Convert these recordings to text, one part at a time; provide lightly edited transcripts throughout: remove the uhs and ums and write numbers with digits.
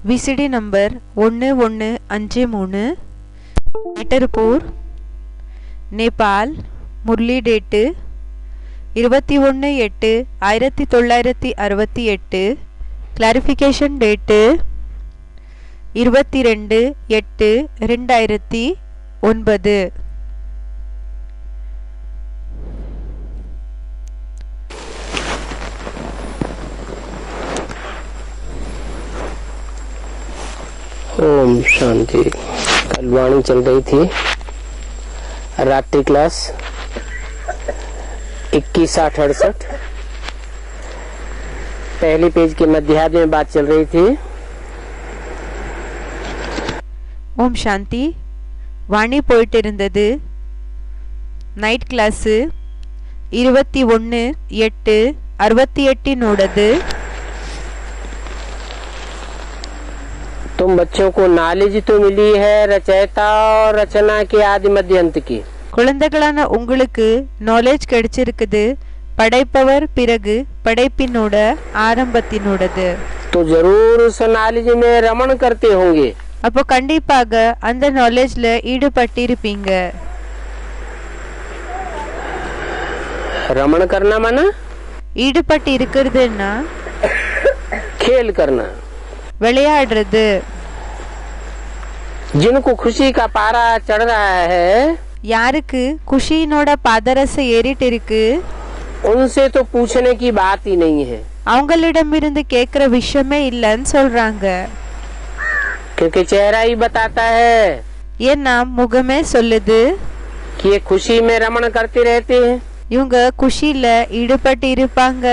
VCD number 1153 மீட்டர்பூர் Nepal Murali date 21/8/1968 clarification date 22/8/2009 Om Shanti. कल वाणी चल रही थी रात्रि क्लास 21/8/68 पहले पेज के मध्यार्ध में बात चल रही थी। ஓம் சாந்தி வாணி போயிட்டு இருந்தது நைட் கிளாஸ் 21/8/68 நோடது। तुम बच्चों को नॉलेज तो मिली है रचयिता और रचना के आदि मध्य अंत की। குழந்தைகளான உங்களுக்கு நாலேஜ் கிடைச்சிருக்குது படைப்பவர் பிறகு படைப்பினோட ஆரம்பத்தினோடது। तो जरूर उस नॉलेज में रमण करते होंगे। அப்போ கண்டிப்பாக அந்த நாலேஜ்ல ஈடுபட்டிருப்பீங்க। रमण करना माना ஈடுபட்டு இருக்கிறதுன்னா खेल करना, விளையாடுறது। जिनको खुशी का पारा चढ़ रहा है யாருக்கு குஷியினோட பாதரசை ஏறிட்டு இருக்கு उनसे तो पूछने की बात ही नहीं है। அவங்களிடமிருந்து கேட்கிற விஷயமே இல்லைன்னு சொல்றாங்க। क्योंकि चेहरा ही बताता है ஏன்னா முகமே சொல்லுது कि ये खुशी में रमण करते रहते हैं। இவங்க குஷியில ஈடுபட்டு இருப்பாங்க।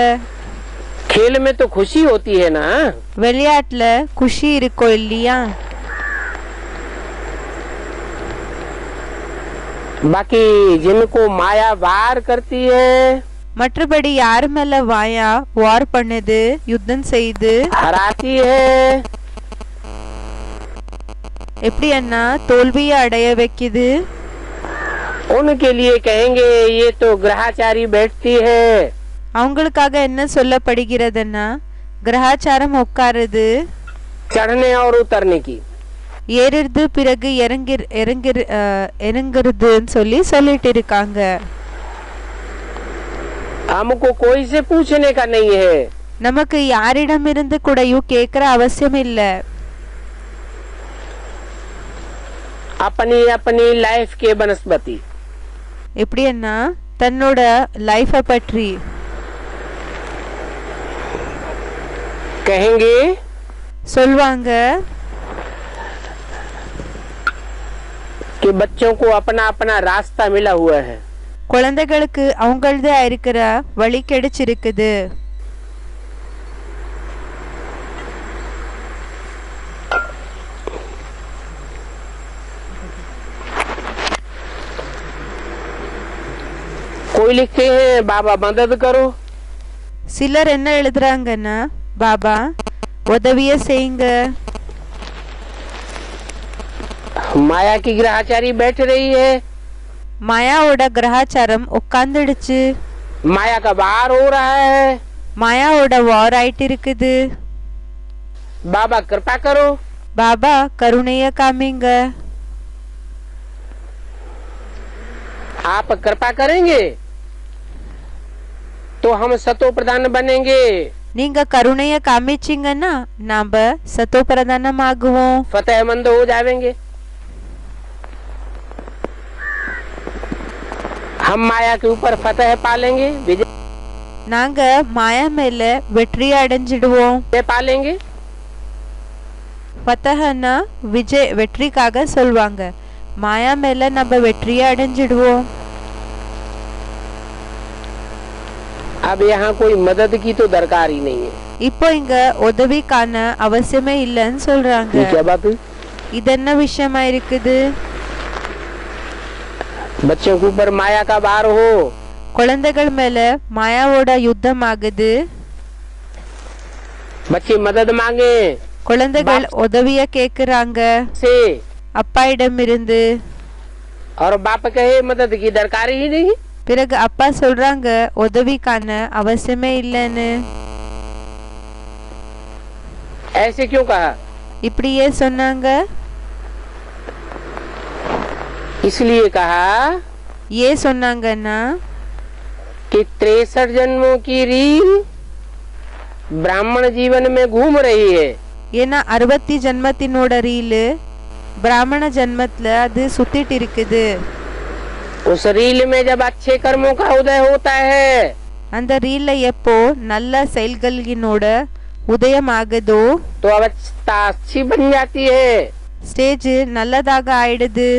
खेल में तो खुशी होती है ना। விளையாட்டுல குஷி இருக்கோ இல்லையா। बाकी जिनको माया वार करती है மற்றபடி யார் மேல வாயா வார் பண்ணுது யுத்தம் செய்து हराती है எப்படி அண்ணா தோல்வியை அடைய வைக்குது उनके लिए कहेंगे ये तो ग्रहाचारी बैठती है। அவங்களுக்காக என்ன சொல்லப்படுகிறதுன்னா கிரகாச்சாரம் உட்காருது चढ़ने और उतरने की। ஏறுறது பிறகு இறங்குறதுன்னு சொல்லிட்டு இருக்காங்க। हमको कोई से पूछने का नहीं है। நமக்கு யாரிடமிருந்து கூடயும் கேட்கிற அவசியம் இல்ல। अपनी अपनी लाइफ के वनस्पति எப்படின்னா தன்னோட லைஃப பற்றி कहेंगे சொல்வாங்க कि बच्चों को अपना अपना रास्ता मिला हुआ है। குழந்தைகளுக்கு அவங்களதே இருக்கிற வழி கிடைச்சிருக்குது। कोई लिखते हैं बाबा मदद करो। சிலர் என்ன எழுதுறாங்கன்னா பாபா உதவிய செய்யுங்க। माया की ग्रहाचारी बैठ रही है। மாயாவோட கிரகாச்சாரம் உட்கார்ந்துடுச்சு। माया का वार हो रहा है। மாயாவோட வார் ஆயிட்டு இருக்குது। बाबा कृपा करो। பாபா கருணைய காமிங்க। आप कृपा करेंगे तो हम सतो प्रधान बनेंगे। நீங்க கருணைய காமிச்சீங்கன்னா நாம சத்தோ பிரதானம் ஆகுவோம்। फतेहमंद हो जाएंगे। हम माया के ऊपर फतेह पालेंगे, विजय நாங்க மாயா மேல வெற்றி அடைஞ்சிடுவோம்। पालेंगे। ஃபதஹனா விஜய் வெற்றிக்காக சொல்வாங்க। மாயா மேல நம்ம வெற்றியை அடைஞ்சிடுவோம்। अब यहाँ कोई मदद की तो दरकार ही नहीं है। இப்போ இங்க உதவிக்கான அவசியமே இல்லைன்னு சொல்றாங்க। ये क्या बात है? இது என்ன விஷயமா இருக்குது? बच्चों के ऊपर माया का वार हो। குழந்தைகள் மேல மாயாவோட யுத்தம் ஆகுது। बच्चे मदद मांगे। குழந்தைகள் உதவிய கேக்குறாங்க से அப்பா இடமிருந்து। और बाप कहे मदद की दरकार ही नहीं। பிறகு அப்பா சொல்றாங்க உதவிக்கான அவசியமே இல்லைன்னு। ऐसे क्यों कहा? இப்படியே சொன்னாங்க. इसलिए कहा ஏன் சொன்னாங்கன்னா कि 63 जन्मों की रील ब्राह्मण जीवन में घूम रही है. ஏன்னா 60 ஜன்மத்தினோட ரீலு பிராமண ஜன்மத்துல அது சுத்திட்டு இருக்குது. उस रील में जब अच्छे कर्मों का उदय होता है அந்த ரீல்ல எப்போ நல்ல செயல்களினோட உதயம் ஆகுதோ तो अवस्था अच्छी बन जाती है. ஸ்டேஜ் நல்லதாக ஆயிடுது.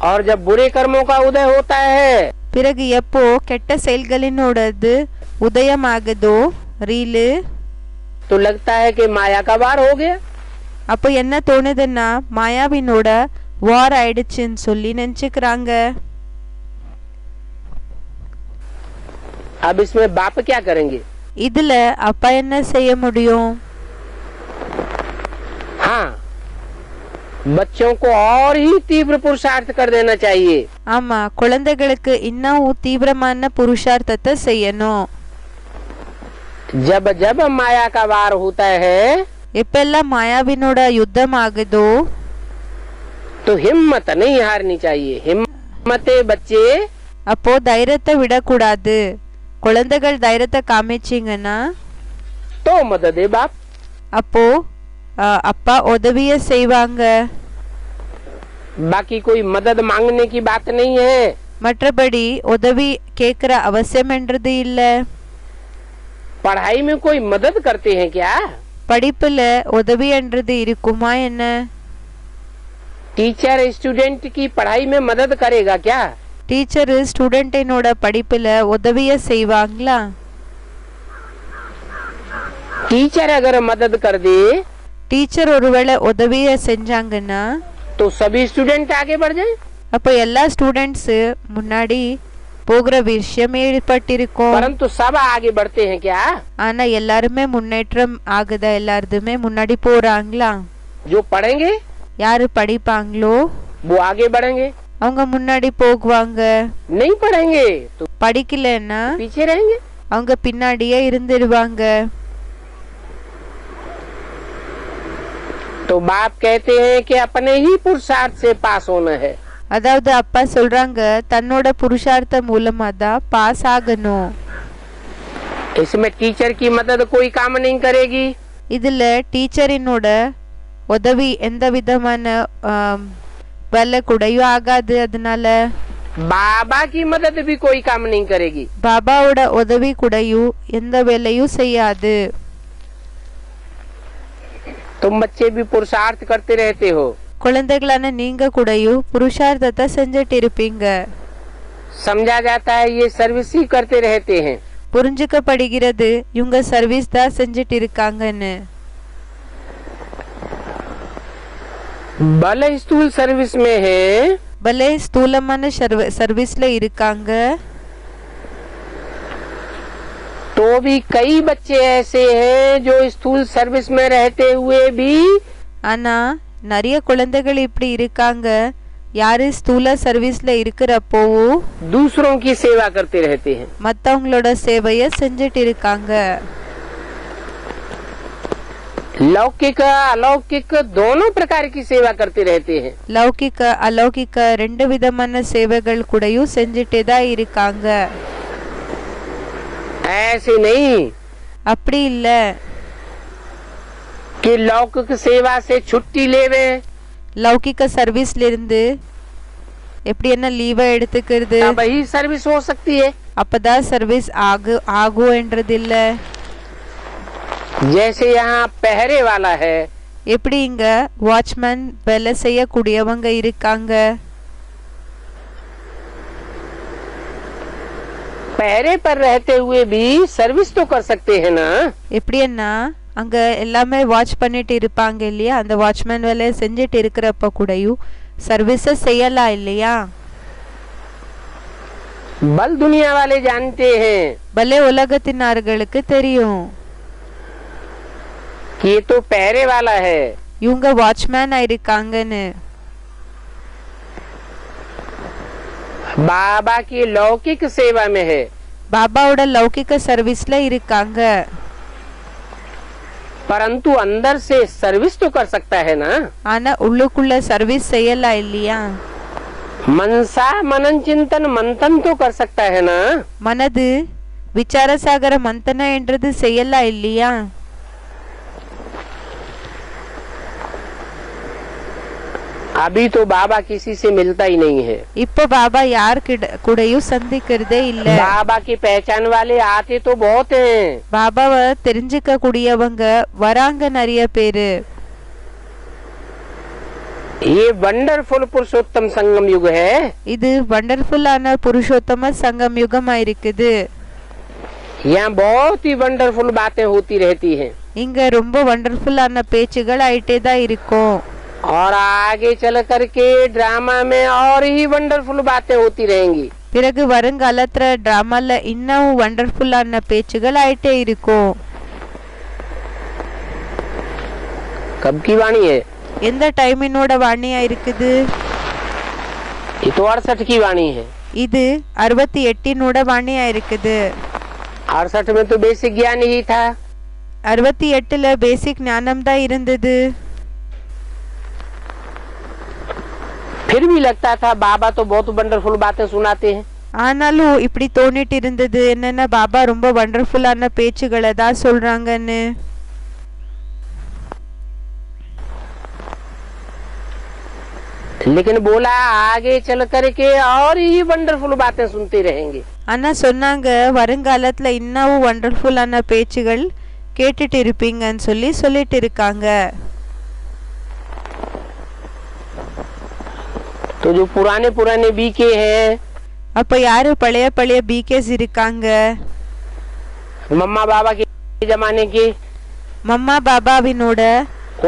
और जब बुरे कर्मों का उदय होता है பிறகு எப்போ கெட்ட செயல்களினோடது உதயம் ஆகுதோ ரீலு तो लगता है कि माया का वार हो गया. அப்போ என்ன தோணுதுன்னா மாயாவினோட வார் ஆயிடுச்சுன்னு சொல்லி நினைச்சுக்கிறாங்க. अब इसमें बाप क्या करेंगे? இதுல அப்பா என்ன செய்ய முடியும்? हाँ, बच्चों को और ही तीव्र पुरुषार्थ कर देना चाहिए. ஆமா, குழந்தைகளுக்கு இன்னும் தீவிரமான புருஷார்த்தத்தை செய்யணும். जब जब माया का वार होता है எப்பெல்லாம் மாயாவினோட யுத்தம் ஆகுதோ तो हिम्मत नहीं हारनी चाहिए. हिम्मते बच्चे அப்போ தைரியத்தை விடக்கூடாது. குழந்தைகள் தைரியத்தை காமிச்சிங்கன்னா तो मदद है बाप. அப்போ அப்பா உதவிய செய்வாங்க. बाकी कोई मदद मांगने की बात नहीं है. மற்றபடி உதவி கேட்கிற அவசியம் என்றது இல்ல. पढ़ाई में कोई मदद करते हैं क्या? படிப்புல உதவி என்றது இருக்குமா என்ன? टीचर स्टूडेंट की पढ़ाई में मदद करेगा क्या? டீச்சர் ஸ்டூடெண்டினோட படிப்புல உதவிய செய்வாங்களா? टीचर अगर मदद कर दे டீச்சர் ஒருவேளை உதவிய செஞ்சாங்கன்னா तो सभी स्टूडेंट आगे बढ़ जाए. அப்போ எல்லா ஸ்டூடெண்ட்ஸ் முன்னாடி போகிற விஷயம் ஏற்பட்டிருக்கும். परंतु सब आगे बढ़ते हैं क्या? ஆனா எல்லாருமே முன்னேற்றம் ஆகுதா? எல்லாருமே முன்னாடி போறாங்களா? जो पढ़ेंगे யாரு படிப்பாங்களோ वो आगे बढ़ेंगे. அவங்க முன்னாடி போகுவாங்க. नहीं पढ़ेंगे तो படிக்கலன்னா पीछे रहेंगे. அவங்க பின்னாடியே இருந்துடுவாங்க. तो बाप कहते हैं कि अपने ही पुरुषार्थ से पास होना है. அதாவது அப்பா சொல்றாங்க தன்னோட புருஷார்த்த மூலமா தான் பாஸ் ஆகணும். इसमें टीचर की मदद कोई काम नहीं करेगी. இதுல டீச்சரினோட உதவி எந்த விதமான வேலை கூடயும் ஆகாது. அதனால बाबा की मदद भी कोई काम नहीं करेगी. பாபாவோட உதவி கூடயும் எந்த வேலையும் செய்யாது. तुम बच्चे भी पुरुषार्थ करते रहते हो. குழந்தைகளான நீங்க கூடயும் புருஷார்த்தத்தை செஞ்சுட்டு இருப்பீங்க. समझा जाता है ये सर्विस ही करते रहते हैं. புரிஞ்சுக்கப்படுகிறது இவங்க சர்வீஸ் தான் செஞ்சுட்டு இருக்காங்கன்னு. भले स्थूल सर्विस में है பலே ஸ்தூலமான சர்வீஸ்ல இருக்காங்க. तो भी कई बच्चे ऐसे हैं जो स्थूल सर्विस में रहते हुए भी ஆனா நிறைய குழந்தைகள் இப்படி இருக்காங்க யாரு ஸ்தூல சர்வீஸ்ல இருக்கிறப்போவும் दूसरों की सेवा करते रहते हैं. மத்தவங்களோட சேவைய செஞ்சுட்டு இருக்காங்க. लौकिक अलौकिक दोनों प्रकार की सेवा करते रहते हैं. லௌகிக்க அலௌகிக்க ரெண்டு விதமான சேவைகள் கூடயும் செஞ்சுட்டே தான் இருக்காங்க. ऐसे नहीं அப்படி இல்ல कि लौकिक सेवा से छुट्टी लेवे லௌகிக்க சர்வீஸ்ல இருந்து எப்படி என்ன லீவை எடுத்துக்கிறது तब ही सर्विस हो सकती है. அப்பதான் சர்வீஸ் ஆகும் என்றது இல்ல. जैसे यहाँ पहरे वाला है எப்படி இங்க வாட்ச்மேன் வேலை செய்யக்கூடியவங்க இருக்காங்க. पहरे पर रहते हुए भी सर्विस तो कर सकते हैं ना. எப்படின்னா அங்க எல்லாமே வாட்ச் பண்ணிட்டு இருப்பாங்க இல்லையா, அந்த வாட்ச்மேன் வேலையை செஞ்சுட்டு இருக்கிறப்ப கூடயும் சர்வீஸ செய்யலாம் இல்லையா. बल दुनिया वाले जानते हैं பலே உலகத்தினார்களுக்கு தெரியும் कि ये तो पहरे वाला है. இவங்க வாட்ச்மேன் இருக்காங்கன்னு. बाबा की लौकिक सेवा में है. பாபாவோட லௌகிக்க சர்வீஸ்ல இருக்காங்க. परंतु अंदर से सर्विस तो कर सकता है ना। ஆனா உள்ளுக்குள்ள சர்வீஸ் செய்யலாம் இல்லையா? मनसा मनन चिंतन मंथन तो कर सकता है ना। மனது விசாரசாகர மந்தன என்றது செய்யலாம் இல்லையா? अभी तो बाबा किसी से मिलता ही नहीं है। இப்போ பாபா யார் கூடயும் சந்திக்கிறதே இல்ல. बाबा की पहचान वाले आते तो बहुत हैं। பாபாவை தெரிஞ்சுக்க கூடியவங்க வராங்க நிறைய பேரு. ये वंडरफुल पुरुषोत्तम संगम युग है। இது வண்டர்ஃபுல்லான புருஷோத்தம சங்கம் யுகமா இருக்குது. यहाँ बहुत ही वंडरफुल बातें होती रहती हैं। இங்க ரொம்ப வண்டர்ஃபுல்லான பேச்சுகள் ஆயிட்டே தான் இருக்கும். और आगे चल करके ड्रामा में और ही वंडरफुल बातें होती रहेंगी। பிறகு வருங்காலத்துல டிராமால இன்னும் வண்டர்ஃபுல்லான பேச்சுகள் ஆயிட்டே இருக்கும். कब की वाणी है? எந்த டைமினோட வாணியா இருக்குது? ये तो 68 की वाणी है। இது 68 வாணியா இருக்குது. 68 में तो बेसिक ज्ञान ही था। 68ல பேசிக் ஞானம் தான் இருந்தது. फिर भी लगता था बाबा तो बहुत वंडरफुल बातें सुनाते हैं। ஆனாலும் இப்படி தோணிட்டு இருந்தது என்னன்னா பாபா ரொம்ப வண்டர்ஃபுல்லான பேச்சுகளை தான் சொல்றாங்கன்னு. लेकिन बोला आगे चल करके और ही वंडरफुल बातें सुनते रहेंगे। ஆனா சொன்னாங்க வருங்காலத்துல இன்னும் வண்டர்ஃபுல்லான பேச்சுகள் கேட்டுட்டு இருப்பீங்கன்னு சொல்லிட்டு இருக்காங்க. तो जो पुराने पुराने बीके हैं, அப்ப யாரு பழைய பிகேஸ் இருக்காங்க? मम्मा बाबा के जमाने के, மம்மா பாபாவினோட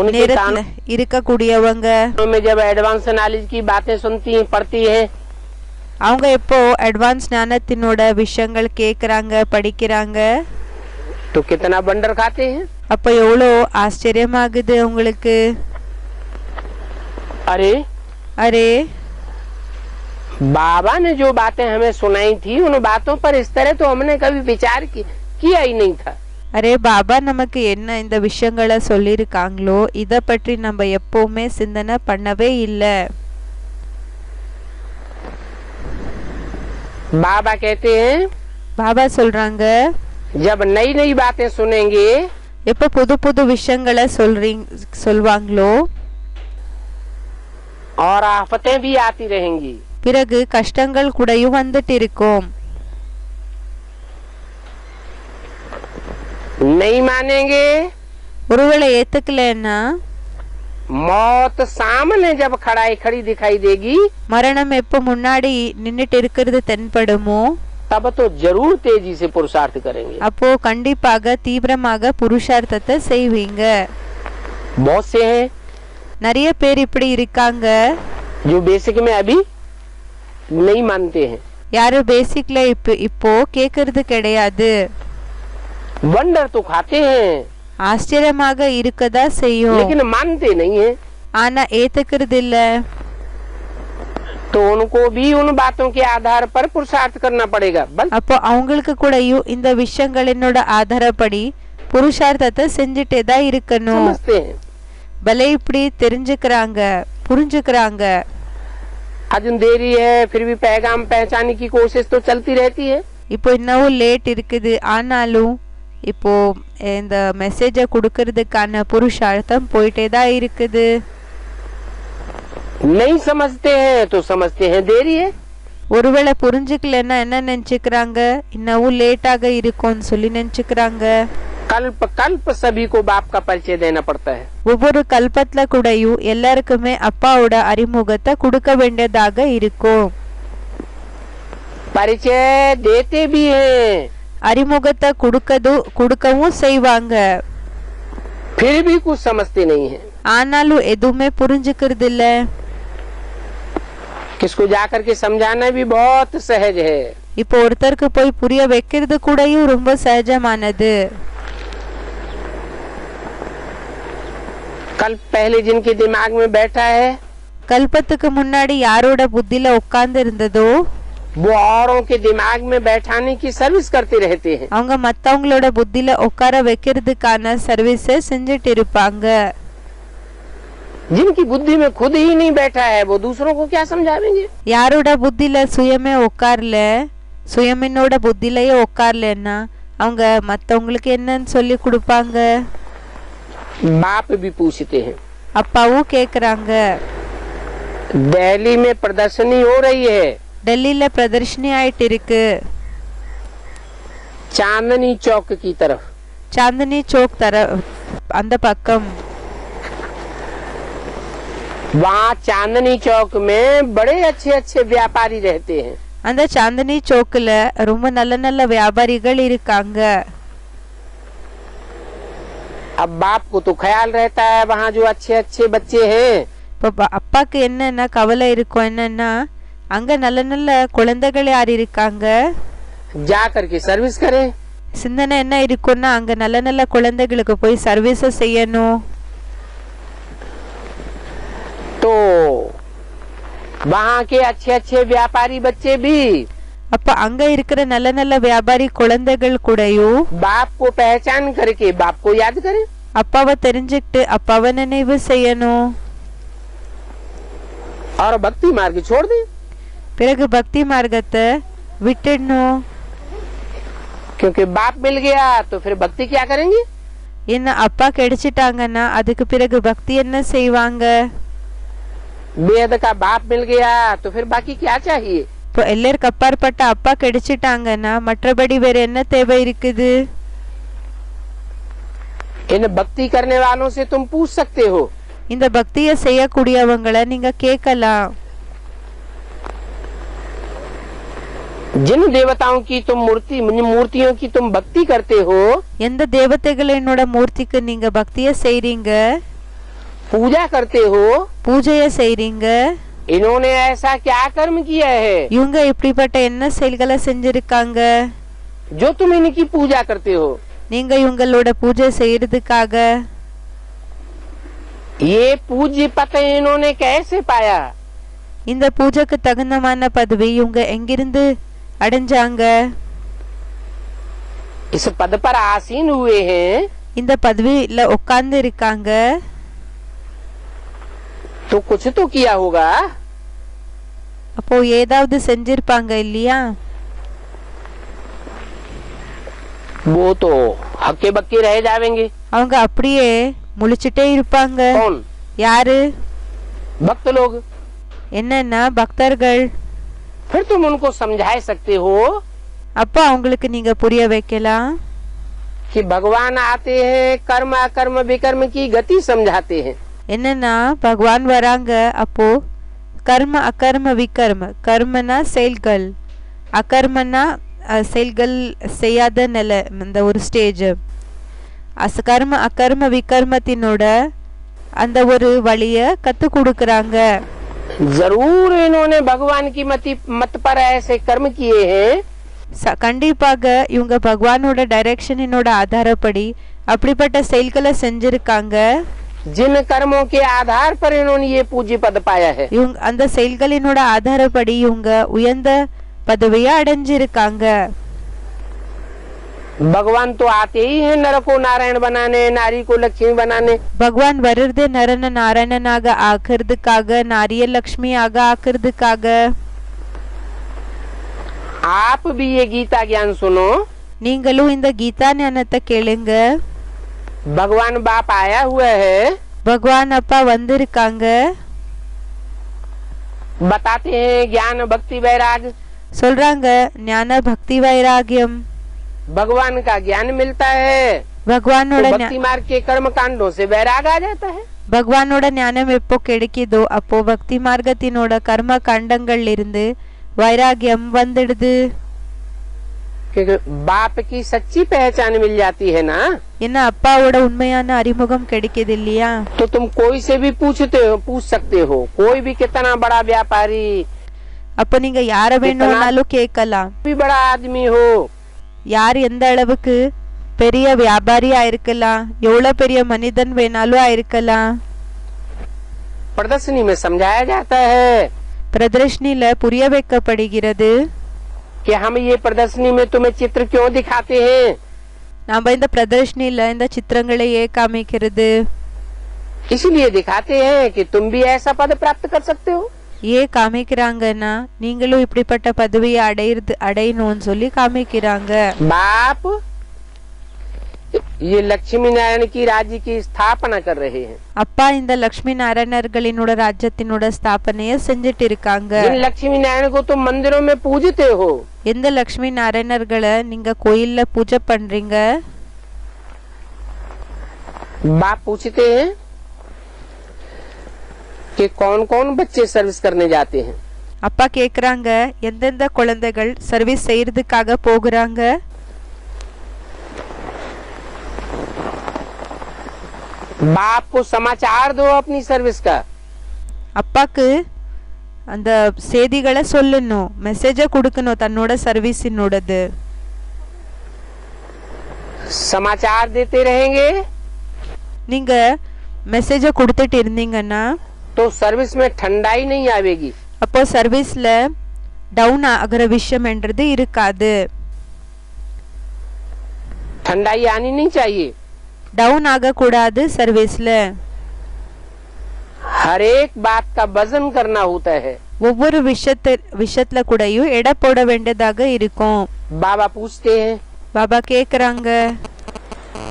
நேரத்துல இருக்கக்கூடியவங்க में जब एडवांस नॉलेज की बातें सुनती हैं, पढ़ती हैं, அவங்க எப்போ அட்வான்ஸ் ஞானத்தினோட விஷயங்கள் கேக்குறாங்க படிக்கிறாங்க, तो कितना वंडर खाते हैं। அப்ப எவ்வளோ ஆச்சரியமாகுது உங்களுக்கு. अरे அரே बाबा ने जो बातें हमें सुनाई थी उन बातों पर इस तरह तो हमने कभी विचार किया ही नहीं था। அரே பாபா நமக்கு என்ன இந்த விஷயங்களை சொல்லியிருக்காங்களோ இத பற்றி நம்ம எப்பவுமே சிந்தனை பண்ணவே இல்லை. बाबा कहते हैं, பாபா சொல்றாங்க जब नई नई बातें सुनेंगे, எப்ப புது புது விஷயங்களை சொல்வாங்களோ और आफतें भी आती रहेंगी, பிறகு கஷ்டங்கள் கூடயும் வந்துட்டு இருக்கும். नहीं मानेंगे, ஒருவேளை ஏத்துக்கலன்னா मौत सामने जब खड़ी दिखाई देगी, மரணம் எப்ப முன்னாடி நின்னுட்டு இருக்கிறது தென்படுமோ तब तो जरूर तेजी से पुरुषार्थ करेंगे। அப்போ கண்டிப்பாக தீவிரமாக புருஷார்த்தத்தை செய்வீங்க. बहुत से हैं நிறைய பேர் இப்படி இருக்காங்க जो बेसिक में अभी नहीं मानते हैं। யாரு பேசிக்ல இப்போ கேக்குறது கிடையாது. वंडर तो खाते हैं, ஆச்சரியமாக இருக்கதா செய்யும், लेकिन मानते नहीं है। ஆனா ஏத்துக்கிறது இல்ல. तो उनको भी उन बातों के आधार पर पुरुषार्थ करना पड़ेगा। அப்போ அவங்களுக்கு கூடயும் இந்த விஷயங்களினோட ஆதாரப்படி புருஷார்த்தத்தை செஞ்சுட்டே தான் இருக்கணும். समझते हैं, பலே இப்படி தெரிஞ்சுக்கிறாங்க புரிஞ்சுக்கிறாங்க. अजून देरी है, फिर भी पैगाम पहचानने की कोशिश तो चलती रहती है। இப்போ இன்னும் லேட் இருக்குது, ஆனாலும் இப்போ இந்த மெசேஜை கொடுக்கறதுக்கான புருஷார்த்தம் போயிட்டே தான் இருக்குது. नहीं समझते हैं तो समझते हैं देरी है। ஒருவேளை புரிஞ்சுக்கலன்னா என்ன நினைச்சுக்கிறாங்க, இன்னும் லேட்டாக இருக்கும்னு நினைச்சுக்கிறாங்க. कल्प कल्प सभी को बाप का परिचय देना पड़ता है। ஒவ்வொரு கல்பத்துல கூடயும் எல்லாருக்குமே அப்பாவோட அறிமுகத்தை கொடுக்க வேண்டியதாக இருக்கும். परिचय देते भी हैं, அறிமுகத்தை கொடுக்கவும் செய்வாங்க. फिर भी कुछ समझते नहीं है। ஆனாலும் எதுவுமே புரிஞ்சுக்கிறது இல்ல. किसको जाकर के समझाना भी बहुत सहज है। இப்போ ஒருத்தருக்கு போய் புரிய வைக்கிறது கூடயும் ரொம்ப சகஜமானது. कल पहले जिनके दिमाग में बैठा है, கல்பத்துக்கு முன்னாடி யாரோட புத்தில உட்கார்ந்து இருந்ததோ वो औरों के दिमाग में बैठाने की सर्विस करते रहते हैं। அவங்க மத்தவங்களோட புத்தியில உட்கார வைக்கிறதுக்கான சர்வீஸை செஞ்சுட்டு இருப்பாங்க. जिनकी बुद्धि में खुद ही नहीं बैठा है वो दूसरों को क्या समझावेंगे? யாரோட புத்தியில சுயமே உட்கார்ல, சுயமினோட புத்தியிலேயே உட்கார்லன்னா அவங்க மத்தவங்களுக்கு என்னன்னு சொல்லி கொடுப்பாங்க. बाप भी पूछते हैं। அப்பாவும் கேக்குறாங்க. दिल्ली में प्रदर्शनी हो रही है, டெல்லியில பிரதர்ஷனி ஆயிட்டு இருக்கு, चांदनी चौक की तरफ। சாந்தினி சौक அந்த பக்கம். वहाँ चांदनी चौक में बड़े अच्छे अच्छे व्यापारी रहते हैं। அந்த சாந்தினி சौकல ரொம்ப நல்ல நல்ல வியாபாரிகள் இருக்காங்க. अब बाप को तो ख्याल रहता है वहाँ जो अच्छे अच्छे बच्चे हैं, இப்போ அப்பாக்கு என்னன்னா கவலை இருக்கும், என்னன்னா அங்க நல்ல நல்ல குழந்தைகள் யார் இருக்காங்க, जा करके सर्विस करें। சிந்தனை என்ன இருக்கும்னா அங்க நல்ல நல்ல குழந்தைகளுக்கு போய் சர்வீஸ் செய்யணும். तो वहाँ के अच्छे अच्छे व्यापारी बच्चे भी அப்ப அங்க இருக்கிற நல்ல நல்ல வியாபாரி குழந்தைகள் கூடயும் बाप को पहचान करके बाप को याद करें। அப்பாவை தெரிஞ்சுக்கிட்டு அப்பாவை நினைவு செய்யணும். और भक्ति मार्ग छोड़ दें। பிறகு பக்தி மார்க்கத்தை விட்டுடணும். क्योंकि बाप मिल गया तो फिर भक्ति क्या करेंगे? என்ன அப்பா கிடைச்சிட்டாங்கன்னா அதுக்கு பிறகு பக்தி என்ன செய்வாங்க? वेद का बाप मिल गया तो फिर बाकी क्या चाहिए? இப்போ எல்லாருக்கு அப்பாற்பட்ட அப்பா கிடைச்சிட்டாங்கன்னா மற்றபடி வேற என்ன தேவை இருக்குது? इन भक्ति करने वालों से तुम पूछ सकते हो। இந்த பக்தியை செய்யக்கூடியவங்களை நீங்க கேட்கலாம். जिन देवताओं की तुम मूर्तियों की तुम भक्ति करते हो, எந்த தேவதைகளோட மூர்த்திக்கு நீங்க பக்தியை செய்றீங்க, पूजा करते हो, பூஜையை செய்றீங்க, इन्होंने ऐसा क्या कर्म किया है இவங்க இப்படிப்பட்ட என்ன செயல்களை செஞ்சிருக்காங்க जो तुम इनकी पूजा करते हो? நீங்க இவங்களோட பூஜை செய்யறதுக்காக? ये पूज्य पद इन्होंने कैसे पाया? இந்த பூஜைக்கு தகுந்தமான பதவி இவங்க எங்கிருந்து அடைஞ்சாங்க? इस पद पर आसीन हुए हैं இந்த பதவியில உட்கார்ந்து இருக்காங்க, तो कुछ तो किया होगा। அப்போ ஏதாவது செஞ்சிருப்பாங்க இல்லையா? वो तो हक्के बक्के रह जाएंगे। அவங்க அப்படியே முழிச்சிட்டே இருப்பாங்க. कौन? யாரு? भक्त लोग। என்னன்னா பக்தர்கள். फिर तुम उनको समझा सकते हो அப்போ அவங்களுக்கு நீங்க புரிய வைக்கலாம் कि भगवान आते हैं, कर्म अकर्म विकर्म की गति समझाते हैं। என்னன்னா பகவான் வராங்க, அப்போ கர்ம அகர்ம விகர்ம, கர்மனா செயல்கள், அகர்மனா செயல்கள் செய்யாத நிலை, இந்த ஒரு ஸ்டேஜ். கர்ம அகர்ம விகர்மத்தினோட அந்த ஒரு வழிய கத்து கொடுக்கறாங்க. जरूर इन्होंने भगवान की मत पर ऐसे कर्म किए हैं। கண்டிப்பாக இவங்க பகவானோட டைரக்ஷனோட ஆதாரப்படி அப்படிப்பட்ட செயல்களை செஞ்சிருக்காங்க. जिन कर्मों के आधार पर इन्होंने ये पूज्य पद पाया है, இவங்க அந்த செயல்களினோட ஆதாரப்படி இவங்க உயர்ந்த பதவியை அடைஞ்சிருக்காங்க. भगवान तो आते ही हैं नर को नारायण बनाने, नारी को लक्ष्मी बनाने। பகவான் வருது நரன நாராயணனாக ஆக்குறதுக்காக, நாரிய லக்ஷ்மி ஆக ஆக்குறதுக்காக. आप भी ये गीता ज्ञान सुनो। நீங்களும் இந்த கீதா ஞானத்தை கேளுங்க. भगवान बाप आया हुआ है, பகவான் அப்பா வந்திருக்காங்க, बताते हैं ज्ञान भक्ति वैराग। சொல்றாங்க ஞான பக்தி வைராகியம். भगवान का ज्ञान मिलता है பகவானோட तो भक्ति मार्ग के कर्म कांडों से वैराग आ जाता है। பகவானோட ஞானம் எப்போ கிடைக்குதோ அப்போ பக்தி மார்க்கத்தினோட கர்ம காண்டங்கள்ல இருந்து வைராகியம் வந்துடுது. क्योंकि बाप की सच्ची पहचान मिल जाती है ना, என்ன அப்பாவோட உண்மையான அறிமுகம் கிடைக்குது இல்லையா? तो तुम कोई से भी पूछ सकते हो। कोई भी कितना बड़ा व्यापारी, அப்ப நீங்க யார வேணும்னாலும் கேட்கலாம். भी बड़ा आदमी हो, யார் எந்த அளவுக்கு பெரிய வியாபாரியா இருக்கலாம், எவ்வளவு பெரிய மனிதன் வேணாலும் ஆயிருக்கலாம். प्रदर्शनी में समझाया जाता है। பிரதர்ஷனில புரிய வைக்கப்படுகிறது. कि हम ये प्रदर्शनी में तुम्हें चित्र क्यों दिखाते हैं? நாம இந்த பிரதர்ஷனில இந்த சித்திரங்களை ஏன் காமிக்கிறது? इसलिए दिखाते हैं कि तुम भी ऐसा पद प्राप्त कर सकते हो। ஏன் காமிக்கிறாங்கன்னா நீங்களும் இப்படிப்பட்ட பதவியை அடையணும்னு சொல்லி காமிக்கிறாங்க. बाप ये लक्ष्मी नारायण की राज्य की स्थापना कर रहे हैं। அப்பா இந்த லட்சுமி நாராயணர்களினோட ராஜ்யத்தினோட ஸ்தாபனைய செஞ்சிட்டு இருக்காங்க. इन लक्ष्मी नारायण को तुम मंदिरों में पूजते हो। எந்த லட்சுமி நாராயணர்களை நீங்க கோயில்ல பூஜை பண்றீங்க? बाप पूछते हैं कि कौन कौन बच्चे सर्विस करने जाते हैं। அப்பா கேக்குறாங்க எந்தெந்த குழந்தைகள் சர்வீஸ் செய்யறதுக்காக போகுறாங்க? बाप को समाचार दो अपनी सर्विस का। அப்பாக்கு அந்த செய்திகளை சொல்லணும், மெசேஜ கொடுக்கணும் தன்னோட சர்வீஸினோடது. समाचार देते रहेंगे நீங்க மெசேஜ கொடுத்துட்டு இருந்தீங்கன்னா तो सर्विस में ठंडाई नहीं आवेगी। அப்போ சர்வீஸ்ல டவுன் ஆகிற விஷயம்ன்றது இருக்காது. ठंडाई आनी नहीं चाहिए। டவுன் ஆக கூடாது. சர்வீஸ்ல हर एक बात का वजन करना होता है। ஒவ்வொரு விஷயத்துல கூடயும் எடை போட வேண்டியதாக இருக்கும். बाबा पूछते हैं பாபா கேக்குறாங்க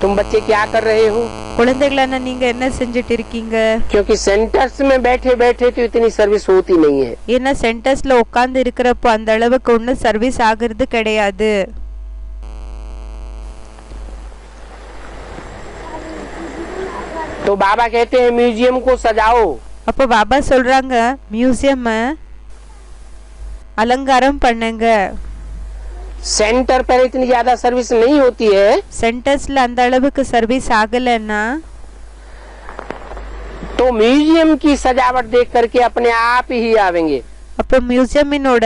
तुम बच्चे क्या कर रहे हो? குழந்தைகளான நீங்க என்ன செஞ்சிட்டு இருக்கீங்க? क्योंकि सेंटर्स में बैठे बैठे तो इतनी सर्विस होती नहीं है। ஏன்னா சென்டர்ஸ்ல உட்கார்ந்து இருக்கிறப்போ அந்த அளவுக்கு ஒண்ணு சர்வீஸ் ஆகிறது கிடையாது. तो बाबा कहते हैं म्यूजियम को सजाओ। அப்போ பாபா சொல்றாங்க மியூசியம் அலங்காரம் பண்ணுங்க. सेंटर पर इतनी ज्यादा सर्विस नहीं होती है। சென்டர்ஸ்ல அந்த அளவுக்கு சர்வீஸ் ஆகலன்னா तो म्यूजियम की सजावट देख करके अपने आप ही आवेंगे। அப்போ மியூசியமினோட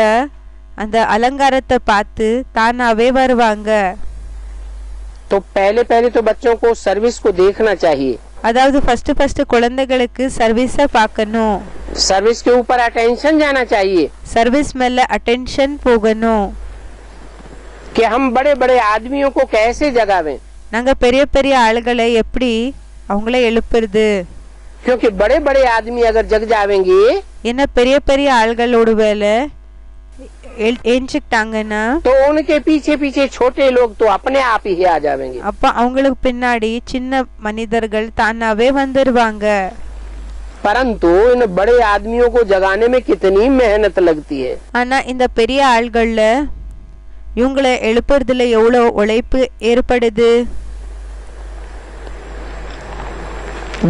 அந்த அலங்காரத்தை பார்த்து தானாவே வருவாங்க. तो पहले पहले तो बच्चों को सर्विस को देखना चाहिए। அதாவது ஃபர்ஸ்ட் குழந்தைகளுக்கு சர்வீஸ பார்க்கணும். सर्विस के ऊपर अटेंशन जाना चाहिए சர்வீஸ் மேல அட்டென்ஷன் போகணும். कि हम बड़े बड़े आदमियों को कैसे जगावें। நாங்க பெரிய பெரிய ஆளுகளை எப்படி அவங்கள எழுப்புறது? क्योंकि बड़े बड़े आदमी अगर जग जावेंगे ஏன்னா பெரிய பெரிய ஆள்களோட வேலை ஏஞ்சிட்டாங்கன்னா तो उनके पीछे पीछे छोटे लोग तो अपने आप ही आ जाएंगे। அப்ப அவங்களுக்கு பின்னாடி சின்ன மனிதர்கள் தானாவே வந்துருவாங்க. परंतु इन बड़े आदमियों को जगाने में कितनी मेहनत लगती है। ஆனா இந்த பெரிய ஆள்கள்ல இவங்களை எழுப்புறதுல எவ்வளவு உழைப்பு ஏற்படுது?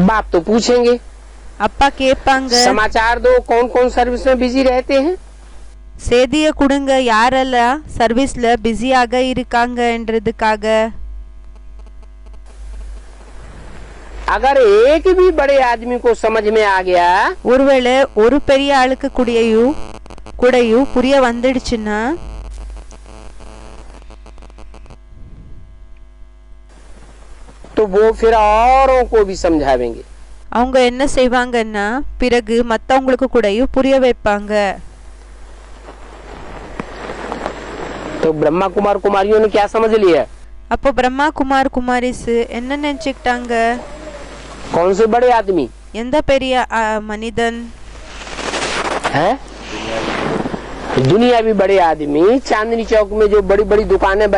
बाप तो पूछेंगे அப்பா கேட்பாங்க समाचार दो कौन कौन सर्विस में बिजी रहते हैं। செய்திய கொடுங்க யாரெல்லாம் சர்வீஸ்ல பிஸியாக இருக்காங்கன்றதுக்காக. अगर एक भी बड़े आदमी को समझ में आ गया ஒருவேளை ஒரு பெரிய ஆளுக்கு கூடயும் புரிய வந்துடுச்சுன்னா तो वो फिर औरों को भी समझावेंगे। அவங்க என்ன செய்வாங்கன்னா பிறகு மத்தவங்களுக்கு கூடயும் புரிய வைப்பாங்க. तो ब्रह्मा कुमार कुमारियों ने क्या समझ लिया? அப்போ பிரம்மா குமார் குமாரிஸ் என்ன நினைச்சுக்கிட்டாங்க? कौन से बड़े आदमी? எந்த பெரிய மனிதன்? है दुनियावी बड़े आदमी चांदनी चौक में जो बड़ी बड़ी दुकानें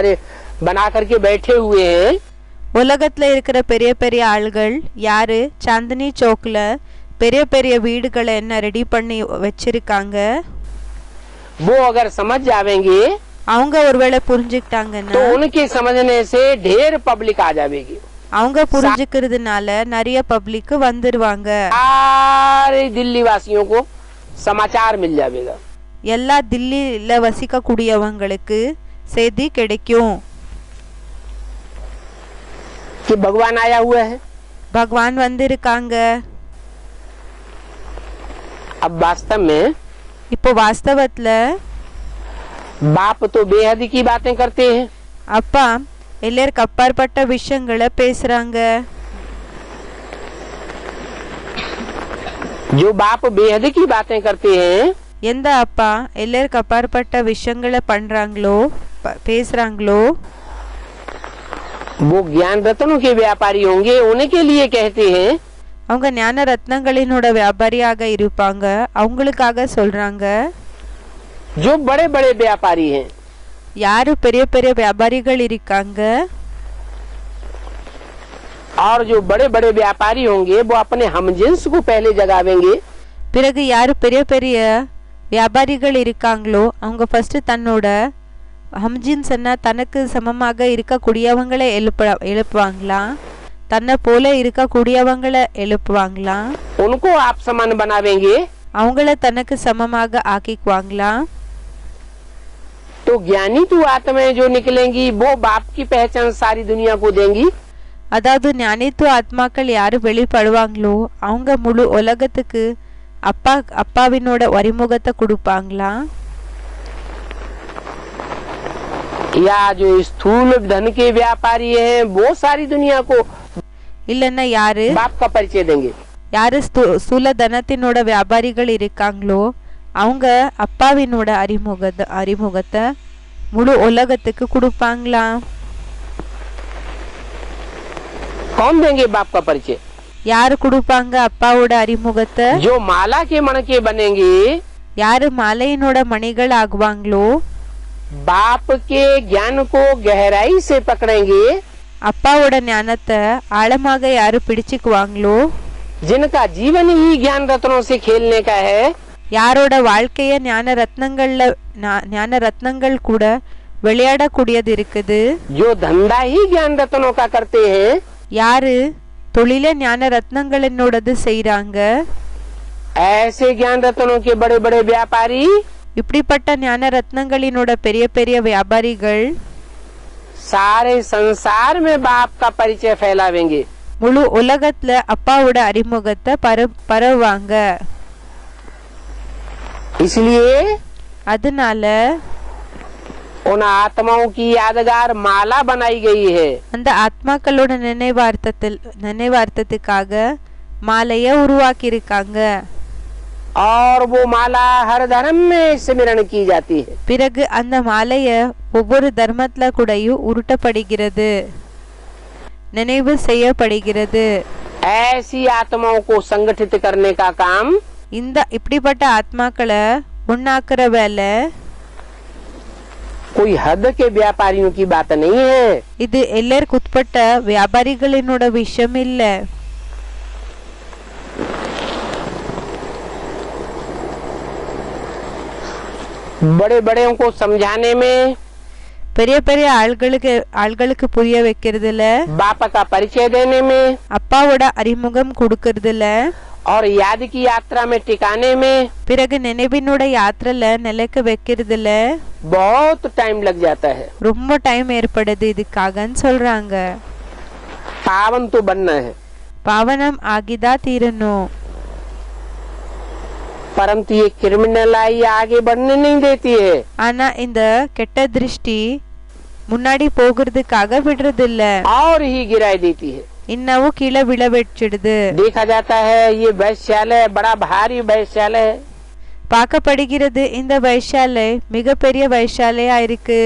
बना करके बैठे हुए हैं। உலகத்துல இருக்கிற பெரிய பெரிய ஆள்கள் யாரு? சாந்தினி சௌக்ல பெரிய பெரிய வீடுகளை என்ன ரெடி பண்ணி வச்சிருக்காங்க. वो अगर समझ जावेंगे அவங்க ஒருவேளை புரிஞ்சுக்கிட்டாங்கன்னா तो उनके समझने से ढेर पब्लिक आ जाएगी। அவங்க புரிஞ்சுக்கிறதுனால நிறைய பப்ளிக் வந்துருவாங்க. सारे दिल्ली वासियों को समाचार मिल जाएगा। எல்லா தில்லியில வசிக்க கூடியவங்களுக்கு செய்தி கிடைக்கும் कि भगवान आया हुआ है। பகவான் வந்திருக்காங்க. अब वास्तव में இப்போ வாஸ்தவத்துல बाप तो बेहद की बातें करते हैं। அப்பா எல்லாருக்கு அப்பாற்பட்ட விஷயங்களை பேசுறாங்க. जो बाप बेहद की बातें करते हैं எந்த அப்பா எல்லாருக்கு அப்பாற்பட்ட விஷயங்களை பண்றாங்களோ பேசுறாங்களோ वो ज्ञान रत्नों के व्यापारी होंगे, उन्हीं के लिए कहते हैं அவங்க ஞான ரத்னங்களினோட வியாபாரியாக இருப்பாங்க, அவங்களுக்காக சொல்றாங்க. जो बड़े बड़े व्यापारी हैं, யாரு பெரிய பெரிய வியாபாரிகள் இருக்காங்க, और जो बड़े बड़े व्यापारी होंगे वो अपने हमजिन्स को पहले जगावेंगे. பிறகு யாரு பெரிய பெரிய வியாபாரிகள் இருக்காங்களோ அவங்க ஃபர்ஸ்ட் தன்னோட ஹம்ஜின்ஸ்னா தனக்கு சமமாக இருக்கக்கூடியவங்களை எழுப்புவாங்களாம், தன்னை போல இருக்கக்கூடியவங்களை எழுப்புவாங்களாம். उनको आप समान बनावेंगे, அவங்கள தனக்கு சமமாக ஆக்கிக்குவாங்களாம். तो ज्ञानी तू आत्माएं जो निकलेंगी वो बाप की पहचान सारी दुनिया को देंगी. அதாவது ஞானித்துவ ஆத்மாக்கள் யாரு வெளிப்படுவாங்களோ அவங்க முழு உலகத்துக்கு அப்பாவினோட அறிமுகத்தை கொடுப்பாங்களாம். या जो स्थूल धन के व्यापारी हैं वो सारी दुनिया को இல்லன்னா யாரு बाप का परिचय देंगे. யாரு ஸ்தூல தனத்தினோட வியாபாரிகள் இருக்காங்களோ அவங்க அப்பாவினோட அறிமுகத்தை முழு உலகத்துக்கு கொடுப்பாங்களாம். कौन देंगे बाप का परिचय? யாரு கொடுப்பாங்க அப்பாவோட அறிமுகத்தை? जो माला के मणके बनेंगे, யாரு மாலையினோட மணிகள் ஆகுவாங்களோ बाप के ज्ञान को गहराई से पकड़ेंगे, அப்பாவோட ஞானத்தை ஆழமாக யாரு பிடிச்சுக்குவாங்களோ जिनका जीवन ही ज्ञान रत्नों से खेलने का है, யாரோட வாழ்க்கைய ஞான ரத்னங்கள் கூட விளையாடக்கூடியது இருக்குது, जो धंधा ही ज्ञान रत्नों का करते हैं, யாரு தொழில ஞான ரத்னங்களினோடது செய்றாங்க, ऐसे ज्ञान रत्नों के बड़े बड़े व्यापारी இப்படிப்பட்ட ஞான ரத்னங்களினோட பெரிய பெரிய வியாபாரிகள் सारे संसार में बाप का परिचय फैलावेंगे. முழு உலகத்துல அப்பாவோட அறிமுகத்தை பரவுவாங்க. इसलिए அதனால उन आत्माओं की यादगार माला बनाई गई है. அந்த ஆத்மாக்களோட நினைவார்த்தத்துக்காக மாலைய உருவாக்கி இருக்காங்க. और वो माला हर धर्म में स्मरण की जाती है. பிறகு அந்த மாலைய ஒவ்வொரு தர்மத்துல கூடயும் உருட்டப்படுகிறது, நினைவு செய்யப்படுகிறது. ऐसी आत्माओं को संगठित करने का काम இப்படிப்பட்ட ஆத்மாக்களை உண்ணாக்குற வேலை कोई हद के व्यापारियों की बात नहीं है. இது எல்லாருக்கு உட்பட்ட வியாபாரிகளினோட விஷயம் இல்ல. बड़े बड़े को समझाने में, பெரிய பெரிய ஆள்களுக்கு புரிய வைக்கிறதுல, बाप का परिचय देने में, அப்பாவோட அறிமுகம் கொடுக்கறதுல, और याद की यात्रा में टिकाने में, பிறகு நினைவினோட யாத்திரைல நிலைக்க வைக்கிறதுல बहुत टाइम लग जाता है. ரொம்ப டைம் ஏற்படுது இதுக்காகன்னு சொல்றாங்க. पावन तो बनना है, பாவனம் ஆகிதான் தீரணும். परंतु ये क्रिमिनल आई आगे बढ़ने नहीं देती है. ஆனா இந்த கெட்ட திருஷ்டி முன்னாடி போகிறதுக்காக விடுறது இல்ல, और ही गिराई देती है. இன்னமும் கீழே விழ வச்சிடுது. देखा जाता है ये वैश्यालय बड़ा भारी वैश्यालय है. பார்க்கப்படுகிறது இந்த வைஷாலை மிகப்பெரிய வைஷாலையா இருக்கு.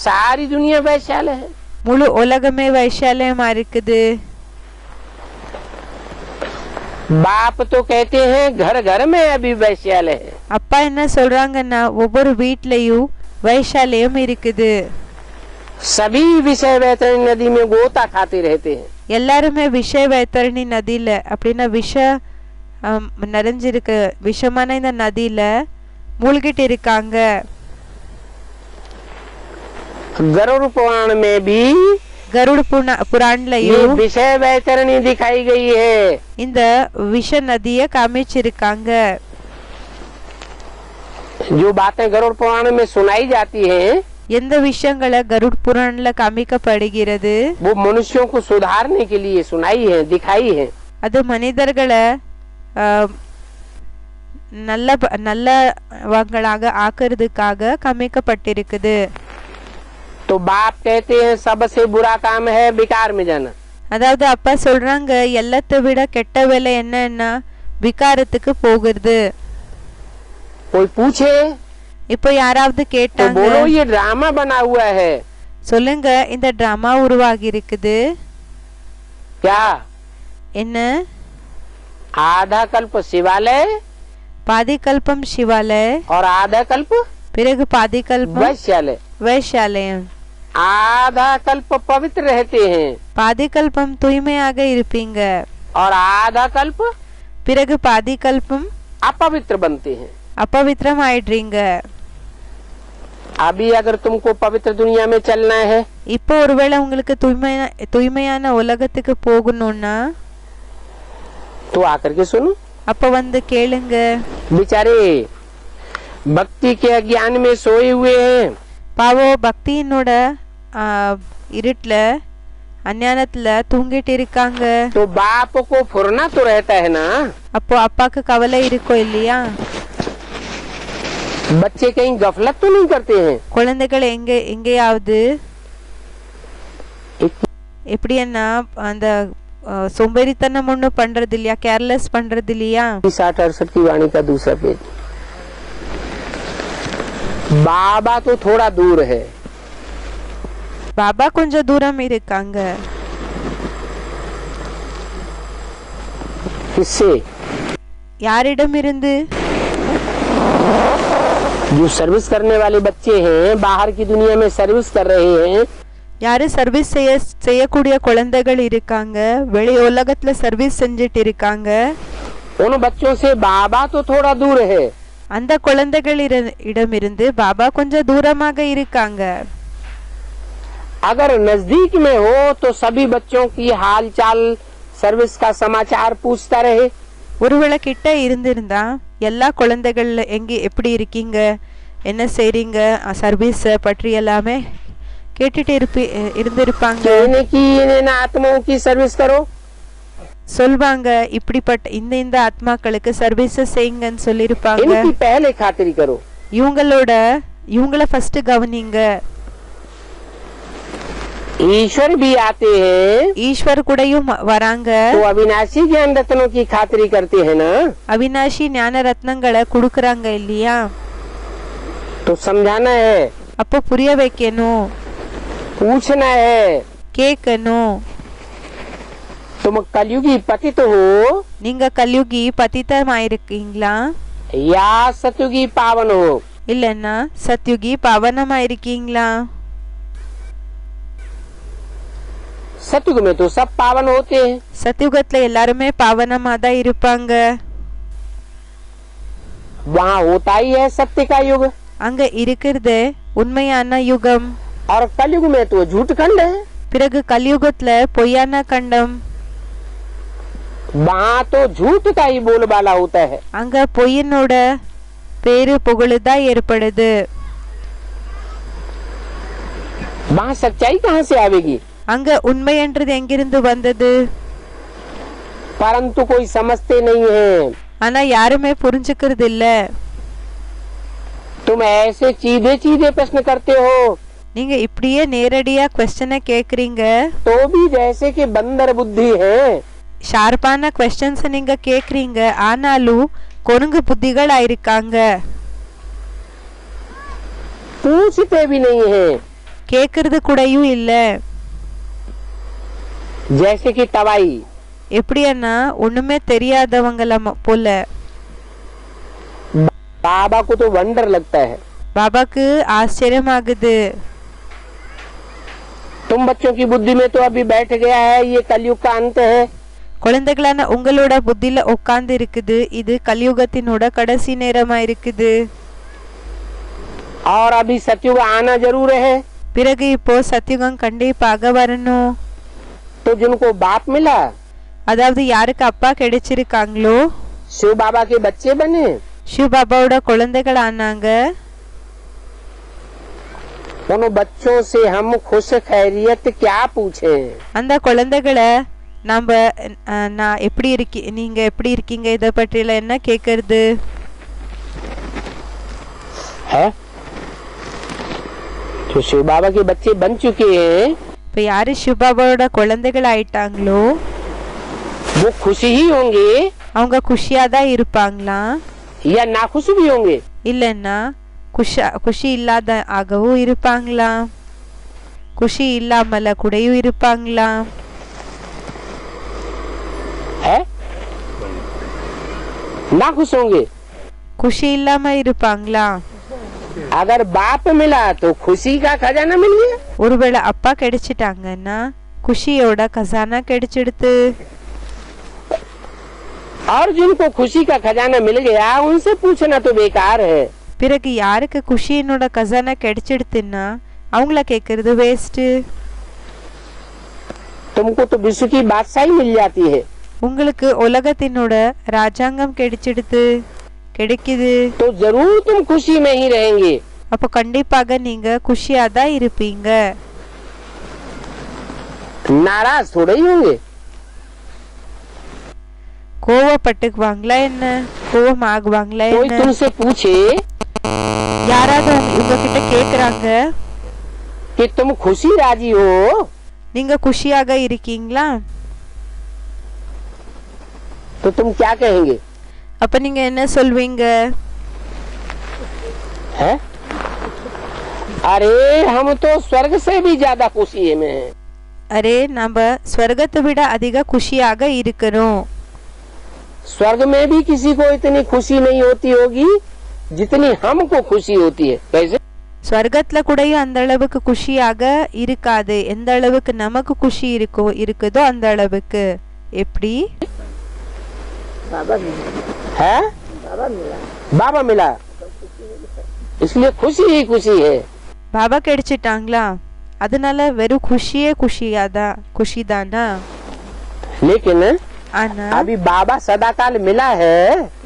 सारी दुनिया वैश्यालय है. முழு உலகமே வைஷாலயமா இருக்குது. बाप तो कहते हैं घर घर में अभी वैश्यालय है. அப்பா என்ன சொல்றாங்கன்னா ஒவ்வொரு வீட்லயும் வைஷாலயம் இருக்குது. सभी विषय वैतरणी नदी में गोता खाते रहते हैं. எல்லாருமே விஷய வைத்தரணி நதியில அப்படின்னா நிறைஞ்சிருக்க விஷமான இந்த நதியில மூழ்கிட்டு இருக்காங்க. गरुड़ पुराण में भी கருட புராண்லயும் विषय वैतरणी दिखाई गई है. இந்த விஷ நதிய காமிச்சிருக்காங்க. जो बातें गरुड़ पुराण में सुनाई जाती हैं, எந்த விஷயங்களை கருட புராண்ல காமிக்கப்படுகிறது वो मनुष्यों को सुधारने के लिए सुनाई है, दिखाई है. அது மனிதர்களை நல்லவங்களாக ஆக்குறதுக்காக காமிக்கப்பட்டிருக்குது. तो बाप कहते हैं सबसे बुरा काम है विकार में जाना. அதாவது அப்பா சொல்றாங்க எல்லாத்தை விட கெட்ட வேலை என்னன்னா விகாரத்துக்கு போகிறது. कोई पूछे இப்போ யாராவது तो கேட்டாங்க, बोलो ये ड्रामा बना हुआ है। சொல்லுங்க இந்த டிராமா உருவாகி இருக்குது. क्या? என்ன? आधा कल्प शिवालय பாதி கல்பம் சிவாலய, और आधा कल्प பிறகு பாதி கல்பம் वैश्यालय। வைஷ்யாலயம். आधा कल्प पवित्र रहते हैं பாதி கல்பம் தூய்மையாக இருப்பீங்க, और आधा कल्प பிறகு பாதி கல்பம் अपवित्र बनते हैं। अपवित्रम ஆயிடுறீங்க. अभी अगर तुमको पवित्र दुनिया में चलना है இப்போ ஒருவேளை உங்களுக்கு தூய்மையான உலகத்துக்கு போகணும்னா तो आकर के सुनो। அப்ப வந்து கேளுங்க. बेचारे भक्ति के अज्ञान में सोए हुए हैं। பாவம் பக்தியினோட இருட்டுல அஞ்ஞானத்துல தூங்கிட்டு இருக்காங்க. तो बाप को फुरना तो रहता है ना। அப்போ அப்பாக்கு கவலை இருக்கும் இல்லையா? बच्चे कहीं गफलत तो नहीं करते हैं। குழந்தைகள் எங்கேயாவது எப்படின்னா அந்த சோம்பேறித்தனம் ஒன்றும் பண்றது இல்லையா, கேர்லெஸ் பண்றது இல்லையா? 60-68 की वाणी का दूसरा पेज। बाबा तो थोड़ा दूर है। பாபா கொஞ்சம் தூரம் இருக்காங்க. किससे? யாரிடம் இருந்து? जो सर्विस करने वाले बच्चे हैं, बाहर की दुनिया में सर्विस कर रहे हैं। யாரு சர்வீஸ் செய்யக்கூடிய குழந்தைகள் இருக்காங்க, வெளி உலகத்துல சர்வீஸ் செஞ்சிட்டு இருக்காங்க. उन बच्चों से बाबा तो थोड़ा दूर है। அந்த குழந்தைகள் இடமிருந்து பாபா கொஞ்சம் தூரமாக இருக்காங்க. अगर नजदीक में हो तो सभी बच्चों की हालचाल सर्विस का समाचार पूछता रहे। ஒருவேளை கிட்ட இருந்திருந்தா எல்லா குழந்தைகள் எப்படி இருக்கீங்க, என்ன செய்றீங்க, சர்வீஸ் பற்றி எல்லாமே கேட்டுட்டு இருந்திருப்பாங்க. आत्माओं की सर्विस करो। சொல்வாங்க இப்படிப்பட்ட இந்த ஆத்மாக்களுக்கு சர்வீஸ் செய்யுங்கன்னு சொல்லிருப்பாங்க. इनकी पहले खातिरी करो। இவங்கள ஃபர்ஸ்ட் கவனிங்க. ईश्वर भी आते हैं, ஈஸ்வர் கூடயும் வராங்க. तो अविनाशी ज्ञान रत्नों की खातिरी करते हैं ना। அவினாஷி ஞான ரத்னங்களை கொடுக்கறாங்க இல்லையா? तो समझाना है, அப்போ புரிய வைக்கணும், पूछना है। கேட்கணும். तुम कलयुगी पतित हो நீங்க கல்யுகி பதிதமாயிருக்கீங்களா, या सतयुगी पावन हो? இல்லன்னா சத்யுகி பாவனமாயிருக்கீங்களா? सतयुग में तो सब पावन होते हैं। சத்யுகத்துல எல்லாருமே பாவனமா தான் இருப்பாங்க. वहाँ होता ही है सत्य का युग, அங்க இருக்கிறது உண்மையான யுகம். और कलयुग में तो झूठ खंड है। பிறகு கலியுகத்துல பொய்யான கண்டம். वहाँ तो झूठ का ही बोलबाला होता है। அங்க பொய்யினோட பேரு புகழுதான் ஏற்படுது. वहाँ सच्चाई कहाँ से आवेगी? அங்க உண்மைன்றது எங்கிருந்து வந்தது? परंतु कोई समझते नहीं है। ஆனா யாருமே புரிஞ்சுக்கிறது இல்ல. तुम ऐसे सीधे सीधे प्रश्न करते हो நீங்க இப்படியே நேரடியா क्वेश्चन கேக்குறீங்க, तो भी जैसे कि बंदर बुद्धि है। ஷார்ப்பான क्वेश्चंस நீங்க கேக்குறீங்க, ஆனாலும் கொருங்கு புத்திகள் ஆயிருக்காங்க. पूछते भी नहीं है, கேக்குறது கூடயும் இல்ல. जैसे कि तवाई। எப்படின்னா ஒண்ணுமே தெரியாதவங்கள போல. बाबा को तो वंडर लगता है। பாபாக்கு ஆச்சரியமாகுது. तुम बच्चों की बुद्धि में तो अभी बैठ गया है ये कलयुग का अंत है। குழந்தைகளான உங்களோட புத்தியில உட்கார்ந்து இருக்குது, இது கலியுகத்தினோட கடைசி நேரமா இருக்குது. और अभी सतयुग आना जरूर है। பிறகு இப்போ சத்யுகம் கண்டிப்பாக வரணும். तो जिनको बाप मिला, அதாவது யாருக்கு அப்பா கிடைச்சிருக்காங்களோ, शिव बाबा के बच्चे बने, சிவ பாபாவோட குழந்தைகள் ஆனாங்க. उन बच्चों से हम खुश खैरियत क्या पूछे? அந்த குழந்தைகளை நான் எப்படி நீங்க எப்படி இருக்கீங்க இத பற்றில என்ன கேக்குறது? है जो शिव बाबा के बच्चे बन चुके हैं, இப்ப யாரு சிவ பாபாவோட குழந்தைகள் ஆயிட்டாங்களோ वो खुश ही होंगे அவங்க குஷியா தான் இருப்பாங்களா, या नाखुश भी होंगे? இல்லைன்னா குஷி இல்லாத ஆகவும் இருப்பாங்களா, குஷி இல்லாமல கூடயும் இருப்பாங்களா? है ना खुश होंगे। குஷி இல்லாம இருப்பாங்களா? अगर बाप मिला तो खुशी का खजाना मिल गया। ஒருவேளை அப்பா கிடைச்சிட்டாங்கன்னா குஷியோட खजाना கிடைச்சிடுது। और जिनको खुशी का खजाना मिल गया उनसे पूछना तो बेकार है। பிறகு யாருக்கு குஷியினோட खजाना கிடைச்சிடுதுன்னா அவங்கள கேக்குறது வேஸ்ட்। तुमको तो विश्व की बादशाही मिल जाती है। உங்களுக்கு உலகத்தினோட ராஜாங்கம் கிடைச்சிடுது கிடைக்குது। तो जरूर तुम खुशी में ही रहेंगे। அப்ப கண்டிப்பாக நீங்க குஷியா தான் இருப்பீங்க। नाराज थोड़े ही होंगे। கோவப்பட்டுக்குவாங்களா என்ன, கோவம் ஆகுவாங்களா कोई என்ன? तुमसे पूछे யாராவது உங்ககிட்ட கேக்குறாங்க कि तुम खुशी राजी हो நீங்க குஷியாக இருக்கீங்களா, तो तुम क्या कहेंगे? அப்ப நீங்க என்ன சொல்வீங்க? है? अरे हम तो स्वर्ग से भी ज्यादा खुशी में हैं। அரே நம்ம ஸ்வர்கத்தை விட அதிக குஷியாக இருக்கிறோம்। स्वर्ग में भी किसी को इतनी खुशी नहीं होती होगी जितनी हमको खुशी होती है। कैसे? ஸ்வர்கத்துல கூடயும் அந்த அளவுக்கு குஷியாக இருக்காது, எந்த அளவுக்கு நமக்கு குஷி இருக்குதோ அந்த அளவுக்கு। எப்படி? है? बाबा मिला इसलिए खुशी ही खुशी है। பாபா கிடைச்சிட்டாங்களா அதனால வெறும் குஷியே குஷிதானா? लेकिन ஆனா अभी बाबा सदाकाल मिला है।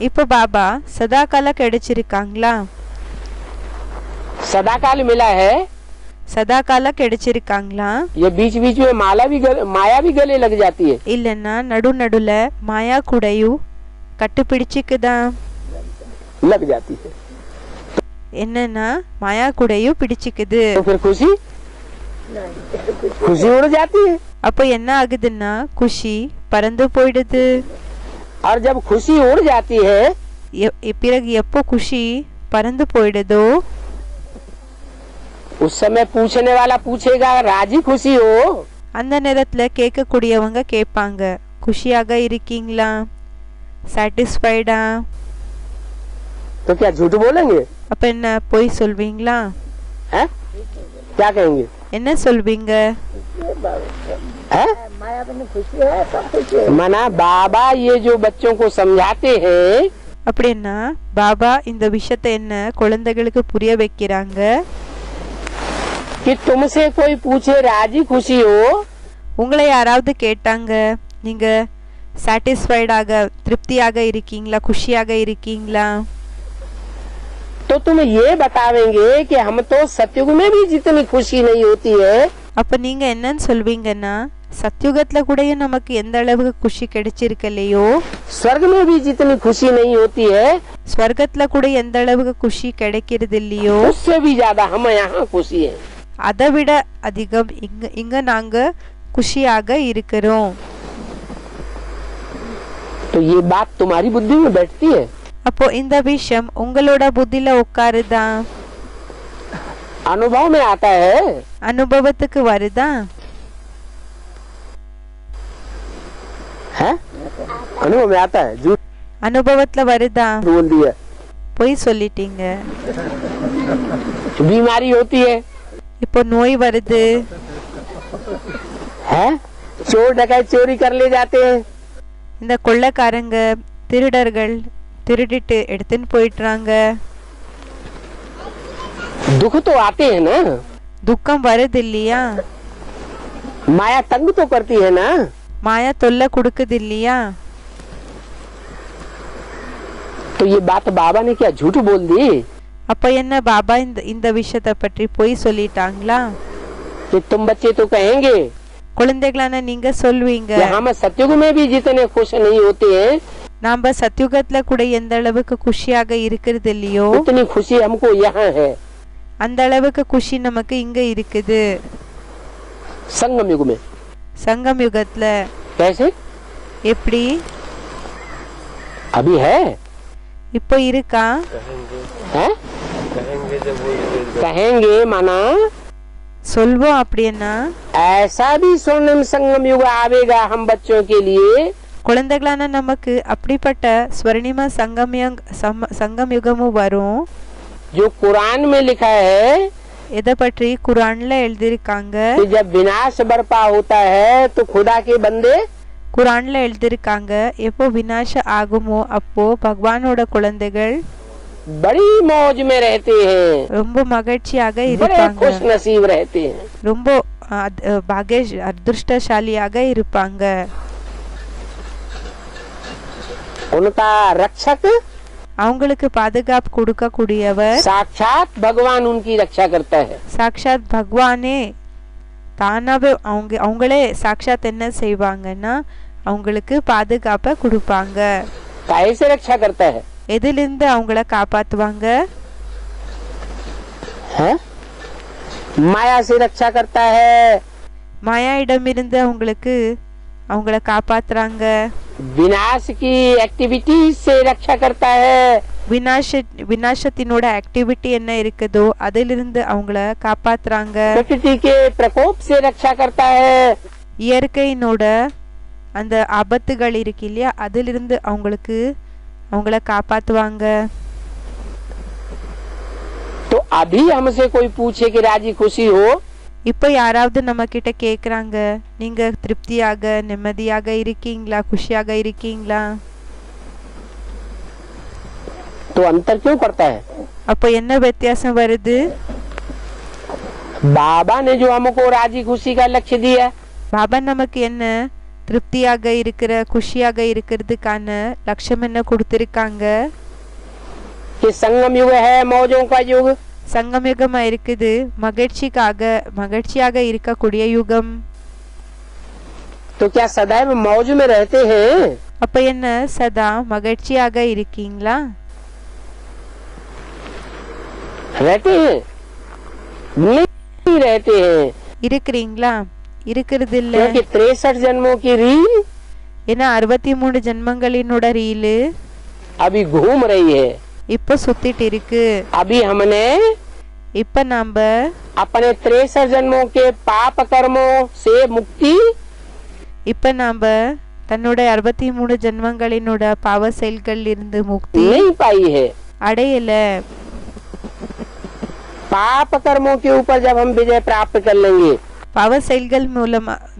இப்ப பாபா சதா கால கிடைச்சிருக்காங்களா? सदाकाल मिला है। சதா கால கிடைச்சிருக்காங்களா? ये बीच बीच में माया भी गले लग जाती है। இல்லன்னா நடுல மாயா கூடயும் கட்டுப்பிடிச்சுக்குதா? लग जाती है। என்னன்னா மாயா கூடயும் பிடிச்சுக்குது। तो फिर खुशी उड़ जाती है। அப்ப என்ன ஆகுதுன்னா குஷி பறந்து போயிடுது। और जब खुशी उड़ जाती है பிறகு எப்போ குஷி பறந்து போயிடுதோ उस समय पूछने वाला पूछेगा राजी खुशी हो? அந்த நேரத்துல கேட்கக்கூடியவங்க கேட்பாங்க குஷியாக இருக்கீங்களா, சாட்டிஸ்ஃபைடா? तो क्या झूठ बोलेंगे? அப்ப என்ன பொய் சொல்வீங்களா? है? क्या कहेंगे? என்ன சொல்வீங்க? है? मना बाबा ये जो बच्चों को समझाते हैं அப்படின்னா பாபா இந்த விஷயத்தை என்ன குழந்தைகளுக்கு புரிய வைக்கிறாங்க कि तुमसे कोई पूछे राजी खुशी हो? உங்களை யாராவது கேட்டாங்க நீங்க சாட்டிஸ்ஃபைடாக திருப்தியாக இருக்கீங்களா, குஷியாக இருக்கீங்களா? तो तुम ये बतावेंगे कि हम तो सतयुग में भी जितनी खुशी नहीं होती है। அப்ப நீங்க என்னன்னு சொல்வீங்கன்னா சத்யுகத்துல கூடயும் நமக்கு எந்த அளவுக்கு குஷி கிடைச்சிருக்கலையோ स्वर्ग में भी जितनी खुशी नहीं होती है ஸ்வர்கத்துல கூட எந்த அளவுக்கு குஷி கிடைக்கிறது இல்லையோ उससे भी ज्यादा हम यहाँ खुशी है। அதை விட அதிகம் இங்க நாங்க குஷியாக இருக்கிறோம்। तो ये बात तुम्हारी बुद्धि में बैठती है। அப்போ இந்த விஷயம் உங்களோட புத்தியில உட்காருதா, अनुभव में आता है। அனுபவத்துக்கு வருதா? है? अनुभव में आता है। झूठ அனுபவத்துல வருதா? बोल दिया। பொய் சொல்லிட்டீங்க। बीमारी होती है। இப்போ நோய் வருது। है? चोर डकैत चोरी कर ले जाते हैं। இந்த கொள்ளைக்காரங்க திருடர்கள் திருடிட்டு எடுத்துன்னு போயிடுறாங்க। दुख तो आते हैं ना। துக்கம் வருது இல்லையா? माया तंग तो करती है ना। மாயா தொல்லை கொடுக்குது இல்லையா? तो ये बात बाबा ने क्या झूठ बोल दी? அப்ப என்ன பாபா இந்த விஷயத்தை பற்றி பொய் சொல்லிட்டாங்களா? कि तुम बच्चे तो कहेंगे குழந்தைகளான நீங்க சொல்வீங்க हम सतयुग में भी जितने खुश नहीं होते हैं நாம சத்யுகத்துல கூட எந்த அளவுக்கு குஷியாக இருக்கிறது இல்லையோ उतनी खुशी हमको यहाँ है அந்த அளவுக்கு குஷி நமக்கு இங்க இருக்குது संगम युग में। சங்கம் யுகத்துல। कैसे? எப்படி? अभी है। இப்போ இருக்கா? है? कहेंगे माना சொல்வோம் அப்படின்னா ऐसा भी स्वर्णिम संगम युग आवेगा हम बच्चों के लिए குழந்தைகளான நமக்கு அப்படிப்பட்ட ஸ்வர்ணிம சங்கம் யுகமும் வரும். जो कुरान में लिखा है இதை பற்றி குரான்ல எழுதியிருக்காங்க. कि जब विनाश बर्पा होता है तो खुदा के बंदे குரான்ல எழுதியிருக்காங்க எப்போ விநாசம் ஆகுமோ அப்போ பகவானோட குழந்தைகள் बड़ी मौज में रहते हैं, ரொம்ப மகிழ்ச்சியாக बड़े இருப்பாங்க, खुश नसीब रहते हैं. ரொம்ப அதிர்ஷ்டசாலியாக இருப்பாங்க. उनका रक्षक அவங்களுக்கு பாதுகாப்பு கொடுக்க கூடியவர் साक्षात भगवान उनकी रक्षा करता है. சாக்ஷாத் பகவானே தானாவே அவங்களே சாக்ஷாத் என்ன செய்வாங்கன்னா அவங்களுக்கு பாதுகாப்பை கொடுப்பாங்க. कैसे रक्षा करता है? எதிலிருந்து அவங்கள காப்பாத்துவாங்க? है? माया से रक्षा करता है. மாயா இடமிருந்து அவங்கள காப்பாத்துறாங்க. विनाश की एक्टिविटी से रक्षा करता है. விநாசத்தினோட ஆக்டிவிட்டி என்ன இருக்குதோ அதிலிருந்து அவங்கள காப்பாத்துறாங்க. प्रकृति के प्रकोप से रक्षा करता है. இயற்கையினோட அந்த ஆபத்துகள் இருக்கு இல்லையா அதிலிருந்து அவங்கள காப்பாத்துவாங்க. तो अभी हमसे कोई पूछे कि राजी खुशी हो, இப்போ யாராவது நம்ம கிட்ட கேக்குறாங்க நீங்க திருப்தியாக நிம்மதியாக இருக்கீங்களா खुशिயாக இருக்கீங்களா तो अंतर क्यों पड़ता है? அப்போ என்ன வித்தியாசம் வருது? बाबा ने जो हमको राजी खुशी का लक्ष्य दिया, பாபா நமக்கு என்ன திருப்தியாக இருக்கிற खुशिயாக இருக்கிறதுக்கான லட்சியம் என்ன கொடுத்திருக்காங்க? कि संगम युग है, मौजों का युग. சங்கம் யுகமா இருக்குது, மகிழ்ச்சியாக இருக்கக்கூடிய யுகம். तो क्या सदैव मौज में रहते हैं? அப்ப என்ன சதா மகிழ்ச்சியாக இருக்கீங்களா? रहते हैं? नहीं रहते हैं. இருக்கிறீங்களா? இருக்கிறது இல்ல. क्योंकि 63 जन्मों की रील ஏன்னா 63 ஜென்மங்களினோட ரீல் अभी घूम रही है. இப்ப சுத்திட்டு இருக்கு. अभी हमने இப்ப நாம अपने 63 जन्मों के पाप कर्मों से मुक्ति இப்ப நாம தன்னோட 63 ஜென்மங்களினோட பாவ செயல்கள் இருந்து முக்தி नहीं पाई है. அடையல. पाप कर्मों के ऊपर जब हम विजय प्राप्त कर लेंगे, பாவ செயல்கள்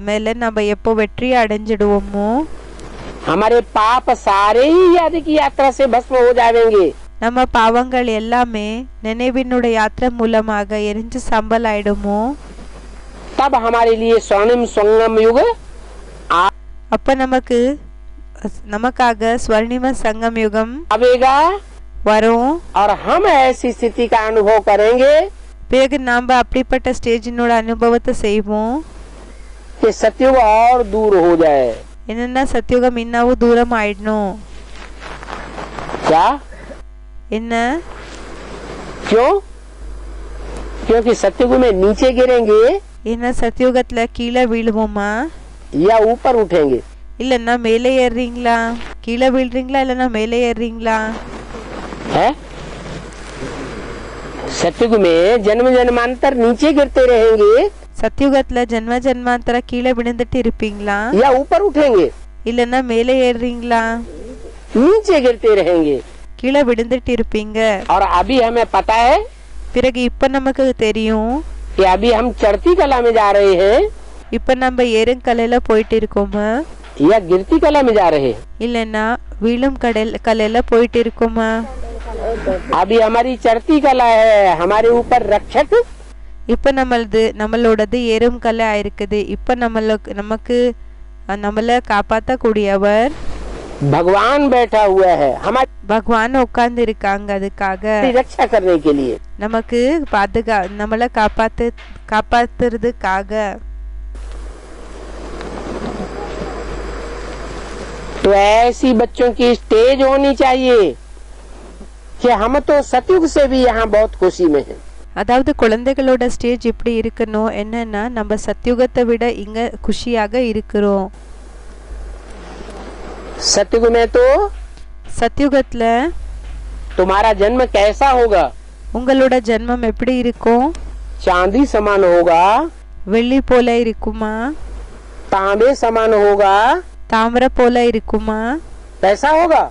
மேல நம்ம எப்போ வெற்றி அடைஞ்சிடுவோமோ हमारे पाप सारे ही याद की यात्रा से भस्म हो जाएंगे. நம்ம பாவங்கள் எல்லாமே நினைவினோட யாத்திரை மூலமாக எரிஞ்சு சம்பல் ஆயிடுமோ तब हमारे लिए स्वर्णिम संगम युग அப்ப நமக்காக ஸ்வர்ணிம சங்கம் யுகம் आवेगा வரும். और हम ऐसी स्थिति का अनुभव करेंगे பிறகு நாம அப்படிப்பட்ட ஸ்டேஜினோட அனுபவத்தை செய்வோம். कि सतयुग और दूर हो जाए. என்னன்னா சத்யுகம் இன்னமும் தூரம் ஆயிடணும். क्या? என்ன? क्यों? क्योंकि सतयुग में नीचे गिरेंगे என்ன சத்யுகத்துல கீழே விழுவோமா या ऊपर उठेंगे? இல்லன்னா மேலே ஏறுறீங்களா? கீழே விழுறீங்களா இல்லன்னா மேலே ஏறுறீங்களா? है? सतयुग में जन्म जन्मांतर नीचे गिरते रहेंगे சத்யுகத்துல ஜென்ம ஜென்மாந்தர கீழே விழுந்துட்டு இருப்பீங்களா या ऊपर उठेंगे? இல்லன்னா மேலே ஏறுறீங்களா? नीचे गिरते रहेंगे. கீழே விழுந்துட்டு இருப்பீங்க. और अभी हमें पता है பிறகு இப்ப நமக்கு தெரியும் कि अभी हम चढ़ती कला में जा रहे हैं இப்ப நம்ம ஏறுங்கலையில போயிட்டு இருக்கோமா या गिरती कला में जा रहे हैं. இல்லன்னா வீழும் கலையில போயிட்டு இருக்கோமா? अभी हमारी चढ़ती कला है, हमारे ऊपर रक्षक இப்ப நம்மளோடது ஏறும் கலை ஆயிருக்குது. இப்ப நம்மள காப்பாத்த கூடியவர் भगवान बैठा हुआ है हमारी பகவான் உட்கார்ந்து இருக்காங்க. அதுக்காக रक्षा करने के लिए. நமக்கு நம்மள காப்பாத்துறதுக்காக. तो ऐसी बच्चों की स्टेज होनी चाहिए कि हम तो सतयुग से भी यहाँ बहुत खुशी में हैं. அதாவது குழந்தைகளோட ஸ்டேஜ் இப்படி இருக்கணும். என்னன்னா நம்ம சத்யுகத்தை விட இங்க குஷியாக இருக்கிறோம். सतयुग में तो சத்யுகத்துல तुम्हारा जन्म कैसा होगा? உங்களோட ஜென்மம் எப்படி இருக்கும்? चांदी समान होगा, வெள்ளி போல இருக்குமா? तांबे समान होगा, தாமிர போல இருக்குமா? कैसा होगा?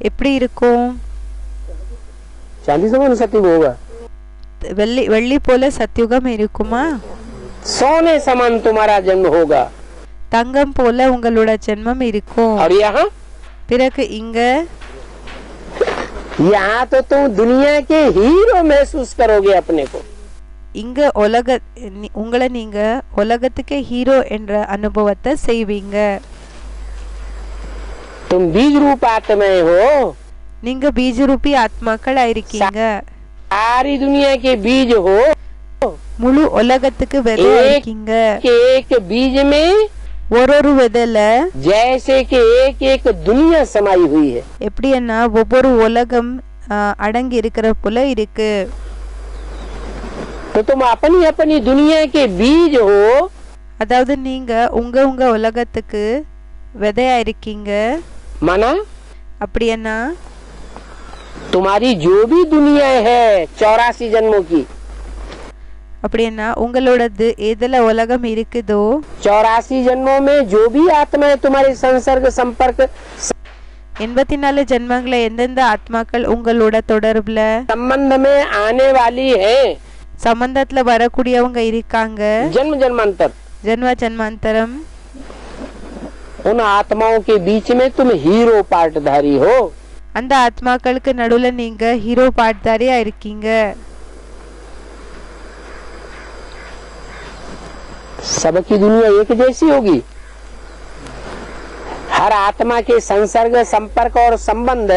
எப்படி இருக்கும்? चांदी समान सत्युग होगा। வெள்ளி போல சத்யுகம் இருக்குமா? सोने समान तुम्हारा जन्म होगा। தங்கம் போல உங்களோட ஜென்மம் இருக்கும்। और यहाँ பிறகு இங்க यहाँ तो तुम दुनिया के हीरो महसूस करोगे अपने को। இங்க உங்களை நீங்க உலகத்துக்கு ஹீரோ என்ற அனுபவத்தை செய்வீங்க। तुम बीज रूप आत्माएं हो। நீங்க பீஜ ரூபி ஆத்மாக்கள் ஆயிருக்கீங்க। सारी दुनिया के बीज हो। முழு உலகத்துக்கு விதை இருக்கீங்க। एक बीज में ஒரு விதைல जैसे कि एक दुनिया समाई हुई है। எப்படின்னா ஒவ்வொரு உலகம் அடங்கி இருக்கிற போல இருக்கு। तो तुम अपनी अपनी दुनिया के बीज हो। அதாவது நீங்க உங்க உலகத்துக்கு விதையா இருக்கீங்க। माना அப்படின்னா तुम्हारी जो भी दुनिया है 84 जन्मों की, அப்படின்னா உங்களோடது எதுல உலகம் இருக்குதோ 84 जन्मों में जो भी आत्माएं तुम्हारे संसर्ग संपर्क 84 ஜென்மங்கள எந்தெந்த ஆத்மாக்கள் உங்களோட தொடர்புல संबंध में आने वाली है, சம்பந்தத்துல வரக்கூடியவங்க இருக்காங்க। जन्म जन्मांतर, ஜென்மாந்தரம் उन आत्माओं के बीच में तुम हीरो पार्टधारी हो। அந்த ஆத்மாக்களுக்கு நடுவுல நீங்க ஹீரோ பாட்தாரியா இருக்கீங்க। सबकी दुनिया एक जैसी होगी। हर आत्मा के संसर्ग संपर्क और संबंध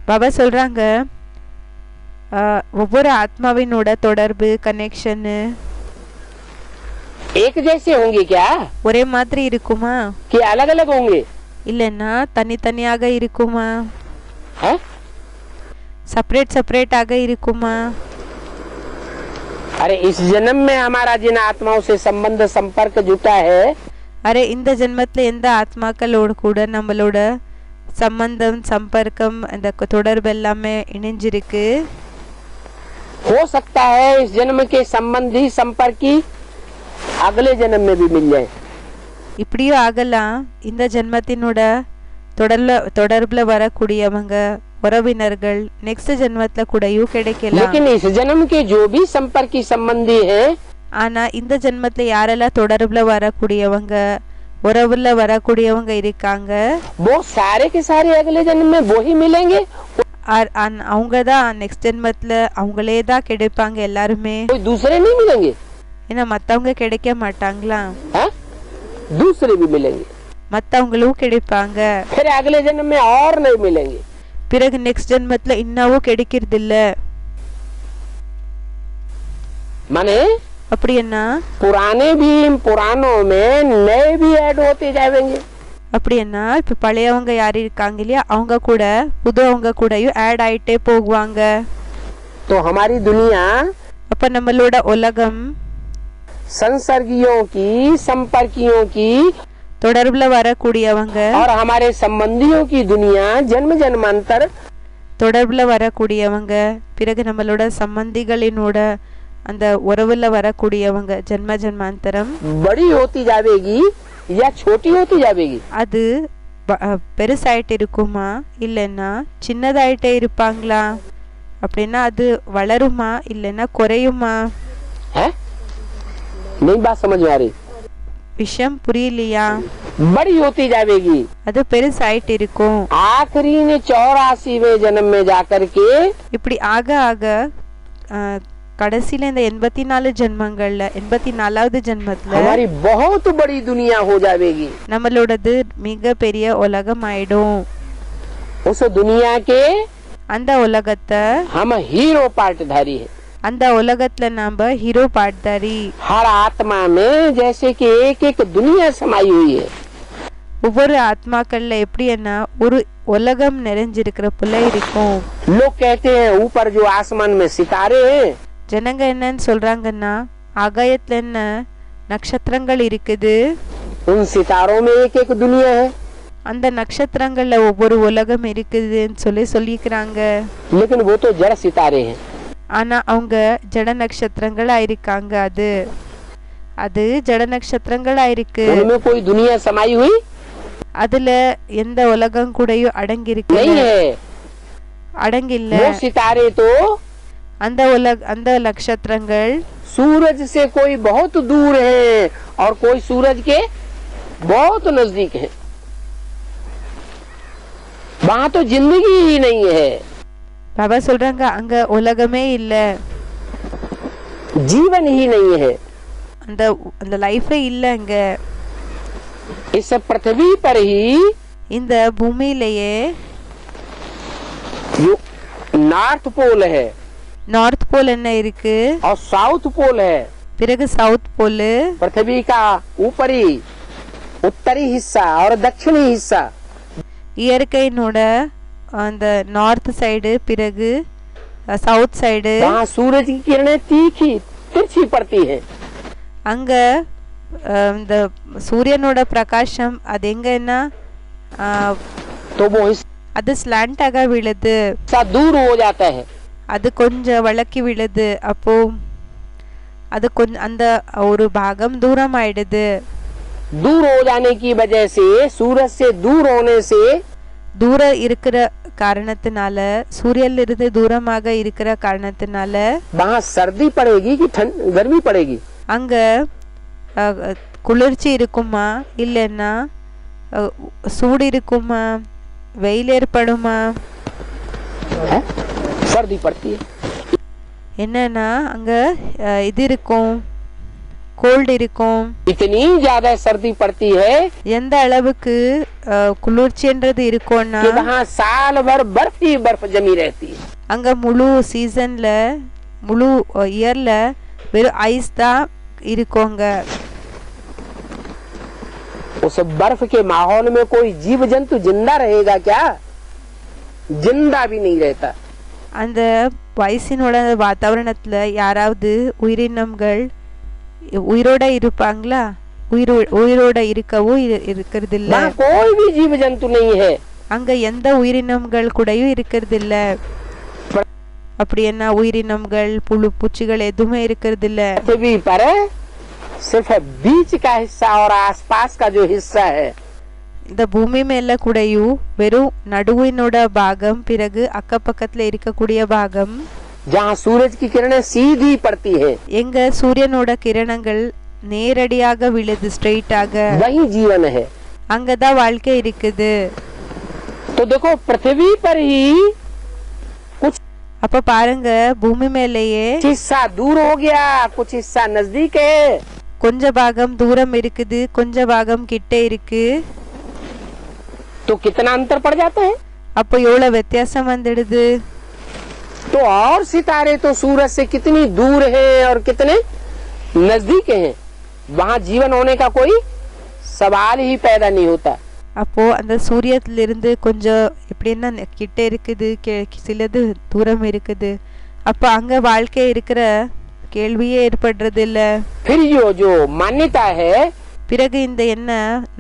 பாபா சொல்றாங்க ஒவ்வொரு ஆத்மாவினோட தொடர்பு கனெக்ஷன் एक जैसे होंगे क्या? ஒரே மாதிரி இருக்குமா? कि अलग अलग होंगे? இல்லன்னா தனித்தனியாக இருக்குமா? है? செப்பரேட்டாக இருக்குமா? अरे इस जन्म में हमारा जिन आत्माओं से संबंध संपर्क जुटा है, அரே இந்த ஜென்மத்துல எந்த ஆத்மாக்களோட கூட நம்மளோட சம்பந்தம் சம்பர்க்கம் அந்த தொடர்பு எல்லாமே இணைஞ்சிருக்கு। हो सकता है इस जन्म के संबंधी संपर्की अगले जन्म में भी मिल जाए। இப்படியும் ஆகலாம் இந்த ஜென்மத்தினோட தொடர்புல வரக்கூடியவங்க உறவினர்கள் நெக்ஸ்ட் ஜென்மத்துல கூடயும் கிடைக்கலாம்। लेकिन इस जन्म के जो भी संपर्की संबंधी हैं, ஆனா இந்த ஜென்மத்துல யாரெல்லாம் தொடர்புல வரக்கூடியவங்க உறவுல வரக்கூடியவங்க இருக்காங்க वो सारे के सारे अगले जन्म में वो ही मिलेंगे। அவங்க தான் நெக்ஸ்ட் ஜென்மத்துல அவங்களே தான் கிடைப்பாங்க எல்லாருமே। कोई दूसरे नहीं मिलेंगे? ஏன்னா மத்தவங்க கிடைக்க மாட்டாங்களா? दूसरे भी मिलेंगे, மத்தவங்களும் கிடைப்பாங்க। फिर अगले जन्म में और नहीं मिलेंगे। பிறகு நெக்ஸ்ட் ஜென்மத்துல இன்னமும் கிடைக்கிறது இல்ல। माने அப்படின்னா पुराने भी पुरानों में नए भी ऐड होते जाएंगे। அப்படின்னா இப்ப பழையவங்க யாரு இருக்காங்க இல்லையா அவங்க கூட புதுவங்க கூடயும் ஆட் ஆயிட்டே போகுவாங்க। तो हमारी दुनिया அப்ப நம்மளோட உலகம் संसर्गियों की संपर्कियों की தொடர்புல வரக்கூடியவங்க और हमारे संबंधियों की दुनिया जन्म जन्मांतर தொடர்புல வரக்கூடியவங்க பிறகு நம்மளோட சம்பந்திகளினோட அந்த உறவுல வரக்கூடியவங்க ஜென்ம ஜென்மாந்தரம் बड़ी होती जाएगी या छोटी होती जाएगी? அது பெருசாயிட்டு இருக்குமா இல்லைன்னா சின்னதாயிட்டே இருப்பாங்களா? அப்படின்னா அது வளருமா இல்லைன்னா குறையுமா? है? नहीं बात समझ में आ रही? விஷயம் புரியலையா? बड़ी होती जाएगी। அது பெருசாயிட்டு இருக்கும்। आखिरी ने 84वें जन्म में जाकर के இப்படி ஆக ஆக கடைசியில இந்த 84 ஜென்மங்கள்ல 84வது ஜென்மத்துல हमारी बहुत बड़ी दुनिया हो जाएगी। நம்மளோடது மிக பெரிய உலகம் ஆயிடும்। उस दुनिया के அந்த உலகத்தை हम हीरो पार्टधारी है। அந்த உலகத்துல நாம ஹீரோ பாட்தாரி। हर आत्मा में जैसे कि एक एक दुनिया समाई हुई है। ஒவ்வொரு ஆத்மாக்கள்ல எப்படின்னா ஒரு உலகம் நிறைஞ்சிருக்கிற போல இருக்கும்। लोग कहते हैं ऊपर जो आसमान में सितारे हैं, ஜனங்க என்னன்னு சொல்றாங்கன்னா ஆகாயத்துல என்ன நட்சத்திரங்கள் இருக்குது, उन सितारों में एक एक दुनिया है। அந்த நட்சத்திரங்கள்ல ஒவ்வொரு உலகம் இருக்குதுன்னு சொல்லிக்கிறாங்க. लेकिन वो तो जड़ सितारे हैं. ஆனா அவங்க ஜட நட்சத்திரங்களா இருக்காங்க. அது ஜட நட்சத்திரங்களா இருக்கு. उनमें कोई दुनिया समाई हुई அதுல எந்த உலகம் கூடயும் அடங்கி இருக்கு नहीं है. அடங்கில்ல. वो सितारे तो அந்த நட்சத்திரங்கள் सूरज से कोई बहुत दूर है और कोई सूरज के बहुत नजदीक है. वहाँ तो जिंदगी ही नहीं है. பாபா சொல்றாங்க அங்க உலகமே இல்ல, जीवन ही नहीं है. அந்த லைஃபே இல்ல அங்க. इस पृथ्वी पर ही இந்த பூமியிலேயே नॉर्थ पोल है, நார்த் போல் என்ன இருக்கு, और साउथ पोल है. பிறகு சவுத் போல். पृथ्वी का ऊपरी उत्तरी हिस्सा और दक्षिणी हिस्सा. இயற்கையினோட அந்த நார்த் சைடு, பிறகு சவுத் சைடு. वहाँ सूरज की किरणें तीखी तिरछी पड़ती है. அங்க இந்த சூரியனோட பிரகாசம் அது எங்கன்னா तो वो அது ஸ்லாண்டாக விழுது, हिस्सा दूर हो जाता है. அது கொஞ்சம் வளக்கி விழுது. அப்போ அது அந்த ஒரு பாகம் தூரம் ஆயிடுது. दूर हो जाने की वजह से, सूरज से दूर होने से, தூர இருக்கிற காரணத்தினால, சூரியன்ல இருந்து தூரமாக இருக்கிற காரணத்தினால वहाँ सर्दी पड़ेगी कि गर्मी पड़ेगी. அங்க குளிர்ச்சி இருக்குமா இல்லைன்னா சூடு இருக்குமா, வெயில் ஏற்படுமா? सर्दी पड़ती है. என்னன்னா அங்க இது இருக்கும், கோல்டு இருக்கும். इतनी ज्यादा सर्दी पड़ती है எந்த அளவுக்கு குளிர்ச்சின்றது இருக்கும்னா कि वहाँ साल भर बर्फ ही बर्फ जमी रहती है. அங்க முழு சீசன்ல, முழு இயர்ல வெறும் ஐஸ் தான் இருக்குங்க. उस बर्फ के माहौल में कोई जीव जंतु जिंदा रहेगा क्या? जिंदा भी नहीं रहता. அந்த வயசினோட வாतावरणத்துல யாராவது உயிரினங்கள் உயிரோட இருப்பாங்களா? உயிரோட இருக்கவும் இருக்கிறது இல்ல. कोई भी जीव जंतु नहीं है. அங்க எந்த உயிரினங்கள் கூடயும் இருக்கிறது இல்ல. அப்படி என்ன உயிரினங்கள், புழு பூச்சிகள் எதுவுமே இருக்கிறது இல்ல. पृथ्वी पर सिर्फ बीच का हिस्सा और आसपास का जो हिस्सा है, இந்த பூமி மேல கூடயும் வெறும் நடுவினோட பாகம், பிறகு அக்கப்பக்கத்துல இருக்கக்கூடிய பாகம், जहाँ सूरज की किरणें सीधी पड़ती है, எங்க சூரியனோட கிரணங்கள் நேரடியாக விழுது, ஸ்ட்ரெயிட்டாக, वही जीवन है. அங்கதான் வாழ்க்கை இருக்குது. तो देखो पृथ्वी पर ही कुछ அப்ப பாருங்க பூமி மேலேயே हिस्सा दूर हो गया, कुछ हिस्सा नजदीक है. கொஞ்ச பாகம் தூரம் இருக்குது, கொஞ்ச பாகம் கிட்டே இருக்கு. तो कितना अंतर पड़ जाता है. அப்போ எவ்வளவு வித்தியாசம் வந்துடுது. तो और सितारे तो सूरज से कितनी दूर हैं और कितने नजदीक हैं. वहाँ जीवन होने का कोई सवाल ही पैदा नहीं होता. அப்போ அந்த சூரியத்திலிருந்து கொஞ்சம் எப்படின்னா கிட்டே இருக்குது, சிலது தூரம் இருக்குது. அப்ப அங்க வாழ்க்கை இருக்கிற கேள்வியே ஏற்படுறது இல்ல. फिर जो मान्यता है, பிறகு இந்த என்ன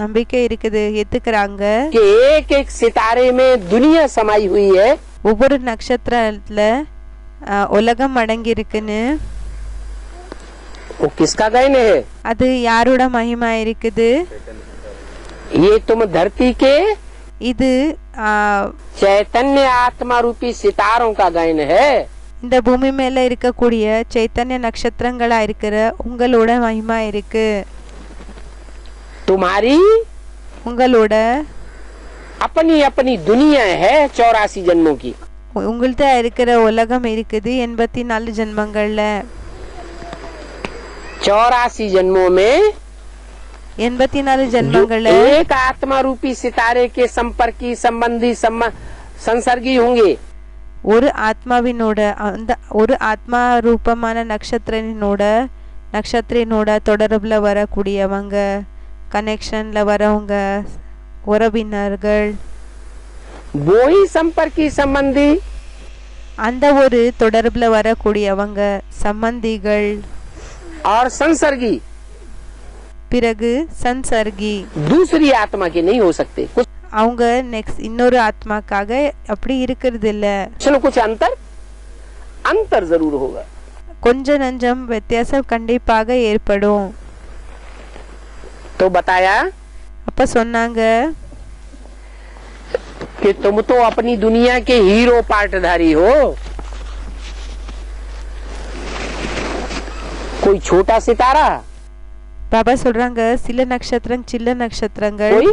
நம்பிக்கை இருக்குது, ஏத்துக்கிறாங்க कि एक एक सितारे में दुनिया समाई हुई है. ஒவ்வொரு நட்சத்திரத்துல உலகம் அடங்கி இருக்குன்னு. वो किसका गायन है? அது யாரோட மகிமா இருக்குது? ये तुम धरती के இது चैतन्य आत्मा रूपी सितारों का गायन है. இந்த பூமி மேல இருக்கக்கூடிய சைத்தன்ய நட்சத்திரங்களா இருக்கிற உங்களோட மகிமா இருக்கு. तुम्हारी உங்களோட अपनी अपनी दुनिया है 84 जन्मों की. உங்கள்ட்ட இருக்கிற உலகம் இருக்குது 84 ஜென்மங்கள்ல. 84 जन्मों में 84 ஜென்மங்கள்ல एक आत्मा रूपी सितारे के संपर्की संबंधी संसर्गी होंगे. ஒரு ஆத்மாவினோட, அந்த ஒரு ஆத்மா ரூபமான நட்சத்திரனோட தொடர்புல வரக்கூடியவங்க, கனெக்ஷன்ல வரவங்க, உறவினர்கள். वो ही संपर्की संबंधी, அந்த ஒரு தொடர்புல வரக்கூடியவங்க சம்பந்திகள். और संसर्गी, பிறகு சன்சர்கி दूसरी आत्मा के नहीं हो सकते. कुछ அவங்க நெக்ஸ்ட் இன்னொரு ஆத்மாக்காக அப்படி இருக்கிறது இல்ல. कुछ न कुछ अंतर जरूर होगा. கொஞ்ச நஞ்சம் வித்தியாசம் கண்டிப்பாக ஏற்படும். तो बताया அப்ப சொன்னாங்க, कि तुम तो अपनी दुनिया के हीरो पार्टधारी हो. कोई छोटा सितारा, பாபா சொல்றாங்க சில நட்சத்திரம் சின்ன நட்சத்திரங்கள், कोई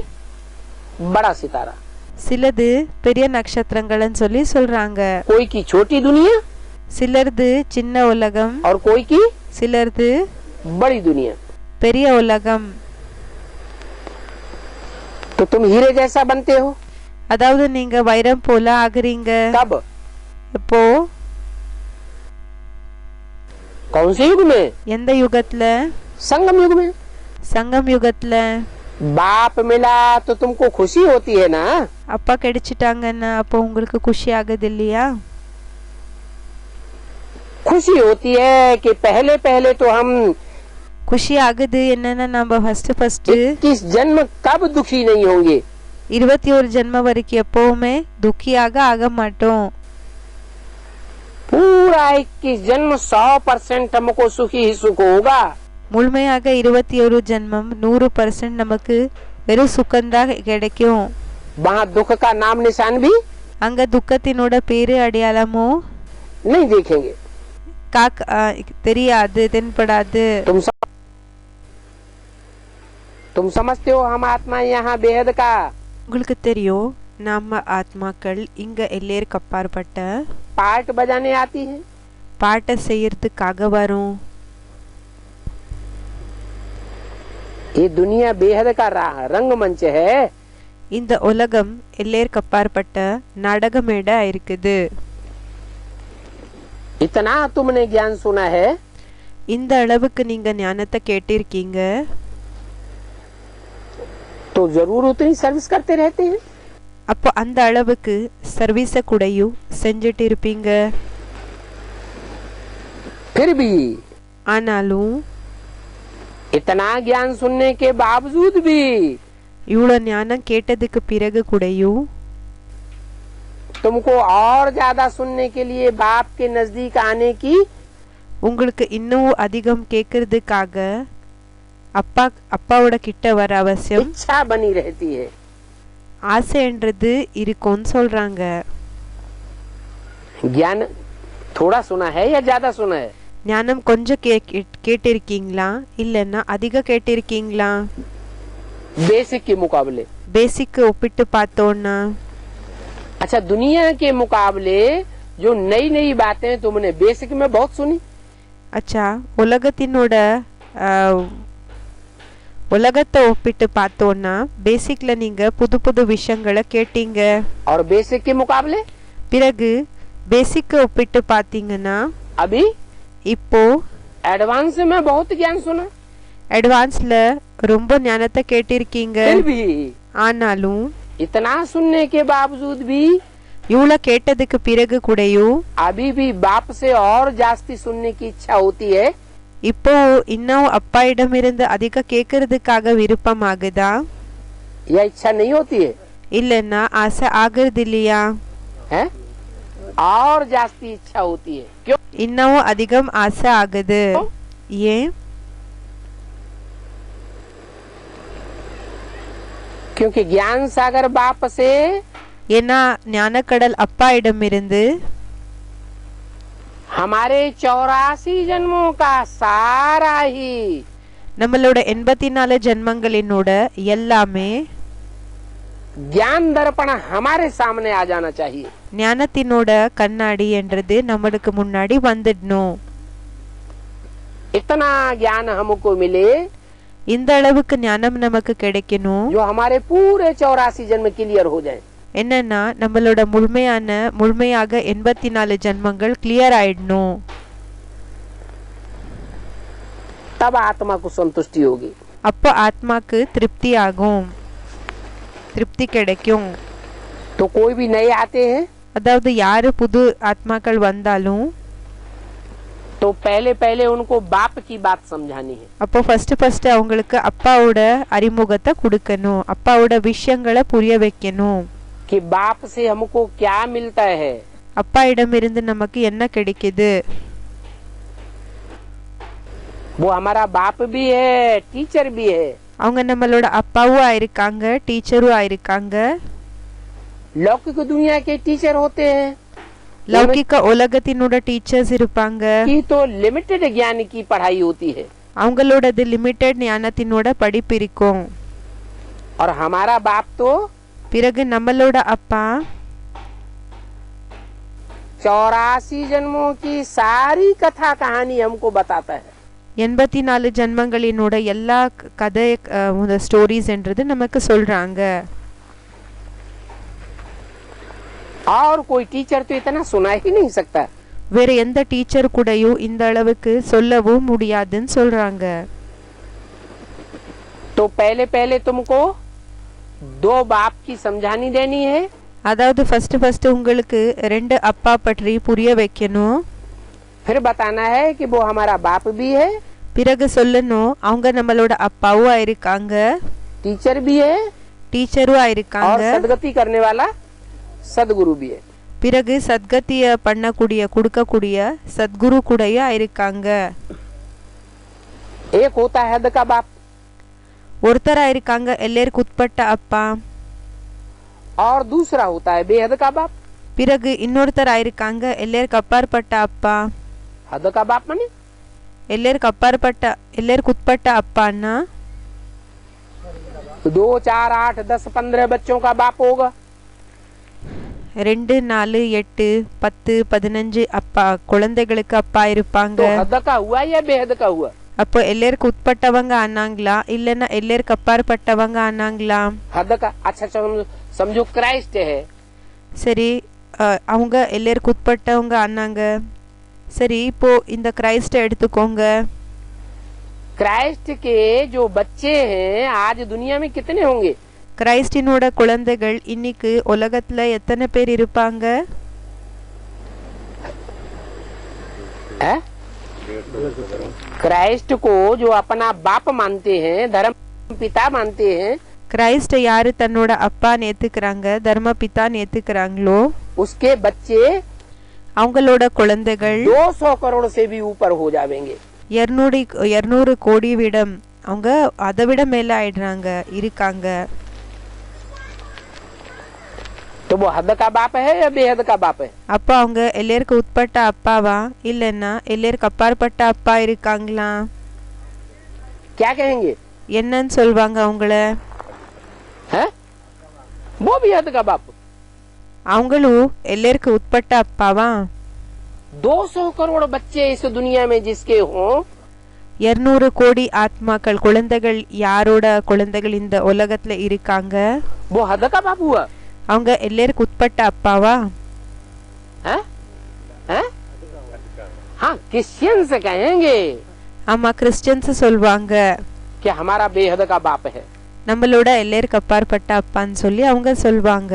बड़ा सितारा, சிலது பெரிய நட்சத்திரங்கள்னு சொல்லி சொல்றாங்க. कोई की छोटी दुनिया சிலர்து சின்ன உலகம், और कोई की சிலர்து बड़ी दुनिया. பெரிய உலகம். तो तुम हीरे जैसा बनते हो. அதாவது நீங்க வைரம் போல ஆகுறீங்க. कब? இப்போ कौन से युग में? எந்த யுகத்துல? संगम युग में. சங்கம் யுகத்துல. बाप मिला तो तुमको खुशी होती है ना. அப்பா கிடைச்சிட்டாங்கன்னா அப்போ உங்களுக்கு குஷி ஆகுது இல்லையா? खुशी होती है कि पहले पहले तो हम குஷி ஆகுது என்னன்னா நம்ம ஃபர்ஸ்ட் 21 जन्म कब दुखी नहीं होंगे. 21 ஜென்மம் வரைக்கும் எப்பவுமே துக்கியாக ஆக மாட்டோம். पूरा 21 जन्म 100% हमको सुखी ही सुख होगा. முழுமையாக 21 ஜென்மம் 100% நமக்கு வெறும் சுகம்தான் கிடைக்கும். वहाँ दुख का नाम निशान भी அங்க துக்கத்தினோட பேரு அடையாளமோ नहीं देखेंगे. தெரியாது, தென்படாது. तुम समझते हो हम आत्मा यहाँ बेहद का. உங்களுக்கு தெரியும் நாம ஆத்மாக்கள் இங்க எல்லையருக்கு அப்பாற்பட்ட पार्ट बजाने आती है. பாட்டை செய்யறதுக்காக வரும். ये दुनिया बेहद का रंगमंच है. இந்த உலகம் எல்லையருக்கு அப்பாற்பட்ட நாடக மேடை இருக்குது. इतना तुमने ज्ञान सुना है. இந்த அளவுக்கு நீங்க ஞானத்தை கேட்டிருக்கீங்க. तो जरूर उतनी सर्विस करते रहते हैं. அப்போ அந்த அளவுக்கு சர்வீஸ கூடயும் செஞ்சுட்டு இருப்பீங்க. फिर भी ஆனாலும் इतना ज्ञान सुनने के बावजूद भी இவ்வளோ ஞானம் கேட்டதுக்கு பிறகு கூடயும் तुमको और ज्यादा सुनने के लिए बाप के नजदीक आने की உங்களுக்கு இன்னும் அதிகம் கேட்கறதுக்காக அப்பாவோட கிட்ட வர அவசியம் इच्छा बनी रहती है. ஆசைன்றது இருக்கும்னு சொல்றாங்க. ज्ञान थोड़ा सुना है या ज्यादा सुना है? ஞானம் கொஞ்சம் கேட்டிருக்கீங்களா இல்லைன்னா அதிக கேட்டிருக்கீங்களா? बेसिक के मुकाबले. பேசிக் ஒப்பிட்டு பார்த்தோம்னா अच्छा, दुनिया के मुकाबले जो नई नई बातें तुमने बेसिक में बहुत सुनी. அச்சா உலகத்தினோட உலகத்தை ஒப்பிட்டு பார்த்தோம்னா பேசிக்ல நீங்க புது புது விஷயங்களை கேட்டீங்க. और बेसिक के मुकाबले பிறகு பேசிக் ஒப்பிட்டு பார்த்தீங்கன்னா अभी இப்போ एडवांस में बहुत ज्ञान सुना. அட்வான்ஸ்ல ரொம்ப ஞானத்தை கேட்டிருக்கீங்க. फिर भी ஆனாலும் इतना सुनने के बावजूद भी இவ்வளோ கேட்டதுக்கு பிறகு கூடயும் अभी भी बाप से और जास्ती सुनने की इच्छा होती है. இப்போ இன்னும் அப்பா இடமிருந்து அதிக கேட்கறதுக்காக விருப்பம் ஆகுதா? यह इच्छा नहीं होती है. இல்லைன்னா ஆசை ஆகுறது இல்லையா? है? और जास्ती इच्छा होती है. क्यों? இன்னும் அதிகம் ஆசை ஆகுது. ஏன்? क्योंकि ज्ञान सागर बाप से ஏன்னா ஞானக்கடல் அப்பா இடமிருந்து हमारे 84 जन्मों का सारा ही நம்மளோட 84 ஜென்மங்களினோட எல்லாமே ज्ञान दर्पण हमारे सामने आ जाना चाहिए. ஞானத்தினோட கண்ணாடி என்றது நம்மளுக்கு முன்னாடி வந்துடணும். इतना ज्ञान हमको मिले இந்த அளவுக்கு ஞானம் நமக்கு கிடைக்கணும். जो हमारे पूरे 84 जन्म क्लियर हो जाए. என்னன்னா நம்மளோட முழுமையாக 84 ஜென்மங்கள் கிளியர் ஆயிடணும். तब आत्मा को संतुष्टि होगी. அப்போ ஆத்மாக்கு திருப்தி ஆகும், திருப்தி கிடைக்கும். तो कोई भी नए आते हैं அதாவது யாரு புது ஆத்மாக்கள் வந்தாலும் तो पहले पहले उनको बाप की बात समझानी है। அப்போ ஃபர்ஸ்ட் அவங்களுக்கு அப்பாவோட அறிமுகத்தை கொடுக்கணும், அப்பாவோட விஷயங்களை புரிய வைக்கணும். कि बाप से हमको क्या मिलता है, அப்பா இடமிருந்து நமக்கு என்ன கிடைக்குது. वो हमारा बाप भी है, टीचर भी है। அவங்க நம்மளோட அப்பாவும் ஆயிருக்காங்க, டீச்சரும் ஆயிருக்காங்க. लौकिक दुनिया के टीचर होते हैं, லௌகிக உலகத்தினோட டீச்சர்ஸ் இருப்பாங்க. की तो लिमिटेड ज्ञान की पढ़ाई होती है, அவங்களோடது லிமிட்டெட் ஞானத்தினோட படிப்பு இருக்கும். और हमारा बाप तो பிறகு நம்மளோட அப்பா 84 जन्मों की सारी कथा कहानी हमको बताता है। 84 ஜன்மங்களினோட எல்லா கதை ஸ்டோரிஸ் என்றது நமக்கு சொல்றாங்க. और कोई टीचर तो इतना सुना ही नहीं सकता। வேற எந்த டீச்சர் கூடயும் இந்த அளவுக்கு சொல்லவும் முடியாதுன்னு சொல்றாங்க. तो पहले पहले तुमको 2 बाप की समझानी देनी है। அதாவது ஃபர்ஸ்ட் உங்களுக்கு 2 அப்பா பற்றி புரிய வைக்கணும். फिर बताना है कि वो हमारा बाप भी है, பிறகு சொல்லணும் அவங்க நம்மளோட அப்பாவும் ஆயிருக்காங்க, टीचर भी है, டீச்சரும் और ஆயிருக்காங்க. सदगति करने वाला सदगुरु भी है। பிறகு சத்கத்திய பண்ணக்கூடிய கொடுக்கக்கூடிய சத்குரு கூடயும் ஆயிருக்காங்க. एक होता है हद का बाप, ஒருத்தர் ஆயிருக்காங்க எல்லாருக்கும் உட்பட்ட அப்பா. और दूसरा होता है बेहद का बाप। பிறகு இன்னொருத்தர் ஆயிருக்காங்க எல்லாருக்கும் அப்பாற்பட்ட அப்பா. हद का बाप माने எல்லாருக்கும் அப்பாற்பட்ட எல்லாருக்கும் உட்பட்ட அப்பான்னா 2, 4, 8, 10, 15 बच्चों का बाप होगा। 2, 4, 8, 10, 15 அப்பா குழந்தைகளுக்கு அப்பா இருப்பாங்க. तो हद का हुआ या बेहद का हुआ? அப்போ எல்லாருக்கும் உட்பட்டவங்க ஆனாங்களா இல்லைன்னா எல்லாருக்கும் அப்பாற்பட்டவங்க ஆனாங்களா? हद का अच्छा समझो क्राइस्ट है, சரி அவங்க எல்லாருக்கும் உட்பட்டவங்க ஆனாங்க. சரி இப்போ இந்த கிரைஸ்ட எடுத்துக்கோங்க. क्राइस्ट के जो बच्चे हैं आज दुनिया में कितने होंगे? கிரைஸ்டினோட குழந்தைகள் இன்னைக்கு உலகத்துல எத்தனை பேர் இருப்பாங்க? क्राइस्ट को जो अपना बाप मानते हैं, धर्म पिता मानते हैं, கிரைஸ்ட யாரு தன்னோட அப்பான்னு ஏத்துக்கிறாங்க, தர்ம பிதான்னு ஏத்துக்கிறாங்களோ उसके बच्चे அவங்களோட குழந்தைகள் 200 करोड़ से भी ऊपर हो जाएंगे। 200 கோடி விடம் அவங்க அதை விட மேல ஆயிடுறாங்க இருக்காங்க. तो वो हद का बाप है या बेहद का बाप है? அப்போ அவங்க எல்லாருக்கும் உட்பட்ட அப்பாவா இல்லைன்னா எல்லாருக்கும் அப்பாற்பட்ட அப்பா இருக்காங்களா? क्या कहेंगे? என்னன்னு சொல்வாங்க அவங்கள? है वो भी हद का बाप। அவங்களும் எல்லாருக்கும் உட்பட்ட அப்பாவா? 200 करोड़ बच्चे इस दुनिया में जिसके हों, 200 கோடி ஆத்மாக்கள் குழந்தைகள் யாரோட குழந்தைகள் இந்த உலகத்துல இருக்காங்க, वो हद का बाप हुआ। அவங்க எல்லாருக்கும் உட்பட்ட அப்பாவா? है? है? हाँ क्रिश्चियन से कहेंगे ஆமா கிறிஸ்டியன்ஸ் சொல்வாங்க कि हमारा बेहद का बाप है, நம்மளோட எல்லாருக்கும் அப்பாற்பட்ட அப்பான்னு சொல்லி அவங்க சொல்வாங்க.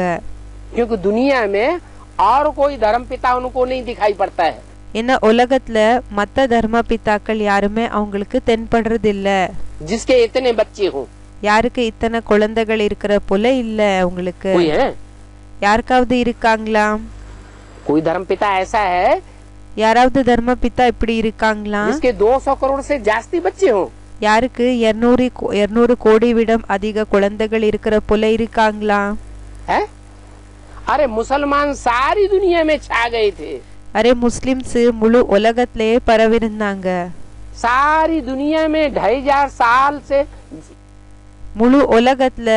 क्योंकि दुनिया में और कोई धर्म पिता उनको नहीं दिखाई पड़ता है। ஏன்னா உலகத்துல மத்த தர்ம பிதாக்கள் யாருமே அவங்களுக்கு தென்படுறது இல்ல. जिसके इतने बच्चे हों, யாருக்கு இத்தனை குழந்தைகள் இருக்கிற போல இல்ல உங்களுக்கு. कोई है? யாருக்காவது இருக்காங்களா? कोई धर्म पिता ऐसा है யாராவது தர்ம பிதா இப்படி இருக்காங்களா? जिसके 200 करोड़ से जास्ती बच्चे हों? யாருக்கு 200 கோடி விடம் அதிக குழந்தைகள் இருக்கிற போல இருக்காங்களா? है? अरे मुसलमान सारी दुनिया में छा गए थे, அரே முஸ்லிம்ஸ் முழு உலகத்திலேயே பரவிருந்தாங்க. सारी दुनिया में 2500 साल से முழு உலகத்துல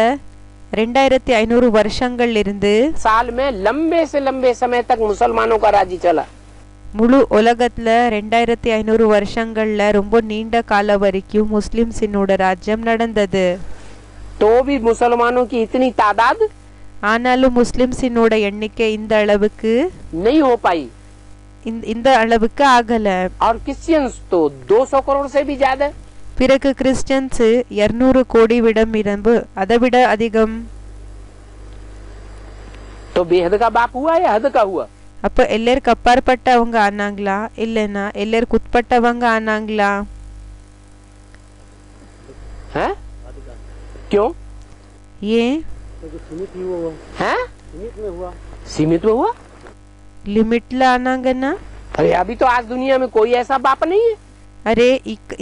2500 வருஷங்கள் இருந்து साल में लंबे से लंबे समय तक मुसलमानों का राज्य चला। முழு உலகத்துல 2500 வருஷங்கள்ல ரொம்ப நீண்ட கால வரைக்கும் முஸ்லிம்ஸினோட ராஜ்யம் நடந்தது. तो भी मुसलमानों की इतनी तादाद ஆனாலும் முஸ்லிம்ஸினோட எண்ணிக்கை இந்த அளவுக்கு नहीं हो पाई, இந்த அளவுக்கு ஆகல. और क्रिश्चियंस तो 200 करोड़ से भी ज्यादा। பிறகு கிறிஸ்டியன்ஸ் 200 கோடி விடம் இரும்பு அதை விட அதிகம். तो बेहद का बाप हुआ या हद का हुआ? அப்போ எல்லாருக்கு அப்பாற்பட்டவங்க ஆனாங்களா இல்லைன்னா எல்லாருக்கு உட்பட்டவங்க ஆனாங்களா? हैं? क्यों? ஏன்? हैं? सीमित में हुआ? லிமிட்ல ஆனாங்கன்னா? अरे अभी तो आज दुनिया में कोई ऐसा बाप नहीं है அரே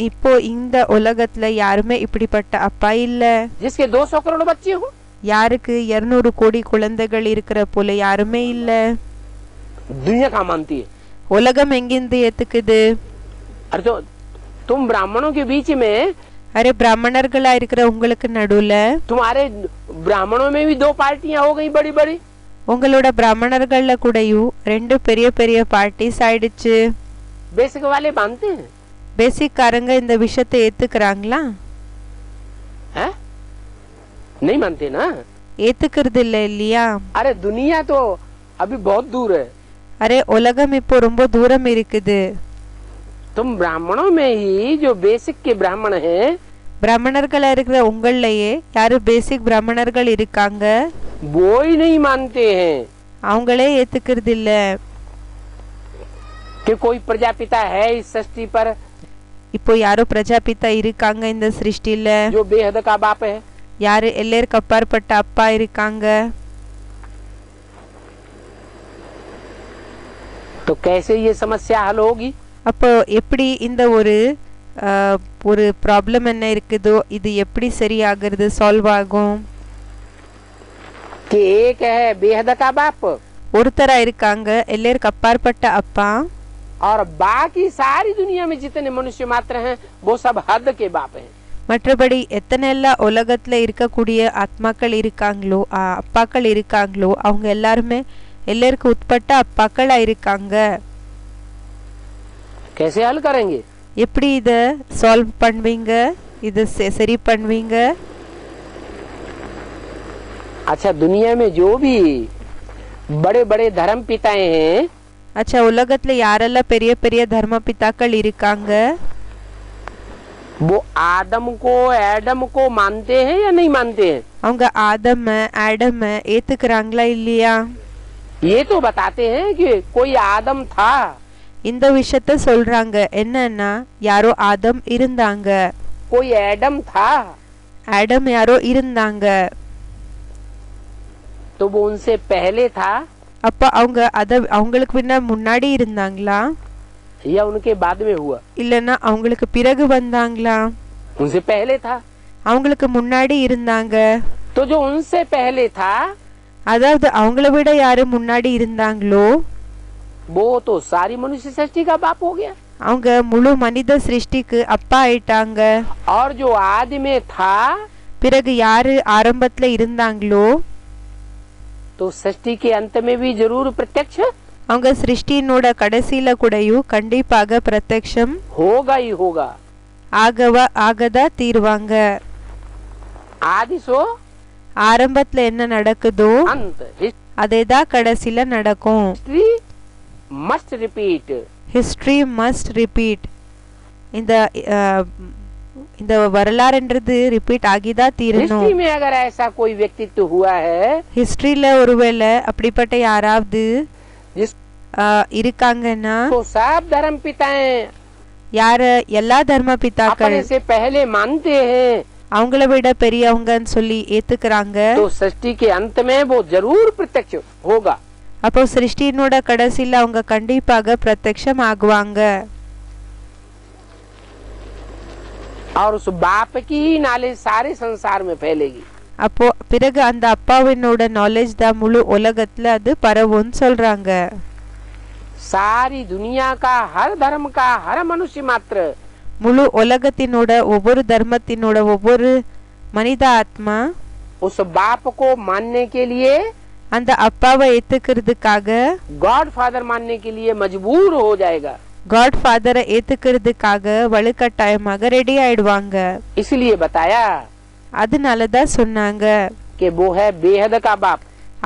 இப்போ இந்த உலகத்துல யாருமே இப்படிப்பட்ட அப்பா இல்ல. जिसके 200 करोड़ बच्चे हो. யாருக்கு 200 கோடி குழந்தைகள் இருக்கிற போல யாருமே இல்ல. दुनिया कहाँ मानती है? உலகம் எங்கிருந்து ஏத்துக்குது? अरे तो तुम ब्राह्मणों के बीच में, அரே பிராமணர்களா இருக்கிற உங்களுக்கு நடுவுல तुम्हारे ब्राह्मणों में भी 2 पार्टियां हो गई बड़ी बड़ी. உங்களோட பிராமணர்கள்ல கூடயும் 2 பெரிய பெரிய பார்ட்டிஸ் ஆயிடுச்சு. बेसिक वाले मानते हैं? பேசிக்காரங்க இந்த விஷயத்தை ஏத்துக்கிறாங்களா? हैं? नहीं मानते ना. ஏத்துக்கிறது இல்ல இல்லையா? अरे दुनिया तो अभी बहुत दूर है. அரே உலகம் இப்போ ரொம்ப தூரம் இருக்குது. तुम ब्राह्मणों में ही जो बेसिक के ब्राह्मण हैं, பிராமணர்களா இருக்கிற உங்களையே யாரு பேசிக் பிராமணர்கள் இருக்காங்க, वो ही नहीं मानते हैं அவங்களே ஏத்துக்கிறது இல்ல. कि कोई प्रजापिता है इस सृष्टि पर இப்போ யாரோ பிரஜாபிதா இருக்காங்க இந்த சிருஷ்டில, जो बेहद का बाप है. யாரு எல்லாருக்கு அப்பாற்பட்ட அப்பா இருக்காங்க. तो कैसे ये समस्या हल होगी? அப்போ எப்படி இந்த ஒரு ப்ராப்ளம் என்ன இருக்குதோ இது எப்படி சரியாகிறது, சால்வ் ஆகும்? कि एक है बेहद का बाप ஒருத்தரா இருக்காங்க எல்லாருக்கு அப்பாற்பட்ட அப்பா, और बाकी सारी दुनिया में जितने मनुष्य मात्र हैं वो सब हद के बाप हैं. மற்றபடி எத்தனை எல்லாம் உலகத்துல இருக்கக்கூடிய ஆத்மாக்கள் இருக்காங்களோ அப்பாக்கள் இருக்காங்களோ அவங்க எல்லாருமே எல்லாருக்கு உட்பட்ட அப்பாக்களா இருக்காங்க. कैसे हल करेंगे? எப்படி இத சால்வ் பண்ணுவீங்க, இத சரி பண்ணுவீங்க? अच्छा, दुनिया में जो भी बड़े बड़े धर्म पिताएं हैं, அச்சா உலகத்துல யாரெல்லாம் பெரிய பெரிய தர்ம பிதாக்கள் இருக்காங்க, वो एडम को मानते हैं या नहीं मानते हैं? அவங்க ஆடம் ஏத்துக்கிறாங்களா இல்லையா? ये तो बताते हैं कि कोई आदम था. இந்த விஷயத்த சொல்றாங்க என்னன்னா யாரோ ஆதம் இருந்தாங்க, कोई एडम था. ஆடம் யாரோ இருந்தாங்க. तो वो उनसे पहले था அப்ப அவங்க அவங்களுக்கு முன்னாடி இருந்தாங்களா या उनके बाद में हुआ? இல்லனா அவங்களுக்கு பிறகு வந்தாங்களா? उनसे पहले था. அவங்களுக்கு முன்னாடி இருந்தாங்க. तो जो उनसे पहले था, அதாவது அவங்கள விட யாரு முன்னாடி இருந்தாங்களோ वो तो सारी मनुष्य सृष्टि का बाप हो गया. அவங்க முழு மனித சிருஷ்டிக்கு அப்பா ஆயிட்டாங்க. और जो आदि में था, பிறகு யாரு ஆரம்பத்துல இருந்தாங்களோ तो सृष्टि के अंत में भी जरूर प्रत्यक्ष அவங்க சிருஷ்டியினோட கடைசியில கூடயும் கண்டிப்பாக பிரத்யக்ஷம் होगा ही होगा. ஆகதா தீர்வாங்க. आदि सो ஆரம்பத்துல என்ன நடக்குதோ अंत. அதேதான் கடைசியில நடக்கும். History must repeat. History must repeat. இந்த வரலாறுன்றது ரிப்பீட் ஆகிதான் தீரணும். हिस्ट्री में अगर ऐसा कोई व्यक्तित्व हुआ है, ஹிஸ்டரியில ஒருவேளை அப்படிப்பட்ட யாராவது जिस இருக்காங்கன்னா तो सब धर्म पिताएं யார எல்லா தர்ம பிதாக்கள் अपने से पहले मानते हैं, அவங்கள விட பெரியவங்கன்னு சொல்லி ஏத்துக்கிறாங்க. तो सृष्टि के अंत में वो जरूर प्रत्यक्ष होगा. அப்போ சிருஷ்டியினோட கடைசியில அவங்க கண்டிப்பாக பிரத்யக்ஷம் ஆகுவாங்க. और उस बाप की नाले सारे संसार में फैलेगी. அப்போ பிறகு அந்த அப்பாவினோட நாலேஜ் தான் முழு உலகத்துல அது பரவும்னு சொல்றாங்க. सारी दुनिया का हर धर्म का हर मनुष्य मात्र முழு உலகத்தினோட ஒவ்வொரு தர்மத்தினோட ஒவ்வொரு மனித ஆத்மா उस बाप को मानने के लिए, அந்த அப்பாவை ஏத்துக்கிறதுக்காக, गॉड फादर मानने के लिए मजबूर हो जाएगा. காட் ஃபாதரை ஏத்துக்கிறதுக்காக வலுக்கட்டாயமாக ரெடி ஆயிடுவாங்க. इसलिए बताया அதனாலதான் சொன்னாங்க कि वो है बेहद का बाप.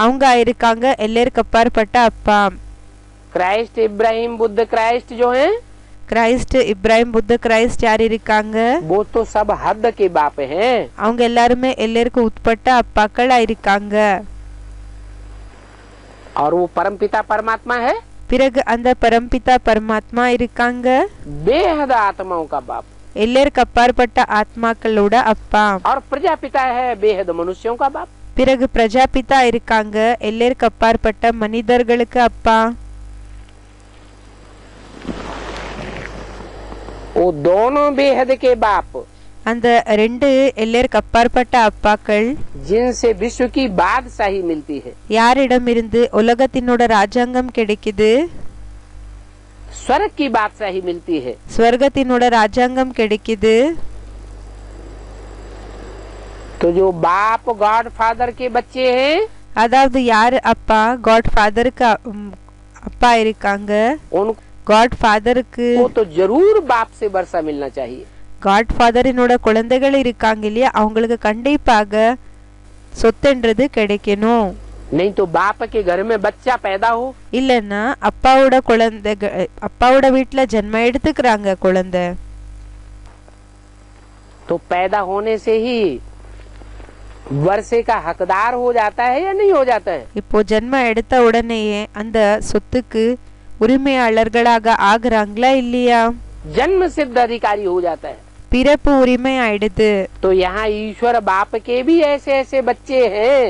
அவங்க இருக்காங்க எல்லாருக்கு அப்பாற்பட்ட அப்பா. क्राइस्ट, इब्राहिम, बुद्ध, क्राइस्ट जो हैं, கிரைஸ்ட், இப்ராஹிம், புத்த கிரைஸ்ட் யார் இருக்காங்க? वो तो सब हद के बाप हैं. அவங்க எல்லாருமே எல்லாருக்கும் உட்பட்ட அப்பாக்களா இருக்காங்க. और वो परमपिता परमात्मा है பிறகு அந்த பரம்பிதா பரமாத்மா இருக்காங்க, बेहद आत्माओं का बाप। எல்லாருக்கு அப்பாற்பட்ட ஆத்மாக்களோட அப்பா। और प्रजापिता है बेहद मनुष्यों का बाप। பிறகு பிரஜாபிதா இருக்காங்க, எல்லாருக்கு அப்பாற்பட்ட மனிதர்களுக்கு அப்பா। वो दोनों बेहद के बाप அந்த ரெண்டு எல்லாருக்கு அப்பாற்பட்ட அப்பாக்கள் जिनसे विश्व की बादशाही मिलती है, யாரிடமிருந்து உலகத்தினோட ராஜாங்கம் கிடைக்குது? स्वर्ग की बादशाही मिलती है। ஸ்வர்கத்தினோட ராஜாங்கம் கிடைக்குது। तो जो बाप गॉड फादर के बच्चे हैं, அதாவது யார் அப்பா காட் ஃபாதருக்கு அப்பா இருக்காங்க, उन காட் ஃபாதருக்கு को तो जरूर बाप से वर्षा मिलना चाहिए। காட் ஃபாதரினோட குழந்தைகள் இருக்காங்க இல்லையா, அவங்களுக்கு கண்டிப்பாக சொத்துன்றது கிடைக்கணும்। नहीं तो बाप के घर में बच्चा पैदा हो, இல்லன்னா அப்பாவோட குழந்தைகள் அப்பாவோட வீட்டுல ஜென்மம் எடுத்துக்கிறாங்க குழந்தை, तो पैदा होने से ही वर्षे का हकदार हो जाता है या नहीं हो जाता है? இப்போ ஜென்மம் எடுத்த உடனேயே அந்த சொத்துக்கு உரிமையாளர்களாக ஆகுறாங்களா இல்லையா? जन्म सिद्ध अधिकारी हो जाता है। பிறப்பு உரிமை ஆயிடுது। तो यहाँ ईश्वर बाप के भी ऐसे ऐसे बच्चे हैं।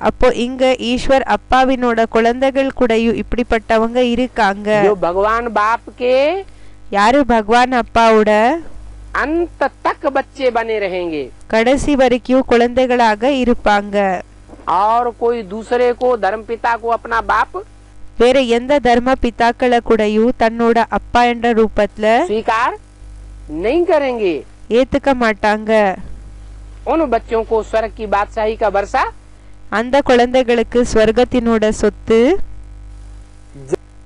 அப்போ இங்க ஈஸ்வர் அப்பாவினோட குழந்தைகள் கூடயும் இப்படிப்பட்டவங்க இருக்காங்க। जो भगवान बाप के யாரு பகவான் அப்பாவோட अंत तक बच्चे बने रहेंगे கடைசி வரைக்கும் குழந்தைகளாக இருப்பாங்க। और कोई दूसरे को धर्मपिता को अपना बाप வேற எந்த தர்ம பிதாக்களை கூடயும் தன்னோட அப்பா என்ற ரூபத்துல स्वीकार नहीं करेंगे। ஏத்துக்க மாட்டாங்க। उन बच्चों को स्वर्ग की बादशाही का वर्षा அந்த குழந்தைகளுக்கு ஸ்வர்கத்தினோட சொத்து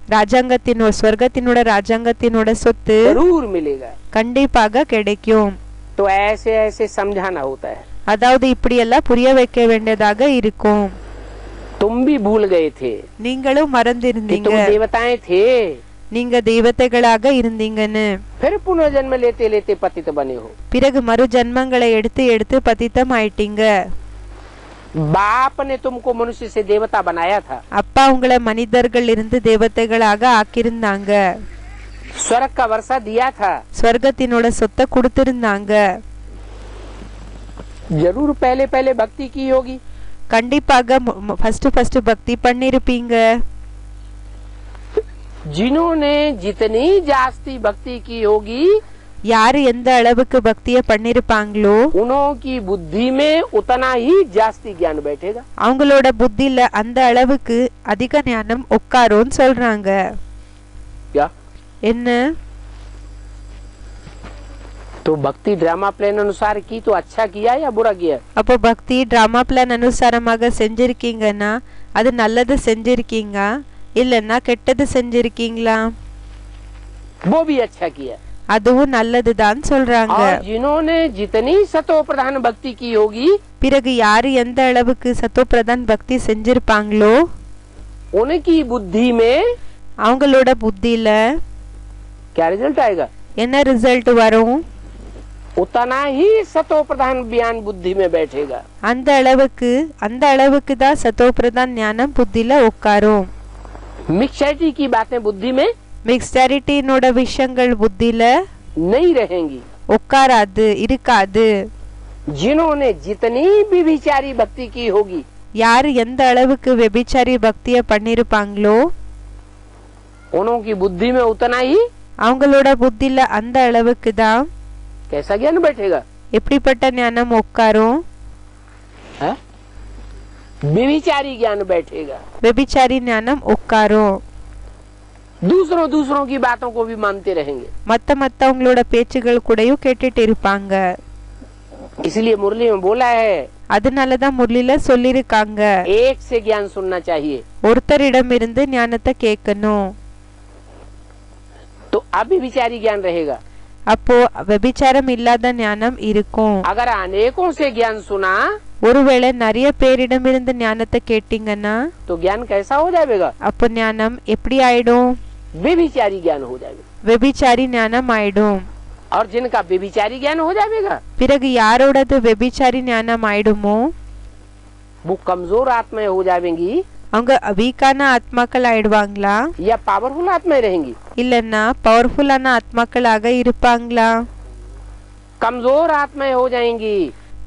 ராஜாங்கத்தினோட ஸ்வர்கத்தினோட ராஜாங்கத்தினோட சொத்து जरूर मिलेगा। கண்டிப்பாக கிடைக்கும்। तो ऐसे ऐसे समझाना होता है। அதாவது இப்படியெல்லாம் புரிய வைக்க வேண்டியதாக இருக்கும்। तुम भी भूल गए थे நீங்களும் कि மறந்திருந்தீங்க तुम देवताएं थे, நீங்க தெய்வத்தைகளாக இருந்தீங்கன்னு। फिर पुनर्जन्म लेते लेते पतित बने हो। பிறகு மறு ஜன்மங்களை எடுத்து எடுத்து பதித்தம் ஆயிட்டீங்க। बाप ने तुमको मनुष्य से देवता बनाया था, அப்பா உங்களை மனிதர்கள் இருந்து தேவதைகளாக ஆக்கியிருந்தாங்க, स्वर्ग का वर्षा दिया था। ஸ்வர்கத்தினோட சொத்தை கொடுத்திருந்தாங்க। जरूर पहले पहले भक्ति की होगी। கண்டிப்பாக ஃபர்ஸ்ட் பக்தி பண்ணிருப்பீங்க। जिन्होंने जितनी जास्ती भक्ति की होगी, யாரு எந்த அளவுக்கு பக்திய பண்ணிருப்பாங்களோ उन्हों की बुद्धि में उतना ही जास्ती ज्ञान बैठेगा। அவங்களோட புத்தியில அந்த அளவுக்கு அதிக ஞானம் உட்காரும்னு சொல்றாங்க। क्या? என்ன? तो भक्ति ड्रामा प्लान अनुसार की तो अच्छा किया या बुरा किया? அப்போ பக்தி டிராமா பிளான் அனுசாரமாக செஞ்சிருக்கீங்கன்னா அது நல்லது செஞ்சிருக்கீங்க, இல்லன்னா கெட்டது செஞ்சிருக்கீங்களா? वो भी अच्छा किया। அதுவும் நல்லதுதான் சொல்றாங்க। और जिन्होंने जितनी सतो प्रधान भक्ति की होगी, பிறகு யாரு எந்த அளவுக்கு சத்தோ பிரதான் பக்தி செஞ்சிருப்பாங்களோ उनकी बुद्धि में அவங்களோட புத்தியில क्या रिजल्ट आएगा? என்ன ரிசல்ட் வரும்? उतना ही सतो प्रधान ज्ञान बुद्धि में बैठेगा। அந்த அளவுக்கு தான் சத்தோ பிரதான் ஞானம் புத்தியில உட்காரும்। मिक्सरिटी की बातें बुद्धि में மிக்ஸ்டாரிட்டினோட விஷயங்கள் புத்தியில नहीं रहेंगी। உட்காராது, இருக்காது। जिन्होंने जितनी भी विचारी भक्ति की होगी, யாரு எந்த அளவுக்கு வெபிச்சாரி பக்திய பண்ணிருப்பாங்களோ उन्हों की बुद्धि में उतना ही அவங்களோட புத்தியில அந்த அளவுக்கு தான் कैसा ज्ञान बैठेगा? எப்படிப்பட்ட ஞானம் உட்காரும்? व्यभिचारी ज्ञान बैठेगा। வெபிச்சாரி ஞானம் உட்காரும்। दूसरों की बातों को भी मानते रहेंगे। மத்தவங்களோட பேச்சுகள் கூடயும் கேட்டுட்டு இருப்பாங்க। इसलिए मुरली में बोला है, அதனாலதான் முரளில சொல்லிருக்காங்க, एक से ज्ञान सुनना चाहिए। ஒருத்தரிடம் இருந்து ஞானத்தை கேட்கணும்। तो अव्यभिचारी ज्ञान रहेगा। அப்போ வெபிச்சாரம் இல்லாத ஞானம் இருக்கும்। अगर अनेकों से ज्ञान सुना ஒருவேளை நிறைய பேரிடமிருந்து ஞானத்தை கேட்டீங்கன்னா तो ज्ञान कैसा हो जाएगा? அப்போ ஞானம் எப்படி ஆயிடும்? व्यभिचारी ज्ञान हो जाएगा। வெபிச்சாரி ஞானம் ஆயிடும்। और जिनका व्यभिचारी ज्ञान हो जाएगा, பிறகு யாரோடது வெபிச்சாரி ஞானம் ஆயிடுமோ वो कमजोर आत्माएं हो जाएंगी। அவங்க வீக்கான ஆத்மாக்கள் ஆயிடுவாங்களா या पावरफुल आत्माएं रहेंगी? இல்லன்னா பவர்ஃபுல்லான ஆத்மாக்களாக இருப்பாங்களா? कमजोर आत्माएं हो जाएंगी।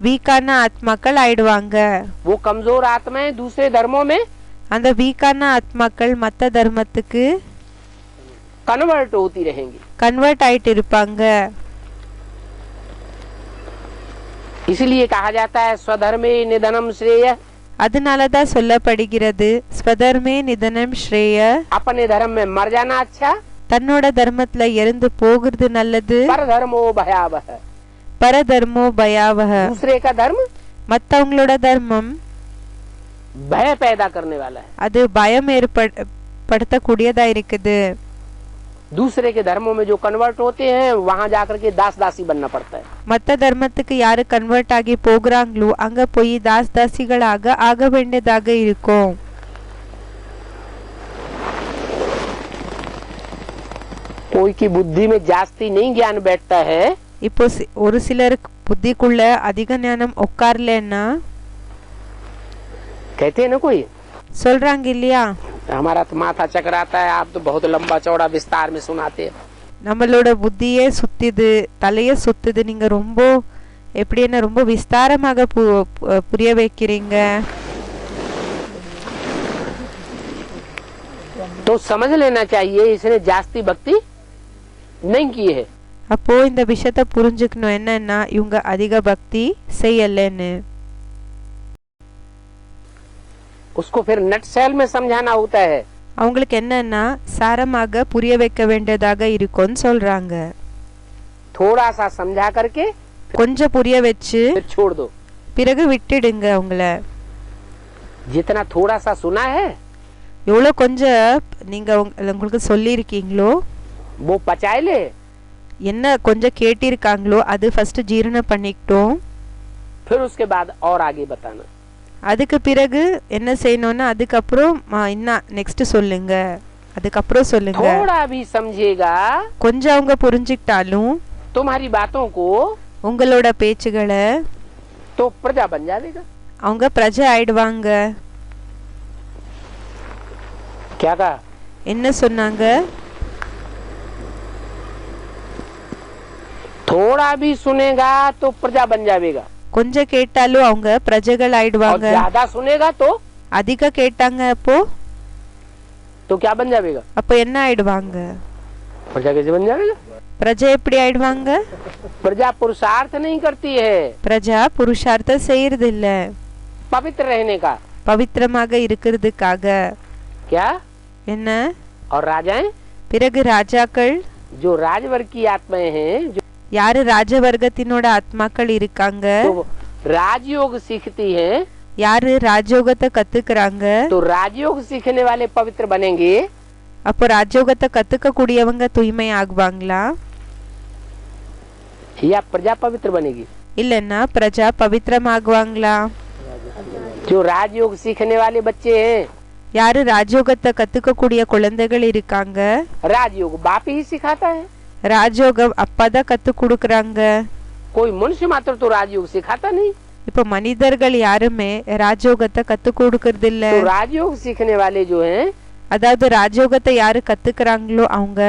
வீக்கான ஆத்மாக்கள் ஆயிடுவாங்க. वो कमजोर आत्माएं दूसरे धर्मों में அந்த வீக்கான ஆத்மாக்கள் மத்த தர்மத்துக்கு कन्वर्ट होती रहेंगी। கன்வெர்ட் ஆயிட்டு இருப்பாங்க. इसलिए कहा जाता है स्वधर्मे निधनम श्रेय। அதனாலதான் சொல்லப்படுகிறது ஸ்வதர்மே நிதனம் ஸ்ரேய. अपने धर्म में मर जाना अच्छा, தன்னோட தர்மத்துல இறந்து போகிறது நல்லது. पर धर्मो भयावह। பரதர்மோ பயாவஹ. दूसरे का धर्म மத்தவங்களோட தர்மம் भय पैदा करने वाला है। அது பயம் ஏற்படுத்தக்கூடியதா இருக்குது. दूसरे के धर्मों में जो कन्वर्ट होते हैं वहाँ जाकर के दास दासी बनना पड़ता है। மத்த தர்மத்துக்கு யாரு கன்வெர்ட் ஆகி போகிறாங்களோ அங்க போய் தாஸ் தாசிகளாக ஆக வேண்டியதாக இருக்கும். कोई की बुद्धि में जास्ती नहीं ज्ञान बैठता है। இப்போ ஒரு சிலருக்கு புத்திக்குள்ள அதிக ஞானம் உட்கார்லன்னா कहते हैं ना कोई, சொல்றாங்க இல்லையா, हमारा तो माथा चकराता है, आप तो बहुत लंबा चौड़ा विस्तार में सुनाते हैं। நம்மளோட புத்தியே சுத்துது, தலையே சுத்துது, நீங்க ரொம்ப எப்படின்னா ரொம்ப விஸ்தாரமாக புரிய வைக்கிறீங்க. तो समझ लेना चाहिए इसने जास्ती भक्ति नहीं की है। அப்போ இந்த விஷயத்த புரிஞ்சுக்கணும் என்னன்னா இவங்க அதிக பக்தி செய்யலன்னு. उसको फिर नट सेल में समझाना होता है। அவங்களுக்கு என்னன்னா சாரமாக புரிய வைக்க வேண்டியதாக இருக்கும்னு சொல்றாங்க. थोड़ा सा समझा करके கொஞ்சம் புரிய வச்சு फिर छोड़ दो। பிறகு விட்டுடுங்க அவங்கள. जितना थोड़ा सा सुना है எவ்வளோ கொஞ்சம் நீங்க உங்களுக்கு சொல்லியிருக்கீங்களோ वो पचाए ले। என்ன கொஞ்சம் கேட்டிருக்காங்களோ அது ஃபர்ஸ்ட் ஜீரணம் பண்ணிக்கிட்டோம். फिर उसके बाद और आगे बताना। அதுக்கு பிறகு என்ன செய்யணும்னா அதுக்கப்புறம் என்ன நெக்ஸ்ட் சொல்லுங்க, அதுக்கப்புறம் சொல்லுங்க. थोड़ा भी समझेगा கொஞ்சம் அவங்க புரிஞ்சுக்கிட்டாலும் तुम्हारी बातों को உங்களோட பேச்சுகளை तो प्रजा बन जाएगा। அவங்க பிரஜை ஆயிடுவாங்க. क्या कहा? என்ன சொன்னாங்க? थोड़ा भी सुनेगा तो प्रजा बन जाएगा। கொஞ்சம் கேட்டாலும் அவங்க பிரஜைகள் और ஆயிடுவாங்க. ज्यादा सुनेगा तो அதிக கேட்டாங்க அப்போ क्या बन जाएगा? அப்போ என்ன ஆயிடுவாங்க? प्रजा कैसे बन जाएगा? பிரஜை எப்படி ஆயிடுவாங்க? प्रजा पुरुषार्थ नहीं करती है பிரஜா புருஷார்த்தம் செய்யறது இல்ல, पवित्र रहने का। பவித்திரமாக இருக்கிறதுக்காக. क्या? என்ன? और राजाएं பிறகு ராஜாக்கள் जो राजवर्ग की आत्माएं हैं जो யாரு ராஜவர்க்கத்தினோட ஆத்மாக்கள் இருக்காங்க, तो राजयोग सीखती हैं, யாரு ராஜயோகத்தை கத்துக்கிறாங்க. तो राजयोग सीखने वाले पवित्र बनेंगे அப்போ ராஜயோகத்தை கத்துக்க கூடியவங்க தூய்மை ஆகுவாங்களா या प्रजा पवित्र बनेगी? இல்லன்னா பிரஜா பவித்திரமாகுவாங்களா? जो राजयोग सीखने वाले बच्चे हैं, யாரு ராஜயோகத்தை கத்துக்க கூடிய குழந்தைகள் இருக்காங்க, राजयोग बाप ही सिखाता है। ராஜயோகம் அப்பாதான் கத்து கொடுக்கறாங்க. कोई मनुष्य मात्र तो राजयोग सिखाता नहीं। இப்ப மனிதர்கள் யாருமே ராஜயோகத்தை கத்து கொடுக்கறது இல்ல. तो राजयोग सीखने वाले जो हैं அதாவது ராஜயோகத்தை யாரு கத்துக்கிறாங்களோ அவங்க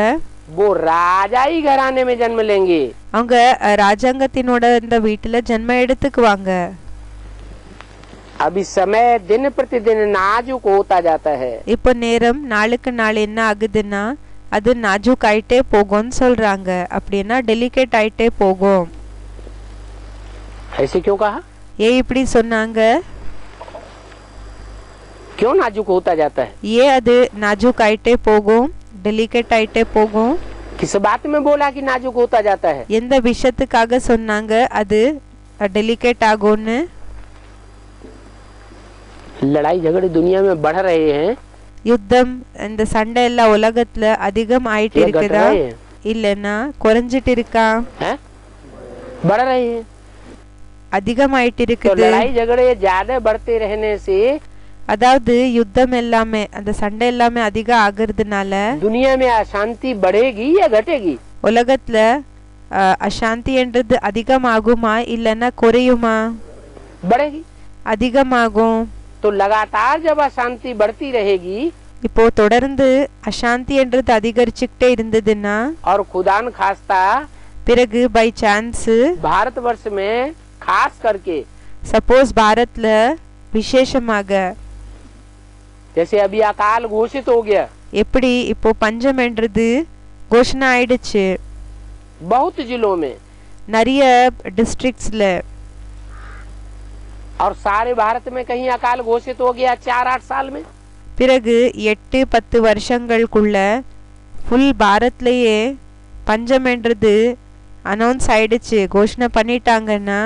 वो राजाई घराने में जन्म लेंगे। அவங்க ராஜாங்கத்தினோட இந்த வீட்டுல ஜென்ம எடுத்துக்குவாங்க. अभी समय दिन प्रतिदिन नाजुक होता जाता है। இப்போ நேரம் நாளுக்கு நாள் என்ன ஆகுதுன்னா அது நாஜுக் ஆயிட்டே போகும்னு சொல்றாங்க. அப்படின்னா டெலிகேட் ஆயிட்டே போகும். ऐसे क्यों कहा? ஏன் இப்படி சொன்னாங்க? क्यों नाजुक होता जाता है? ஏன் அது நாஜுக் ஆயிட்டே போகும், டெலிகேட் ஆயிட்டே போகும்? किस बात में बोला कि नाजुक होता जाता है? எந்த விஷயத்துக்காக சொன்னாங்க அது டெலிகேட் ஆகும்னு? लड़ाई झगड़े दुनिया में बढ़ रहे हैं, யுத்தம் இந்த சண்டை எல்லாம் உலகத்துல அதிகம் ஆயிட்டு ये घट இருக்குதா रहे हैं, இல்லன்னா குறைஞ்சிட்டு இருக்கா? हैं? बढ़ रहे हैं। அதிகம் ஆயிட்டு तो இருக்குது. लड़ाई झगड़े ज्यादा बढ़ते रहने से அதாவது யுத்தம் எல்லாமே அந்த சண்டை எல்லாமே அதிகம் ஆகுறதுனால दुनिया में अशांति बढ़ेगी या घटेगी? உலகத்துல அசாந்தி என்றது அதிகமாகுமா இல்லன்னா குறையுமா? बढ़ेगी। அதிகமாகும். तो लगातार जब अशांति बढ़ती रहेगी இப்போ தொடர்ந்து அசாந்தி என்றது அதிகரிச்சுக்கிட்டே இருந்ததுன்னா और खुदान खास्ता பிறகு பை சான்ஸ் भारतवर्ष में खास करके சப்போஸ் பாரத்ல விசேஷமாக जैसे अभी अकाल घोषित हो गया, எப்படி இப்போ பஞ்சம் என்றது கோஷணை ஆயிடுச்சு बहुत जिलों में நிறைய டிஸ்ட்ரிக்ட்ஸ்ல और सारे भारत में कहीं अकाल घोषित हो गया 4-8 साल में। பிறகு 8-10 வருஷங்களுக்குள்ள ஃபுல் பாரத்லயே பஞ்சம் என்றது அனௌன்ஸ் ஆயிடுச்சு, கோஷணை பண்ணிட்டாங்கன்னா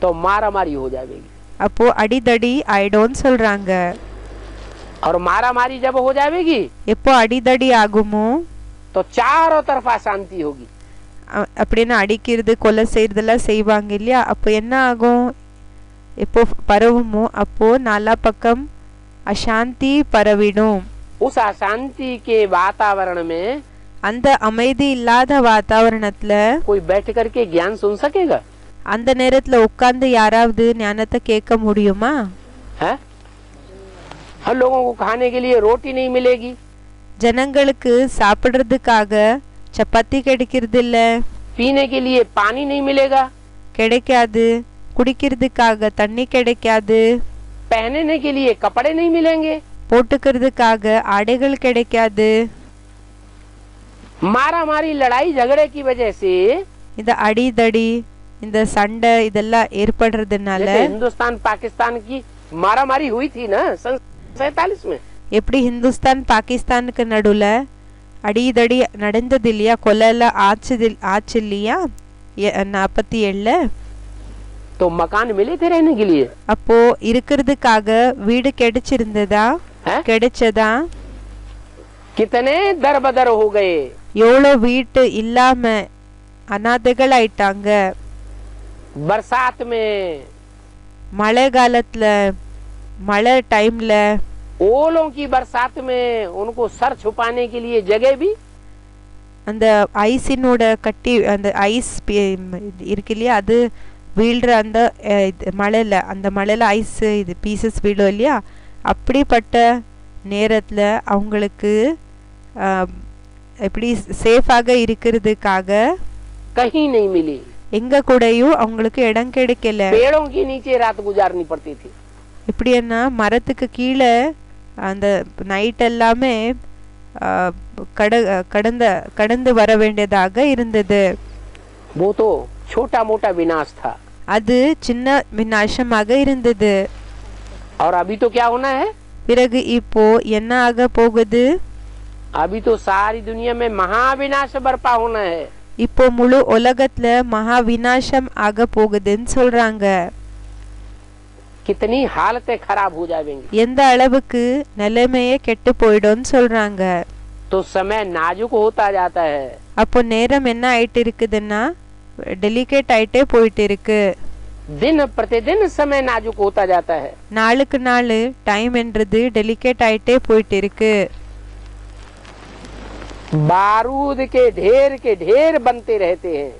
तो मारा मारी हो जाएगी। அப்போ அடிதடி ஆயிடும்னு சொல்றாங்க. और मारा मारी जब हो जाएगी எப்போ அடிதடி ஆகுமோ तो चारों तरफ अशांति होगी। அப்படின்னு அடிக்கிறது கொலை செய்யறதெல்லாம் செய்வாங்க இல்லையா, அப்போ என்ன ஆகும், எப்போ பரவுமோ அப்போ நாலா பக்கம் அசாந்தி பரவிடும். उस अशांति के वातावरण में அந்த அமைதி இல்லாத வாतावरणத்துல कोई बैठ करके ज्ञान सुन सकेगा? அந்த நேரத்துல உட்கார்ந்து யாராவது ஞானத்தை கேட்க முடியுமா? है? हम लोगों को खाने के लिए रोटी नहीं मिलेगी, ஜனங்களுக்கு சாப்பிடுறதுக்காக சப்பாத்தி கிடைக்கிறது இல்ல, पीने के लिए पानी नहीं मिलेगा, கிடைக்காது, குடிக்கிறதுக்காக தண்ணி கிடைக்காது, पहनने के लिए कपड़े नहीं मिलेंगे, போட்டுக்கிறதுக்காக ஆடைகள் கிடைக்காது. मारा मारी लड़ाई झगड़े की वजह से இந்த அடிதடி இந்த சண்டை இதெல்லாம் ஏற்படுறதுனால जैसे हिंदुस्तान पाकिस्तान की मारा मारी हुई थी ना 47 में, எப்படி ஹிந்துஸ்தான் பாகிஸ்தானுக்கு நடுவுல அடிதடி நடந்தது இல்லையா, கொலை எல்லாம் ஆச்சு இல்லையா 47ல. तो मकान मिले थे रहने के लिए, அப்போ இருக்கிறதுக்காக வீடு கிடைச்சிருந்ததா, है? கிடைச்சதா? कितने दर बदर हो गए, எவ்வளோ வீட்டு இல்லாம அனாதைகள் ஆயிட்டாங்க. बरसात में மழை காலத்துல மழை டைம்ல ओलों की बरसात में उनको सर छुपाने के लिए जगह भी, அந்த ஐஸினோட கட்டி அந்த ஐஸ் இருக்கு இல்லையா, அது வீழ்ற அந்த மழையில அந்த மழையில ஐஸ் இது பீசஸ் வீழும் இல்லையா, அப்படிப்பட்ட நேரத்துல அவங்களுக்கு எப்படி சேஃபாக இருக்கிறதுக்காக कहीं नहीं मिली, எங்க கூடயும் அவங்களுக்கு இடம் கிடைக்கல. पेड़ों के नीचे रात गुजारनी पड़ती थी। எப்படின்னா மரத்துக்கு கீழே அந்த நைட் எல்லாமே கடந்து வர வேண்டியதாக இருந்தது. वो तो छोटा मोटा विनाश था, அது சின்ன விநாசமாக இருந்தது. और अभी तो क्या होना है, பிறகு இப்போ என்ன ஆக போகுது, अभी तो सारी दुनिया में महाविनाश बर्पा होना है। இப்போ முழு உலகத்துல மகா விநாசம் ஆக போகுதுன்னு சொல்றாங்க. कितनी हालतें खराब हो जाएंगी, எந்த அளவுக்கு நிலைமையே கெட்டு போயிடும்னு சொல்றாங்க. तो समय नाजुक होता जाता है। அப்போ நேரம் என்ன ஆயிட்டு இருக்குதுன்னா டெலிகேட் ஆயிட்டே போயிட்டு இருக்கு. दिन प्रतिदिन समय नाजुक होता जाता है। நாளுக்கு நாள் டைம் என்றது டெலிகேட் ஆயிட்டே போயிட்டு இருக்கு. बारूद के ढेर बनते रहते हैं।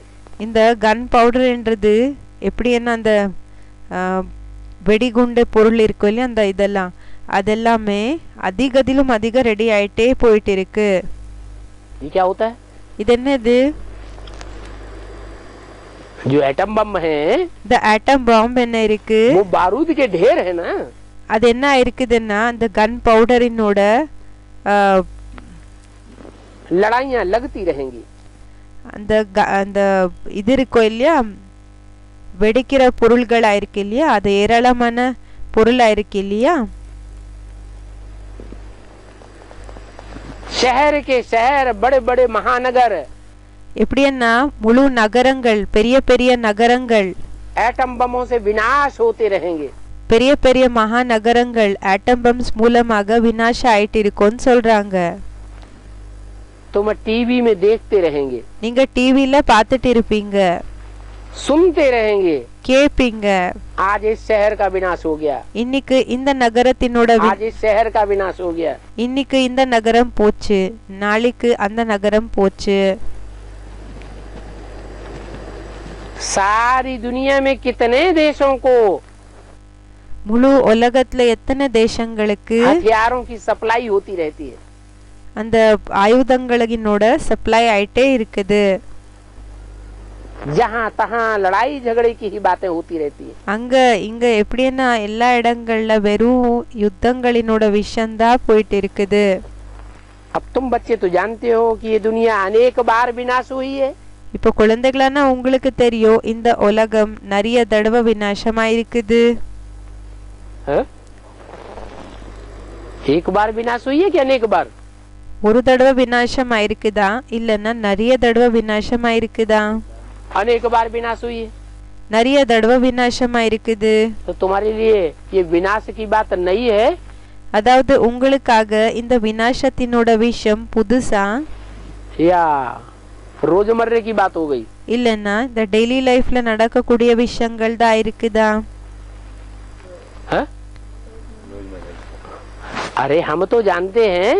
இந்த கன் பவுடர் என்றது எப்படி என்ன அந்த வெடிகுண்டு பொருள் இருக்கும் இல்லையா, அந்த இதெல்லாம் அதெல்லாமே அதிகதிலும் அதிக ரெடி ஆயிட்டே போயிட்டு இருக்கு. ये क्या होता है, இது என்னது, जो एटम बम है இந்த ஆட்டம் பாம்பு என்ன இருக்கு, वो बारूद के ढेर है ना। அது என்ன இருக்குதுன்னா அந்த கன் பவுடரினோட लड़ाइयाँ लगती रहेंगी। அந்த இது இருக்கும் இல்லையா, வெடிக்கிற பொருள்களா இருக்கு இல்லையா, அது ஏராளமான பொருளா இருக்கு இல்லையா. शहर के शहर बड़े बड़े महानगर எப்படின்னா முழு நகரங்கள் பெரிய பெரிய நகரங்கள் एटम बमों से विनाश होते रहेंगे। பெரிய பெரிய மகாநகரங்கள் ஆட்டம் பம்ஸ் மூலமாக விநாசம் ஆயிட்டு இருக்கும்னு சொல்றாங்க. तुम टीवी में देखते रहेंगे, நீங்க டிவில பார்த்துட்டு இருப்பீங்க, सुनते रहेंगे, கேப்பீங்க, आज इस शहर का विनाश हो गया, இன்னைக்கு இந்த நகரத்தினோட आज इस शहर का विनाश हो गया। இன்னைக்கு இந்த நகரம் போச்சு, நாளைக்கு அந்த நகரம் போச்சு. सारी दुनिया में कितने देशों को முழு உலகத்துல எத்தனை தேசங்களுக்கு हथियारों की सप्लाई होती रहती है। அந்த ஆயுதங்களினோட சப்ளை ஆயிட்டே இருக்குது. जहाँ तहाँ लड़ाई झगड़े की ही बातें होती रहती है। அங்க இங்க எப்படின்னா எல்லா இடங்கள்ல வெறும் யுத்தங்களினோட விஷயம்தான் போயிட்டு இருக்குது. अब तुम बच्चे तो जानते हो कि ये दुनिया अनेक बार विनाश हुई है। இப்போ குழந்தைகளானா உங்களுக்கு தெரியும் இந்த உலகம் நிறைய தடவை விநாசமாயிருக்குது. एक बार विनाश हुई है कि अनेक बार? ஒரு தடவை விநாசம் ஆயிருக்குதா இல்லன்னா நிறைய தடவை விநாசம் ஆயிருக்குதா? अनेक बार विनाश हुई है। நிறைய தடவை விநாசம் ஆயிருக்குது. तो तुम्हारे लिए ये विनाश की बात नहीं है। அதாவது உங்களுக்காக இந்த விநாசத்தினோட விஷயம் புதுசா या रोजमर्रे की बात हो गई? இல்லன்னா இந்த டெய்லி லைஃப்ல நடக்கக்கூடிய விஷயங்கள் தான் இருக்குதா? अरे हम तो जानते हैं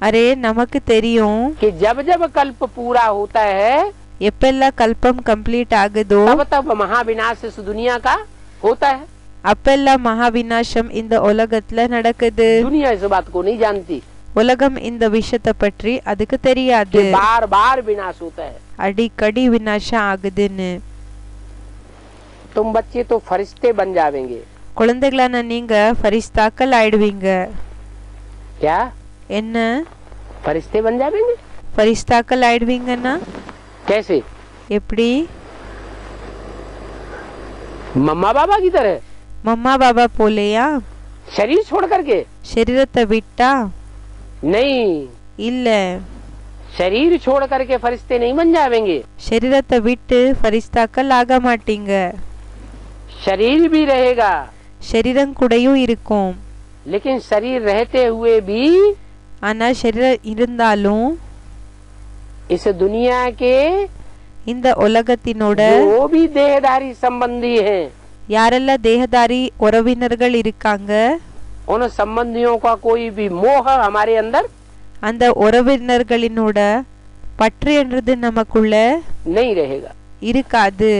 அரே நமக்கு தெரியும் कि जब जब कल्प पूरा होता है எப்பெல்லாம் கல்பம் கம்ப்ளீட் ஆகுதோ तब तब महाविनाश इस दुनिया का होता है। அப்பெல்லாம் மகா விநாசம் இந்த உலகத்துல நடக்குது. दुनिया इस बात को नहीं जानती। உலகம் இந்த விஷயத்தை பற்றி அதுக்கு தெரியாது. बार बार विनाश होता है। அடிக்கடி விநாசம் ஆகுதுன்னு. तुम बच्चे तो फरिश्ते बन जावेंगे। குழந்தைகளான நீங்க ஃபரிஸ்தாக்கள் ஆயிடுவீங்க. क्या? என்ன फरिश्ते बन जावेंगे? ஃபரிஸ்தாக்கள் ஆயிடுவீங்கன்னா कैसे? எப்படி? मम्मा बाबा की तरह? மம்மா பாபா போலையா? शरीर छोड़ करके? சரீரத்தை விட்டா? नहीं, இல்ல, शरीर छोड़ करके फरिश्ते नहीं बन जावेंगे। சரீரத்தை விட்டு ஃபரிஸ்தாக்கள் ஆக மாட்டீங்க. शरीर भी रहेगा சரீரம் கூடயும் இருக்கும். लेकिन शरीर रहते हुए भी ஆனா சரீரம் இருந்தாலும் इस दुनिया के இந்த உலகத்தினோட जो भी देहधारी संबंधी हैं யாரெல்லாம் தேகதாரி உறவினர்கள் இருக்காங்க उन संबंधियों का कोई भी मोह हमारे अंदर அந்த உறவினர்களினோட பற்று என்றது நமக்குள்ள नहीं रहेगा। இருக்காது.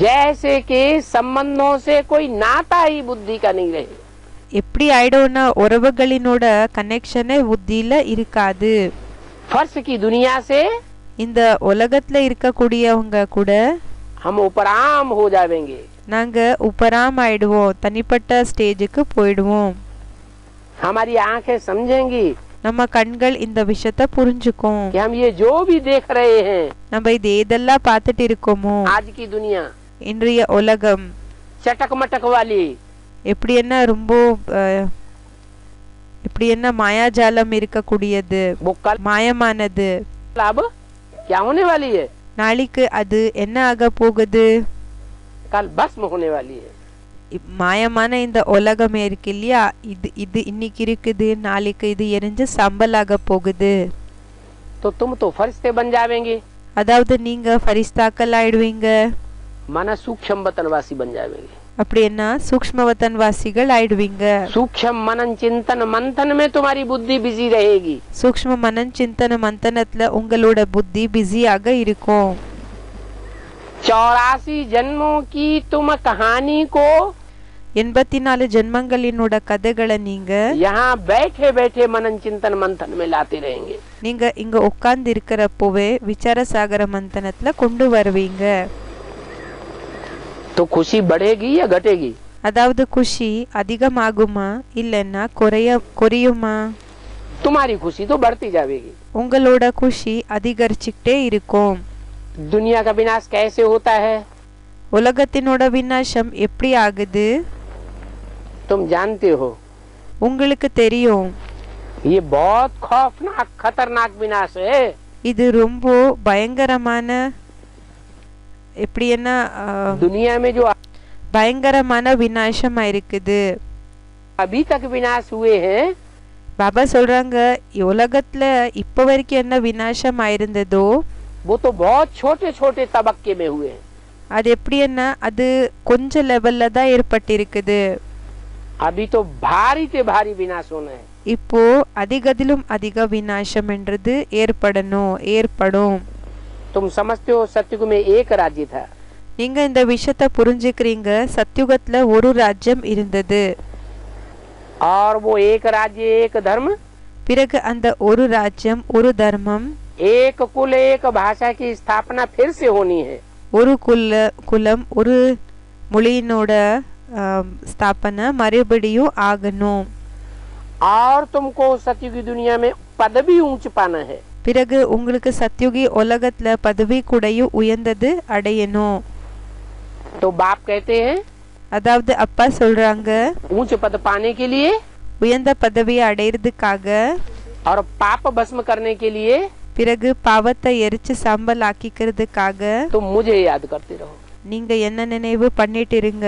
जैसे कि संबंधों से कोई नाता ही बुद्धि का नहीं रहेगा। எப்படி ஆயிடும்னா உறவுகளினோட கனெக்ஷனே புத்தியில இருக்காது. फर्श की दुनिया से இந்த உலகத்துல இருக்கக்கூடியவங்க கூட हम उपराम हो जावेंगे। நாங்க உப்பராம் ஆயிடுவோம், தனிப்பட்ட ஸ்டேஜுக்கு போயிடுவோம். हमारी आंखें समझेंगी நம்ம कண்கள் இந்த விஷயத்தை புரிஞ்சுக்கும். कि हम ये जो भी देख रहे हैं நம்ம இது எதெல்லாம் பார்த்துட்டு இருக்கோமோ आज की दुनिया இன்றைய உலகம் चटक मटक वाली எப்படி என்ன ரொம்ப எப்படி என்ன மாயாஜாலம் இருக்கக்கூடியது, वो कल மாயமானது. अब क्या होने वाली है? நாளைக்கு அது என்ன ஆக போகுது? कल भस्म होने वाली है। மாயமான இந்த உலகமே இருக்கு இல்லையா, இது இது இன்னைக்கு இருக்குது, நாளைக்கு இது எரிஞ்சு சம்பலாக போகுது. तो तुम तो फरिश्ते बन जावेंगे। அதாவது நீங்க ஃபரிஸ்தாக்கள் ஆயிடுவீங்க. माना सूक्ष्म वतनवासी बन जावेंगे। அப்படின்னா சூக்ஷ்மவத்தன் வாசிகள் ஆயிடுவீங்க. सूक्ष्म मनन चिंतन मंथन में तुम्हारी बुद्धि बिजी रहेगी। சூக்ஷ்ம மனன் சிந்தன மந்தனத்துல உங்களோட புத்தி பிஸியாக இருக்கும். 84 जन्मों की तुम कहानी को 84 ஜென்மங்களினோட கதைகளை நீங்க यहाँ बैठे बैठे मनन चिंतन मंथन में लाते रहेंगे। நீங்க இங்க உட்கார்ந்து இருக்கிறப்பவே விசார சாகர மந்தனத்துல கொண்டு வருவீங்க. तो खुशी बढ़ेगी या घटेगी? அதாவது குஷி அதிகமாகுமா இல்லன்னா குறையுமா? तुम्हारी खुशी तो बढ़ती जाएगी। உங்களோட குஷி அதிகரிச்சுக்கிட்டே இருக்கும். दुनिया का विनाश कैसे होता है? உலகத்தினோட விநாசம் எப்படி ஆகுது? तुम जानते हो। உங்களுக்கு தெரியும். ये बहुत खौफनाक खतरनाक विनाश है। இது ரொம்ப பயங்கரமான எப்படி என்ன दुनिया में जो பயங்கரமான விநாசமா இருக்குது. अभी तक विनाश हुए हैं பாபா சொல்றாங்க உலகத்துல இப்ப வரைக்கும் என்ன விநாசம் ஆயிருந்ததோ वो तो बहुत छोटे छोटे तबक्के में हुए हैं। அது எப்படி என்ன அது கொஞ்ச லெவல்ல தான் ஏற்பட்டிருக்குது. अभी तो भारी से भारी विनाश होना है। இப்போ அதிகதிலும் அதிக விநாசம் என்றது ஏற்படும். तुम समझते हो सत्युग में एक राज्य था। நீங்க இந்த விஷயத்தை புரிஞ்சுக்கிறீங்க. சத்யுகத்துல ஒரு ராஜ்யம் இருந்தது. और वो एक राज्य एक धर्म, பிறகு அந்த ஒரு ராஜ்யம் ஒரு தர்மம் एक कुल एक भाषा की स्थापना फिर से होनी है. ஒரு குலம் ஒரு மொழியினோட ஸ்தாபனை மறுபடியும் ஆகணும். और तुमको सत्युग की दुनिया में पदवी ऊंच पाना है. பிறகு உங்களுக்கு சத்யுகி உலகத்துல பதவி கூடயும் உயர்ந்தது அடையணும். तो बाप कहते हैं அதாவது அப்பா சொல்றாங்க, ऊंच पद पाने के लिए உயர்ந்த பதவியை அடையிறதுக்காக, और पाप भस्म करने के लिए பிறகு பாவத்தை எரிச்சு சாம்பல் ஆக்கிக்கிறதுக்காக तुम मुझे याद करते रहो. நீங்க என்ன நினைவு பண்ணிட்டு இருங்க.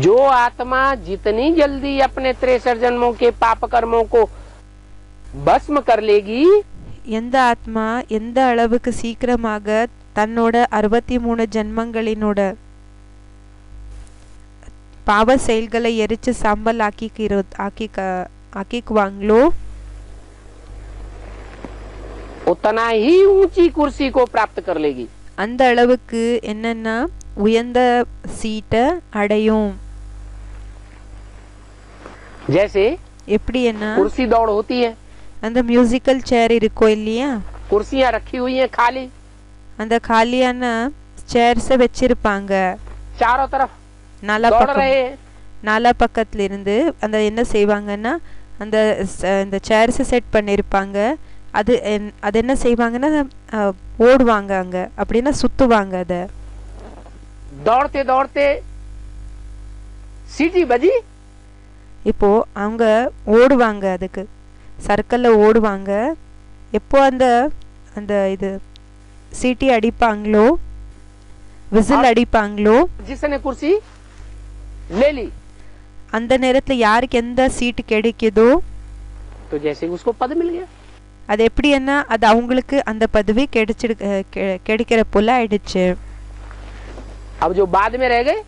जो आत्मा जितनी जल्दी अपने 63 जन्मों के पाप कर्मों को भस्म कर लेगी, எந்த ஆத்மா எந்த அளவுக்கு சீக்கிரமாக தன்னோட 63 ஜன்மங்களினோட பாவ செயல்களை எரிச்சு சாம்பல் ஆக்கிக்குவாங்களோ उतना ही ऊंची कुर्सी को प्राप्त कर लेगी. அந்த அளவுக்கு என்னன்னா உயர்ந்த சீட்டை அடையும். जैसे எப்படி என்ன कुर्सी दौड़ होती है, அந்த மியூசிக்கல் சேர் இருக்கும் இல்லையா, कुर्सियां रखी हुई हैं खाली, அந்த காலியான சேர்ஸை வச்சிருப்பாங்க. चारों तरफ दौड़ रहे हैं. நாலா பக்கத்துல இருந்து அந்த என்ன செய்வாங்கன்னா அந்த இந்த சேர்ஸை செட் பண்ணிருப்பாங்க. அது என்ன செய்வாங்கன்னா ஓடுவாங்க, அங்க அப்படின்னா சுத்துவாங்க. அத दौड़ते दौड़ते सीटी बजी. இப்போ அவங்க ஓடுவாங்க, அதுக்கு சர்க்கிள்ல ஓடுவாங்க. எப்போ அந்த அந்த இது சீட்டி அடிப்பாங்களோ, விசில் அடிப்பாங்களோ, जिसने कुर्सी ले ली, அந்த நேரத்துல யாருக்கு எந்த சீட்டு கிடைக்குதோ तो जैसे उसको पद मिल गया. அது எப்படின்னா அது அவங்களுக்கு அந்த பதவி கிடைக்கிற போல ஆயிடுச்சு. अब जो बाद में रह गए,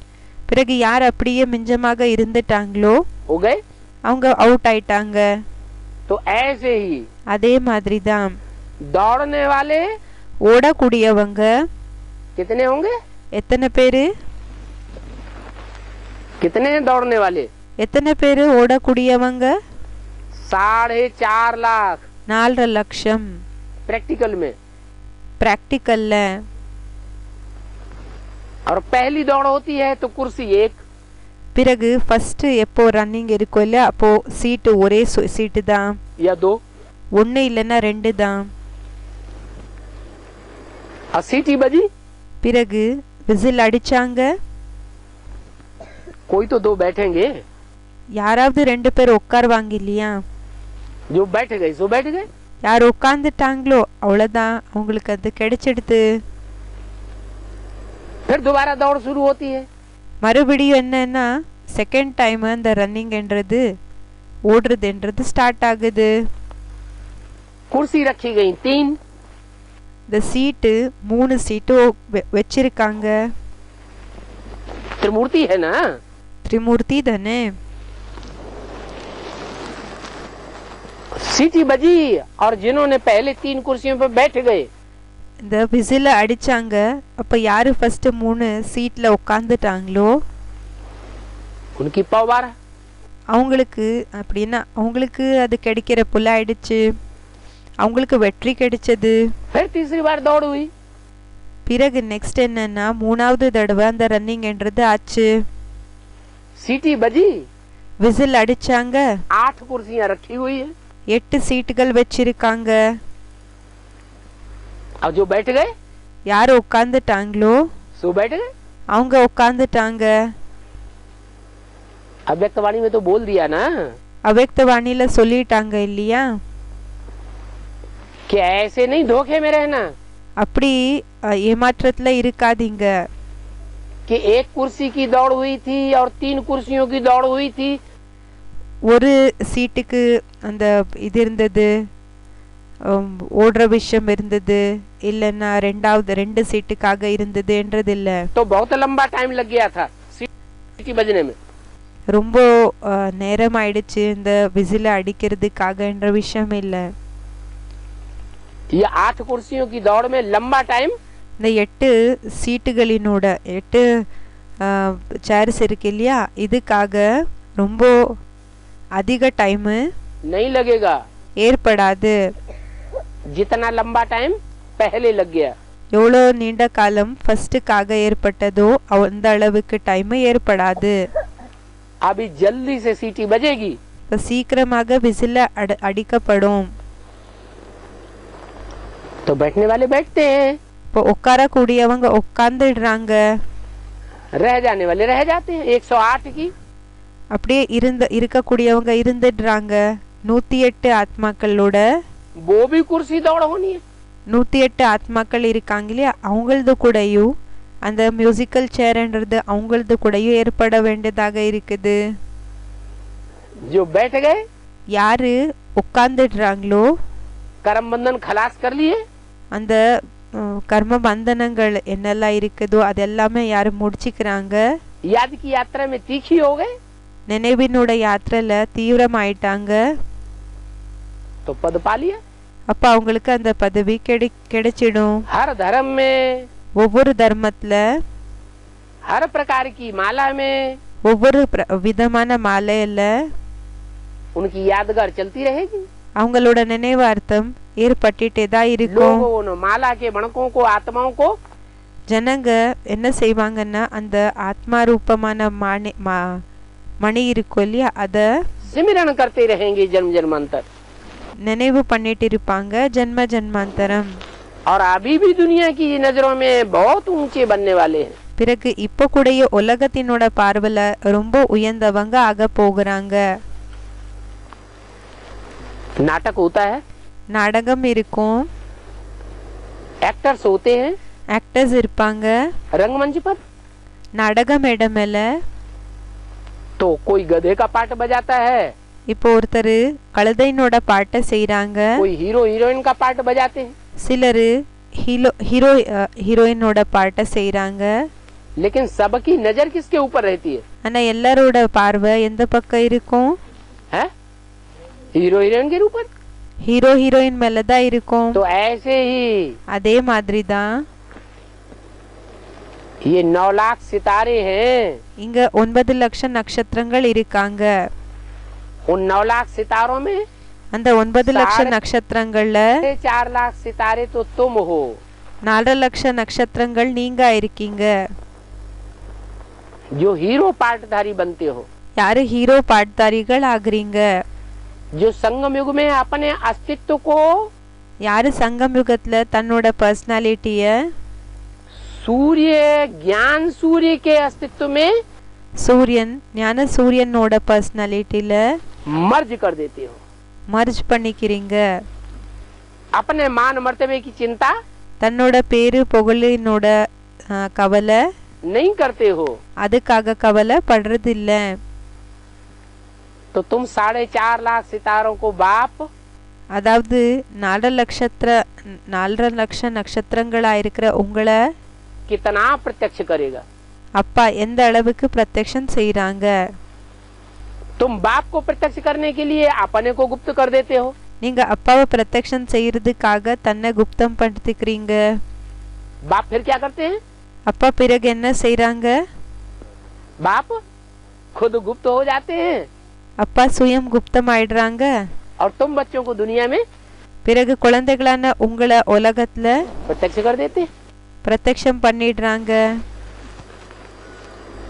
பிறகு யார் அப்படியே மிஞ்சமாக இருந்துட்டாங்களோ हो गए, அவங்க அவுட் ஆயிட்டாங்க. तो ऐसे ही அதே மாதிரி தான் दौड़ने वाले ஓடக்கூடியவங்க कितने होंगे? எத்தனை பேரு कितने दौड़ने वाले? எத்தனை பேரு ஓடக்கூடியவங்க? 4.5 लाख 4 லட்சம் प्रैक्टिकल में. பிராக்டிக்கல்ல. और पहली दौड़ होती है तो कुर्सी एक, பிறகு ஃபர்ஸ்ட் எப்போ ரன்னிங் இருக்கும் இல்ல, அப்போ சீட்டு ஒரே சீட்டு தான், या 2, ஒன்னு இல்லைன்னா 2 தான். और सीटी बजी, பிறகு விசில் அடிச்சாங்க. कोई तो 2 बैठेंगे, யாராவது 2 பேர் உட்காருவாங்க இல்லையா, जो बैठ गए सो बैठ गए. யார் உட்காந்துட்டாங்களோ அவ்வளவுதான், அவங்களுக்கு அது கிடைச்சிடுது. फिर दोबारा दौड़ शुरू होती है. மறுபடியும் என்னன்னா செகண்ட் டைம் அந்த ரன்னிங்ன்றது ஓடுறதுன்றது ஸ்டார்ட் ஆகுது. कुर्सी रखी गई 3, இந்த சீட்டு 3 சீட்டு வச்சிருக்காங்க. त्रिमूर्ति है ना, त्रिमूर्ति தானே. सीटी बजी और जिन्होंने पहले 3 कुर्सियों पर बैठ गए, இந்த விசில அடிச்சாங்க. அப்ப யாரு ஃபர்ஸ்ட் 3 சீட்ல உட்கார்ந்துட்டாங்களோ उनकी पवार, அவங்களுக்கு அப்படின்னா அவங்களுக்கு அது கிடைக்கிற புல ஆயிடுச்சு, அவங்களுக்கு வெற்றி கிடைச்சது. फिर तीसरी बार दौड़ हुई. பிறகு நெக்ஸ்ட் என்னன்னா 3வது தடவை அந்த ரன்னிங்ன்றது ஆச்சு. सीटी बजी, விசில் அடிச்சாங்க. 8 कुर्सियां रखी हुई है. 8 சீட்டுகள் வச்சிருக்காங்க. और जो बैठ गए, யாரு உட்கார்ந்துட்டாங்களோ सो बैठ गए. அவங்க உட்கார்ந்துட்டாங்க. अव्यक्तवाणी में तो बोल दिया ना அவ்யக்த வாணியில சொல்லிட்டாங்க இல்லையா, कि ऐसे नहीं धोखे में रहना, அப்படி ஏமாற்றத்துல இருக்காதீங்க. कि एक कुर्सी की दौड़ हुई थी और 3 कुर्सियों की दौड़ हुई थी. ஒரு சீட்டுக்கு அந்த இது இருந்தது, ஓடுற விஷயம் இருந்தது, இல்லைன்னா 2 சீட்டுக்காக இருந்ததுன்றது இல்ல. तो बहुत लंबा टाइम लग गया था सीटी बजने में. ரொம்ப நேரம் ஆயிடுச்சு இந்த விசில அடிக்கிறதுக்காகன்ற விஷயம் இல்ல. ये 8 कुर्सियों की दौड़ में लंबा टाइम இந்த 8 சீட்டுகளினோட 8 சேர்ஸ் இருக்கு இல்லையா, இதுக்காக ரொம்ப அதிக டைம் नहीं लगेगा, ஏற்படாது. जितना लंबा टाइम पहले लग गया। எவ்வளோ நீண்ட காலம் ஃபர்ஸ்ட்டுக்காக ஏற்பட்டதோ அந்த அளவுக்கு டைம் ஏற்படாது. अभी जल्दी से सीटी बजेगी, இப்போ சீக்கிரமாக விசில அடிக்கப்படும். तो बैठने वाले बैठते हैं, இப்போ உட்காரக்கூடியவங்க உட்கார்ந்துடுறாங்க, रह जाने वाले रह जाते हैं। 108 की அப்படியே இருக்கக்கூடியவங்க இருந்துடுறாங்க. 108 ஆத்மாக்களோட वो भी कुर्सी दौड़ होनी है। 108 ஆத்மாக்கள் இருக்காங்க இல்லையா, அவங்களது கூடயும் அந்த மியூசிக்கல் சேர்ன்றது அவங்களது கூடயும் ஏற்பட வேண்டியதாக இருக்குது. जो बैठ गए, யாரு உட்கார்ந்துடுறாங்களோ कर्म बंधन खलास कर लिए, அந்த கர்ம பந்தனங்கள் என்னெல்லாம் இருக்குதோ அதெல்லாமே யாரு முடிச்சுக்கிறாங்க, याद की यात्रा में तीखी हो गए, நினைவினோட யாத்திரையில தீவிரமாயிட்டாங்க, तो पद पा लिया। அப்ப அவங்களுக்கு அந்த பதவி கிடைச்சிடும். हर धर्म में, ஒவ்வொரு தர்மத்துல, हर प्रकार की माला में ஒவ்வொரு விதமான மாலையில उनकी यादगार चलती रहेगी। அவங்களோட நினைவார்த்தம் ஏற்பட்டுட்டே தான் இருக்கும். लोगों ने माला के मणकों को, आत्माओं को, ஜனங்க என்ன செய்வாங்கன்னா அந்த ஆத்மா ரூபமான மணி இருக்கும் இல்லையா, அத सिमरन करते रहेंगे जन्म जन्मांतर। நினைவு பண்ணிட்டு இருப்பாங்க ஜென்ம ஜென்மாந்தரம். और अभी भी दुनिया की नजरों में बहुत ऊंचे बनने वाले हैं। பிறகு இப்ப கூடய உலகத்தினோட பார்வையில ரொம்ப உயர்ந்தவங்க ஆக போகிறாங்க. नाटक होता है, நாடகம் இருக்கும், एक्टर्स होते हैं, ஆக்டர்ஸ் இருப்பாங்க रंगमंच पर। நாடக மேடை மேல. तो कोई गधे का पार्ट बजाता है, இப்போ ஒருத்தர் கழுதையினோட பாட்டை செய்யறாங்க, कोई हीरो हीरोइन का पार्ट बजाते हैं, சிலரு ஹீரோயினோட பாட்டை செய்யறாங்க. लेकिन सबकी नजर किसके ऊपर रहती है? ஆனா எல்லாரோட பார்வை எந்த பக்கம் இருக்கும்? है हीरो हीरोइन के ऊपर। ஹீரோ ஹீரோயின் மேலதான் இருக்கும். तो ऐसे ही அதே மாதிரி தான் ये 9 लाख सितारे हैं। இங்க 9 லட்சம் நட்சத்திரங்கள் இருக்காங்க. उन 9 लाख सितारों में அந்த 9 லட்சம் நட்சத்திரங்கள்ல 4 लाख सितारे तो तुम हो। 4 லட்சம் நட்சத்திரங்கள் நீங்க இருக்கீங்க. जो हीरो पार्टधारी बनते हो, யாரு ஹீரோ பாட்தாரிகள் ஆகுறீங்க? जो संगम युग में अपने अस्तित्व को யாரு சங்கம் யுகத்துல தன்னோட பர்சனாலிட்டிய सूर्य ज्ञान सूर्य के अस्तित्व में சூரியன் ஞான சூரியனோட பர்சனாலிட்டில मर्ज कर देते हो। மர்ஜ் பண்ணிக்கிறீங்க. अपने मान मर्तबे की चिंता தன்னோட பேரு புகழினோட கவலை नहीं करते हो। அதுக்காக கவலை படுறது இல்ல. तो तुम 4.5 लाख सितारों को बाप, அதாவது 4 லட்சம் நட்சத்திரங்களா இருக்கிற உங்களை कितना प्रत्यक्ष करेगा? அப்பா எந்த அளவுக்கு பிரத்யக்ஷம் செய்யறாங்க? तुम बाप को प्रत्यक्ष करने के लिए अपने को गुप्त कर देते हो। நீங்க அப்பாவை பிரத்யக்ஷம் செய்யறதுக்காக தன்னை குப்தம் படுத்திக்கிறீங்க. बाप फिर क्या करते हैं? அப்பா பிறகு என்ன செய்யறாங்க? बाप खुद गुप्त हो जाते हैं அப்பா சுயம் குப்தம் ஆயிடுறாங்க. और तुम बच्चों को दुनिया में பிறகு குழந்தைகளான உங்களை உலகத்துல प्रत्यक्ष कर देते हैं। பிரத்யக்ஷம் பண்ணிடுறாங்க.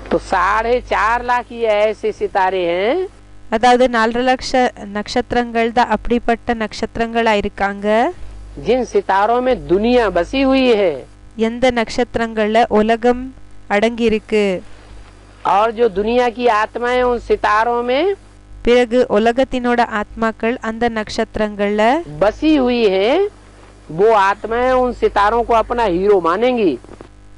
तो 4.5 लाख ये ऐसे सितारे हैं, அதாவது 4 லட்சம் நட்சத்திரங்கள் தான் அப்படிப்பட்ட நட்சத்திரங்களா இருக்காங்க. जिन सितारों में दुनिया बसी हुई है, எந்த நட்சத்திரங்கள்ல உலகம் அடங்கி இருக்கு. और जो दुनिया की आत्माएं उन सितारों में பிறகு உலகத்தினோட ஆத்மாக்கள் அந்த நட்சத்திரங்கள்ல बसी हुई है, वो आत्माएं उन सितारों को अपना हीरो मानेंगी।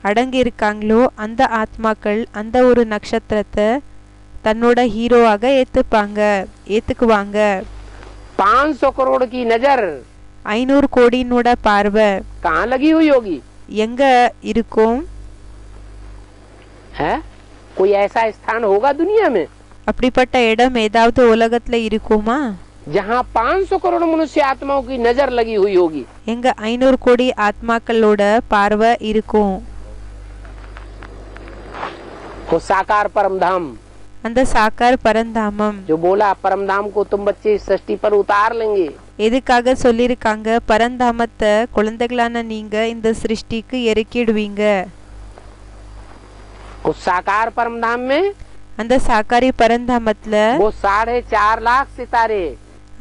அடங்கி இருக்காங்களோ அந்த ஆத்மாக்கள் அந்த ஒரு நட்சத்திரத்தை தன்னோட ஹீரோவாக ஏத்துக்குவாங்க. 500 करोड़ की नजर 500 கோடினோட பார்வை कहाँ लगी हुई होगी? எங்க இருக்கும்? है कोई ऐसा स्थान होगा दुनिया में? அப்படிப்பட்ட இடம் ஏதாவது உலகத்துல இருக்குமா? जहाँ 500 करोड़ मनुष्य आत्माओं की नजर लगी हुई होगी। எங்க 500 கோடி ஆத்மாக்களோட பார்வை இருக்கும். वो साकार परम धाम, அந்த சாக்கார் பரந்தாமம் जो बोला परम धाम को तुम बच्चे सृष्टि पर उतार लेंगे। எதுக்காக சொல்லியிருக்காங்க? பரந்தாமத்தை குழந்தைகளான நீங்க இந்த சிருஷ்டிக்கு இறக்கிடுவீங்க. उस साकार परम धाम में அந்த சாக்காரி பரந்தாமத்துல वो 4.5 लाख सितारे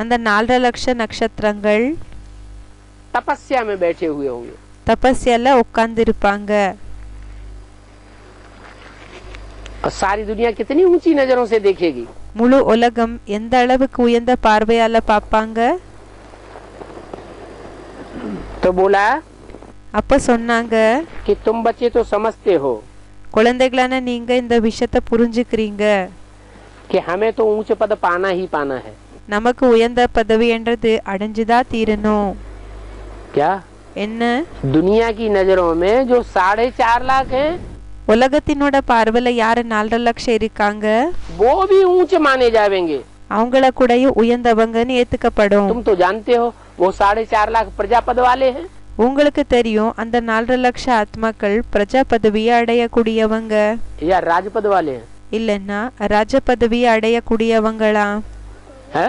அந்த 4 லட்சம் நட்சத்திரங்கள் तपस्या में बैठे हुए होंगे। தபஸ்யால உட்கார்ந்து இருப்பாங்க. और सारी दुनिया कितनी ऊंची नजरों से देखेगी। முழு உலகம் எந்த அளவுக்கு உயர்ந்த பார்வையால பாப்பாங்க? तो बोला அப்ப சொன்னாங்க, कि तुम बच्चे तो समझते हो குழந்தைகளான நீங்க இந்த விஷயத்தை புரிஞ்சுக்கிறீங்க. कि हमें तो ऊंच पद पाना ही पाना है। நமக்கு உயர்ந்த பதவி என்றது அடைஞ்சுதான் தீரணும். क्या என்ன? दुनिया की नजरों में जो 4.5 लाख हैं உலகத்தினோட பார்வையில யாரு 4 லட்சம் இருக்காங்க, वो भी ऊंचे माने जाएंगे। அவங்கள கூடயும் உயர்ந்தவங்கன்னு ஏத்துக்கப்படும். तुम तो जानते हो वो 4.5 लाख प्रजा पद वाले हैं। உங்களுக்கு தெரியும் அந்த 4 லட்சம் ஆத்மாக்கள் பிரஜா பதவியை அடையக்கூடியவங்க या राजपद वाले हैं। இல்லன்னா ராஜ பதவியை அடையக்கூடியவங்களா? है?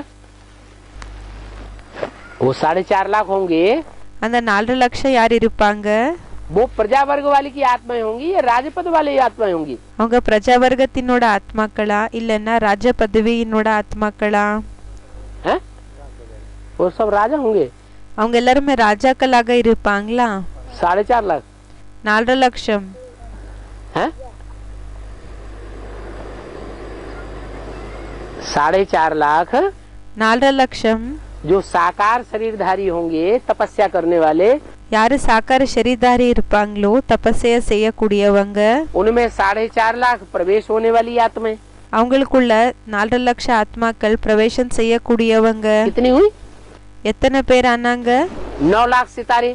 वो 4.5 लाख होंगे, அந்த 4 லட்சம் யார் இருப்பாங்க? वो प्रजा वर्ग वाली की आत्माएं होंगी या राजपद वाले की आत्माएं होंगी? அவங்க பிரஜா வர்க்கத்தினோட ஆத்மாக்களா இல்லன்னா ராஜ பதவியினோட ஆத்மாக்களா? है? वो सब राजा होंगे। அவங்க எல்லாருமே ராஜாக்களாக இருப்பாங்களா? 4.5 लाख 4 லட்சம் है? 4.5 लाख 4 லட்சம் जो साकार शरीरधारी होंगे, तपस्या करने वाले, யாரு சாக்கார शरीरधारी இருப்பாங்களோ தபஸ்யா செய்யக்கூடியவங்க, उनमें 4.5 लाख प्रवेश होने वाली आत्माएं। அவங்களுக்குள்ள 4 லட்சம் ஆத்மாக்கள் பிரவேசம் செய்யக்கூடியவங்க. कितनी हुई? எத்தனை பேர் ஆனாங்க? 9 लाख सितारे।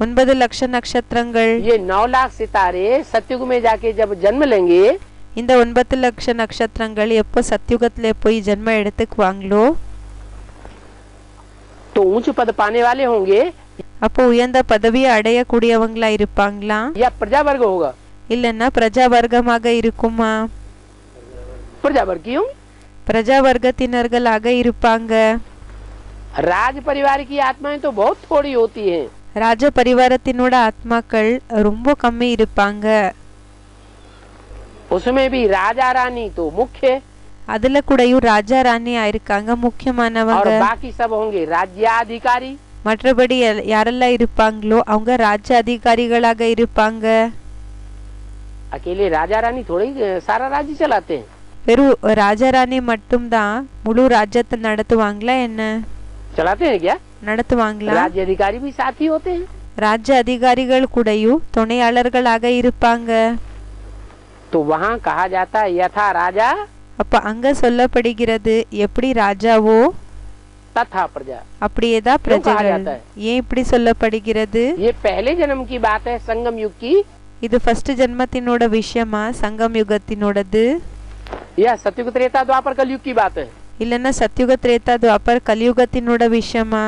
9 லட்சம் நட்சத்திரங்கள். ये 9 लाख सितारे सतयुग में जाके जब जन्म लेंगे, இந்த 9 லட்சம் நட்சத்திரங்கள் எப்போ சத்யுகத்துல போய் ஜென்ம எடுத்துக்குவாங்களோ तो ऊंच पद पाने वाले होंगे அப்போ உயர்ந்த பதவியை அடையக்கூடியவங்களா இருப்பாங்களா? या प्रजा वर्ग होगा? இல்லன்னா பிரஜா வர்க்கமாக இருக்குமா? प्रजा वर्ग की होंगी। பிரஜா வர்க்கத்தினர்களாக இருப்பாங்க. राज परिवार की आत्माएं तो बहुत थोड़ी होती हैं। ராஜ பரிவாரத்தினோட ஆத்மாக்கள் ரொம்ப கம்மி இருப்பாங்க. उसमें भी राजा रानी तो मुख्य, அதுல கூடயும் ராஜா ராணி ஆயிருக்காங்க और முக்கியமானவங்க. बाकी सब होंगे राज्याधिकारी। மற்றபடி யாரெல்லாம் இருப்பாங்களோ அவங்க ராஜ்ய அதிகாரிகளாக இருப்பாங்க. अकेले राजा रानी थोड़ी सारा राज्य चलाते हैं। வெறும் ராஜா ராணி மட்டும்தான் முழு ராஜ்யத்தை நடத்துவாங்களா என்ன? चलाते हैं क्या? நடத்துவாங்களா? राज्य अधिकारी भी साथी होते हैं। ராஜ்ய அதிகாரிகள் கூடயும் துணையாளர்களாக இருப்பாங்க. तो वहाँ कहा जाता है यथा राजा அப்ப அங்க சொல்லப்படுகிறது எப்படி ராஜாவோ तथा प्रजा। அப்படியேதான் क्यों कहा பிரஜைகள். जाता है? ஏன் இப்படி சொல்லப்படுகிறது? ये पहले जन्म की बात है, संगम युग की, இது ஃபர்ஸ்ட் ஜென்மத்தினோட விஷயமா சங்கம் யுகத்தினோடது या सतयुग त्रेता द्वापर कलयुग की बात है? இல்லன்னா சத்யுக திரேதா துவாபர் கலியுகத்தினோட விஷயமா?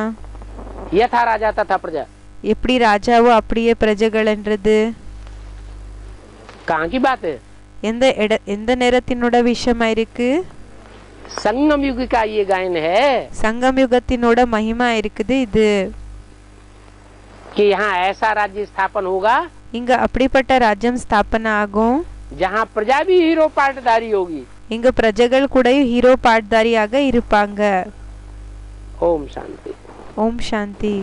यथा राजा तथा प्रजा எப்படி ராஜாவோ அப்படியே பிரஜைகள்ன்றது कहाँ की बात है? எந்த நேரத்தினோட விஷயமா இருக்கு? संगम युग का ये गायन है சங்கம் யுகத்தினோட மகிமா இருக்குது இது. कि यहाँ ऐसा राज्य स्थापन होगा இங்க அப்படிப்பட்ட ராஜ்யம் ஸ்தாபனை ஆகும் जहाँ प्रजा भी हीरो पाटधारी होगी। இங்க பிரஜைகள் கூட ஹீரோ பாட்தாரியாக இருப்பாங்க. ओम शांति। ஓம் சாந்தி.